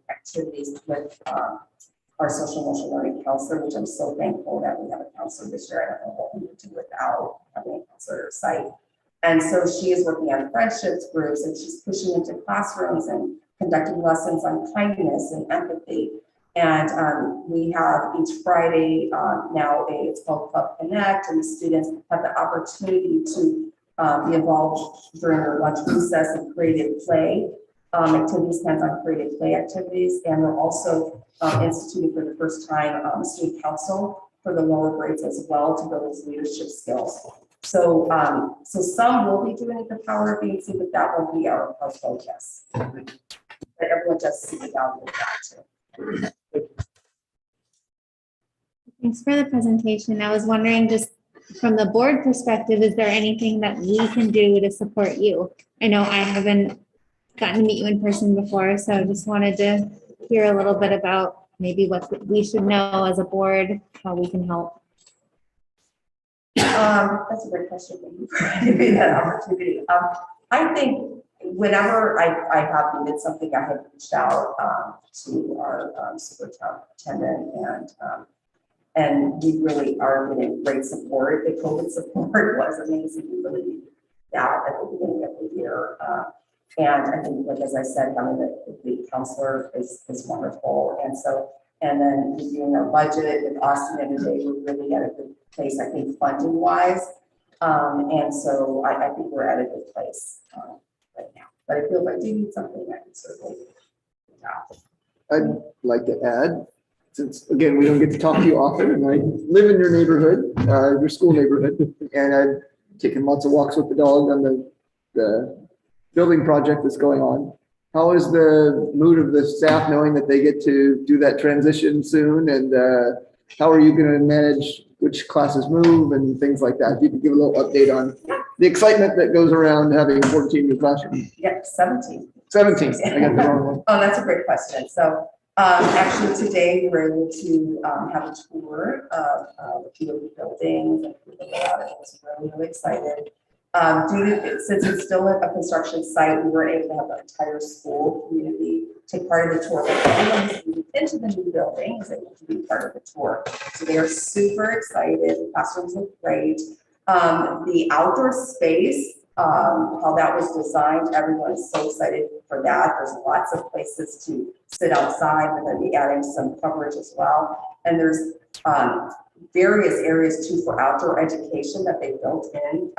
activities with our social emotional learning counselor, which I'm so thankful that we have a counselor this year. I don't know what we would do without having a counselor site. And so she is working on friendships groups, and she's pushing into classrooms and conducting lessons on kindness and empathy. And we have each Friday now it's called Club Connect, and the students have the opportunity to be involved during their lunch recess in creative play activities, hands-on creative play activities. And we're also instituting for the first time student council for the lower grades as well to build those leadership skills. So, so some will be doing the power of being seen, but that won't be our focus. But everyone does see the value of that too. Thanks for the presentation. I was wondering, just from the board perspective, is there anything that we can do to support you? I know I haven't gotten to meet you in person before, so I just wanted to hear a little bit about maybe what we should know as a board, how we can help. That's a great question. Thank you for giving me that opportunity. I think whenever I have needed something, I have reached out to our superintendent, and we really are getting great support. The COVID support was amazing. We really needed that at the beginning of the year. And I think, like, as I said, having the counselor is wonderful. And so, and then reviewing our budget with Austin every day, we're really at a good place, I think, funding wise. And so I think we're at a good place right now. But I feel if I do need something, I can certainly. I'd like to add, since again, we don't get to talk to you often, and I live in your neighborhood, your school neighborhood, and I've taken lots of walks with the dog on the building project that's going on. How is the mood of the staff knowing that they get to do that transition soon? And how are you going to manage which classes move and things like that? If you could give a little update on the excitement that goes around having 14 new classrooms. Yeah, 17. 17, I got the wrong one. Oh, that's a great question. So actually today we were able to have a tour of a few of the buildings, and people out of it was really excited. Since it's still a construction site, we were able to have the entire school community take part of the tour. Everyone who's moved into the new building is able to be part of the tour. So they are super excited. The classrooms look great. The outdoor space how that was designed. Everyone is so excited for that. There's lots of places to sit outside. We're going to be adding some coverage as well. And there's various areas too for outdoor education that they built in,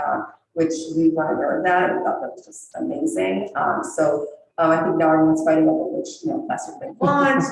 which we weren't aware of that. I thought that was just amazing. I think now everyone's fighting over which classroom they want.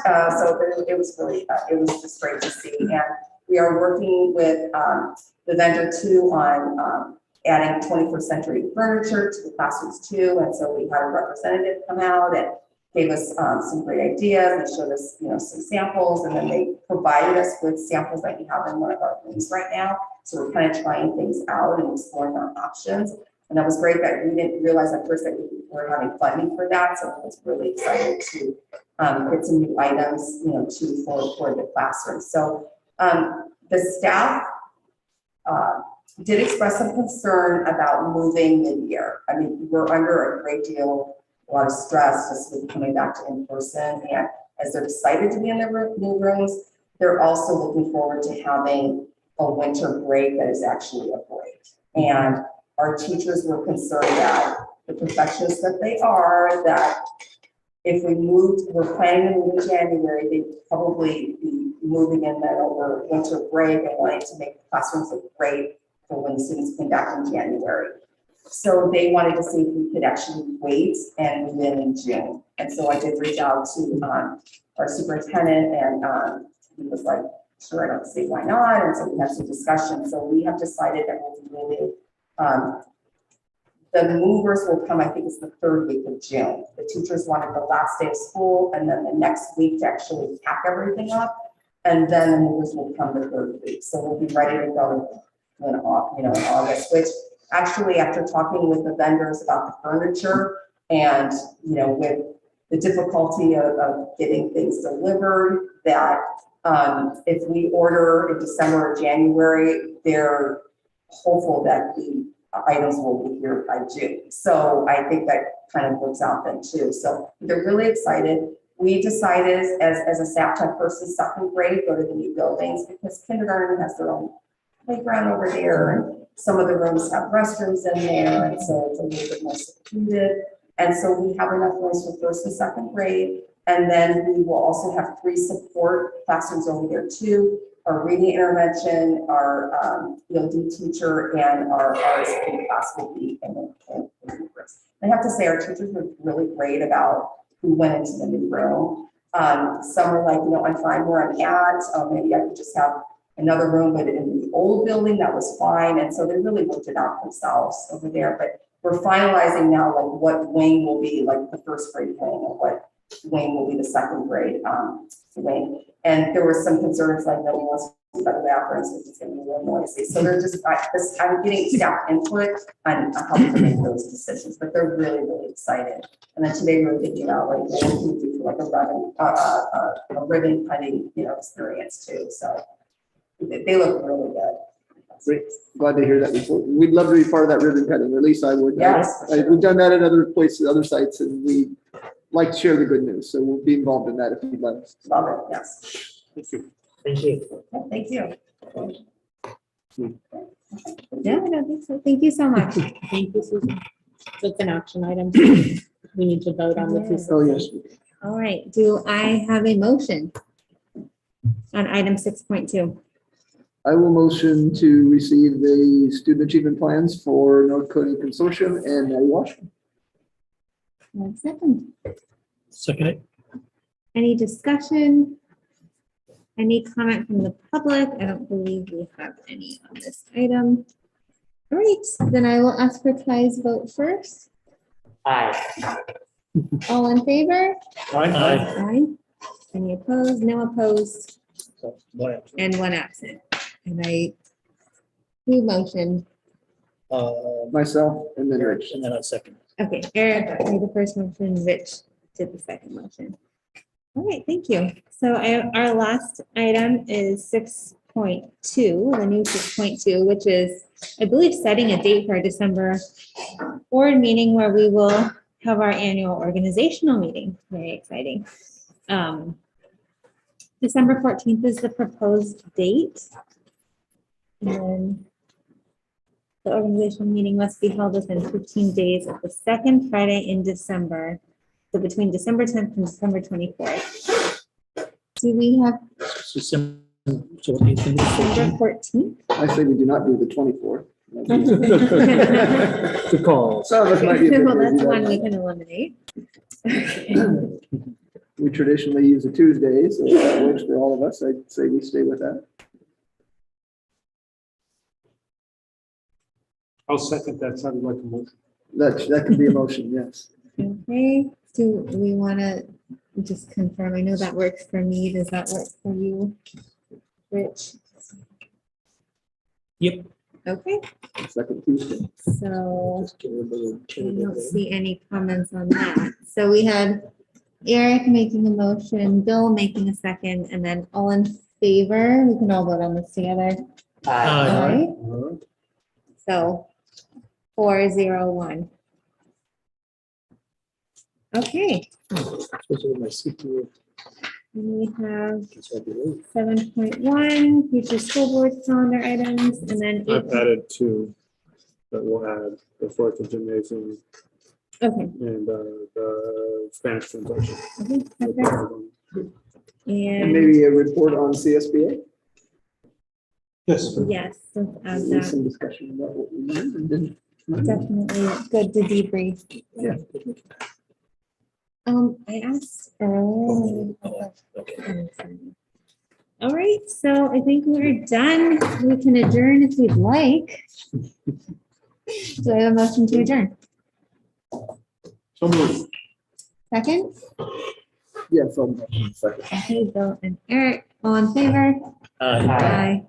It was really, it was just great to see. And we are working with the vendor too on adding 21st century furniture to the classrooms too. And so we had a representative come out and gave us some great ideas. They showed us, some samples, and then they provided us with samples that we have in one of our rooms right now. So we're kind of trying things out and exploring our options. And that was great that we didn't realize at first that we were having funding for that. So I was really excited to get some new items, too, for the classroom. So the staff did express some concern about moving mid-year. I mean, we're under a great deal, a lot of stress just with coming back to in-person. And as they're excited to be in their new rooms, they're also looking forward to having a winter break that is actually a break. And our teachers were concerned that the perfectionists that they are, that if we moved, we're planning to move in January, they'd probably be moving in that over winter break and wanting to make the classrooms look great for when the students came back in January. So they wanted to see if we could actually wait and move in June. And so I did reach out to our superintendent, and he was like, sure, I don't see why not. And so we had some discussion. So we have decided that we'll be moving. The movers will come, I think it's the 3rd week of June. The teachers wanted the last day of school and then the next week to actually pack everything up. And then the movers will come the 3rd week. So we'll be ready to go in August, which actually after talking with the vendors about the furniture and, with the difficulty of getting things delivered, that if we order in December or January, they're hopeful that the items will be here by June. So I think that kind of works out then too. So they're really excited. We decided as a staff to have first and second grade go to the new buildings because kindergarten has their own playground over there, and some of the rooms have restrooms in there, and so it's a little bit more secluded. And so we have enough rooms for first and second grade. And then we will also have 3 support classrooms over there too. Our reading intervention, our ELD teacher, and our RSP class will be in the rooms. I have to say our teachers were really great about who went into the new room. Some were like, I'm fine where I'm at. Maybe I could just have another room, but in the old building, that was fine. And so they really worked it out themselves over there. But we're finalizing now, like what wing will be like the first grade wing, or what wing will be the second grade wing. And there were some concerns like nobody wants to use the bathrooms, which is going to be real noisy. So they're just, I'm getting staff input on how to make those decisions, but they're really, really excited. And then today we were thinking about like what we can do for like a ribbon cutting, experience too. So they look really good. Great. Glad to hear that report. We'd love to be part of that ribbon cutting, or at least I would. Yes. We've done that at other places, other sites, and we like to share the good news. So we'll be involved in that if you'd like. Love it, yes. Thank you. Thank you. Thank you. No, I don't think so. Thank you so much. Thank you, Susan. So it's an action item. We need to vote on the two. Oh, yes. All right, do I have a motion on item 6.2? I will motion to receive the student achievement plans for North Cody Consortium and Natty Washington. 1 second. Second it. Any discussion? Any comment from the public? I don't believe we have any on this item. All right, then I will ask for Ty's vote first. Aye. All in favor? Aye. Aye. Any opposed? No opposed, So, one absent. and 1 absent. And who motioned? Myself and then Rich. And then a second. Okay, Eric made the first motion, Rich did the second motion. All right, thank you. So our last item is 6.2, the new 6.2, which is, I believe, setting a date for our December board meeting where we will have our annual organizational meeting. Very exciting. December 14th is the proposed date. And The organizational meeting must be held within 15 days of the second Friday in December. So between December 10th and December 24th. Do we have December 14th? I say we do not do the 24th. Good call. Some of us might be. a bit Well, that's busy that one we night. can eliminate. We traditionally use a Tuesday, so if that works for all of us. I'd say we stay with that. I'll second that, sounded like a motion. That could be a motion, yes. Okay, do we want to just confirm? I know that works for me. Does that work for you, Rich? Yep. Okay, Second Tuesday. so Just give everybody a I chance. don't see any comments on that. So we had Eric making a motion, Bill making a second, and then all in favor. We can all vote on this together. Aye. So 4-0-1. Okay, Especially with my CPA. we have Guess I'll be late. 7.1, future school board calendar items, and then I've added 2 that we'll add, the 4th of gymnasium okay. and the Spanish translation. Okay, perfect. And And maybe a report on CSBA. Yes. yes, let's add Maybe that. some discussion about what we learned and didn't. Definitely good to debrief. Yeah. I asked earlier. All right, so I think we're done. We can adjourn if we'd like. Do I have a motion to adjourn? So moved. Second? Yes, I'll second. Okay, Bill and Eric, all in favor? Uh, Aye.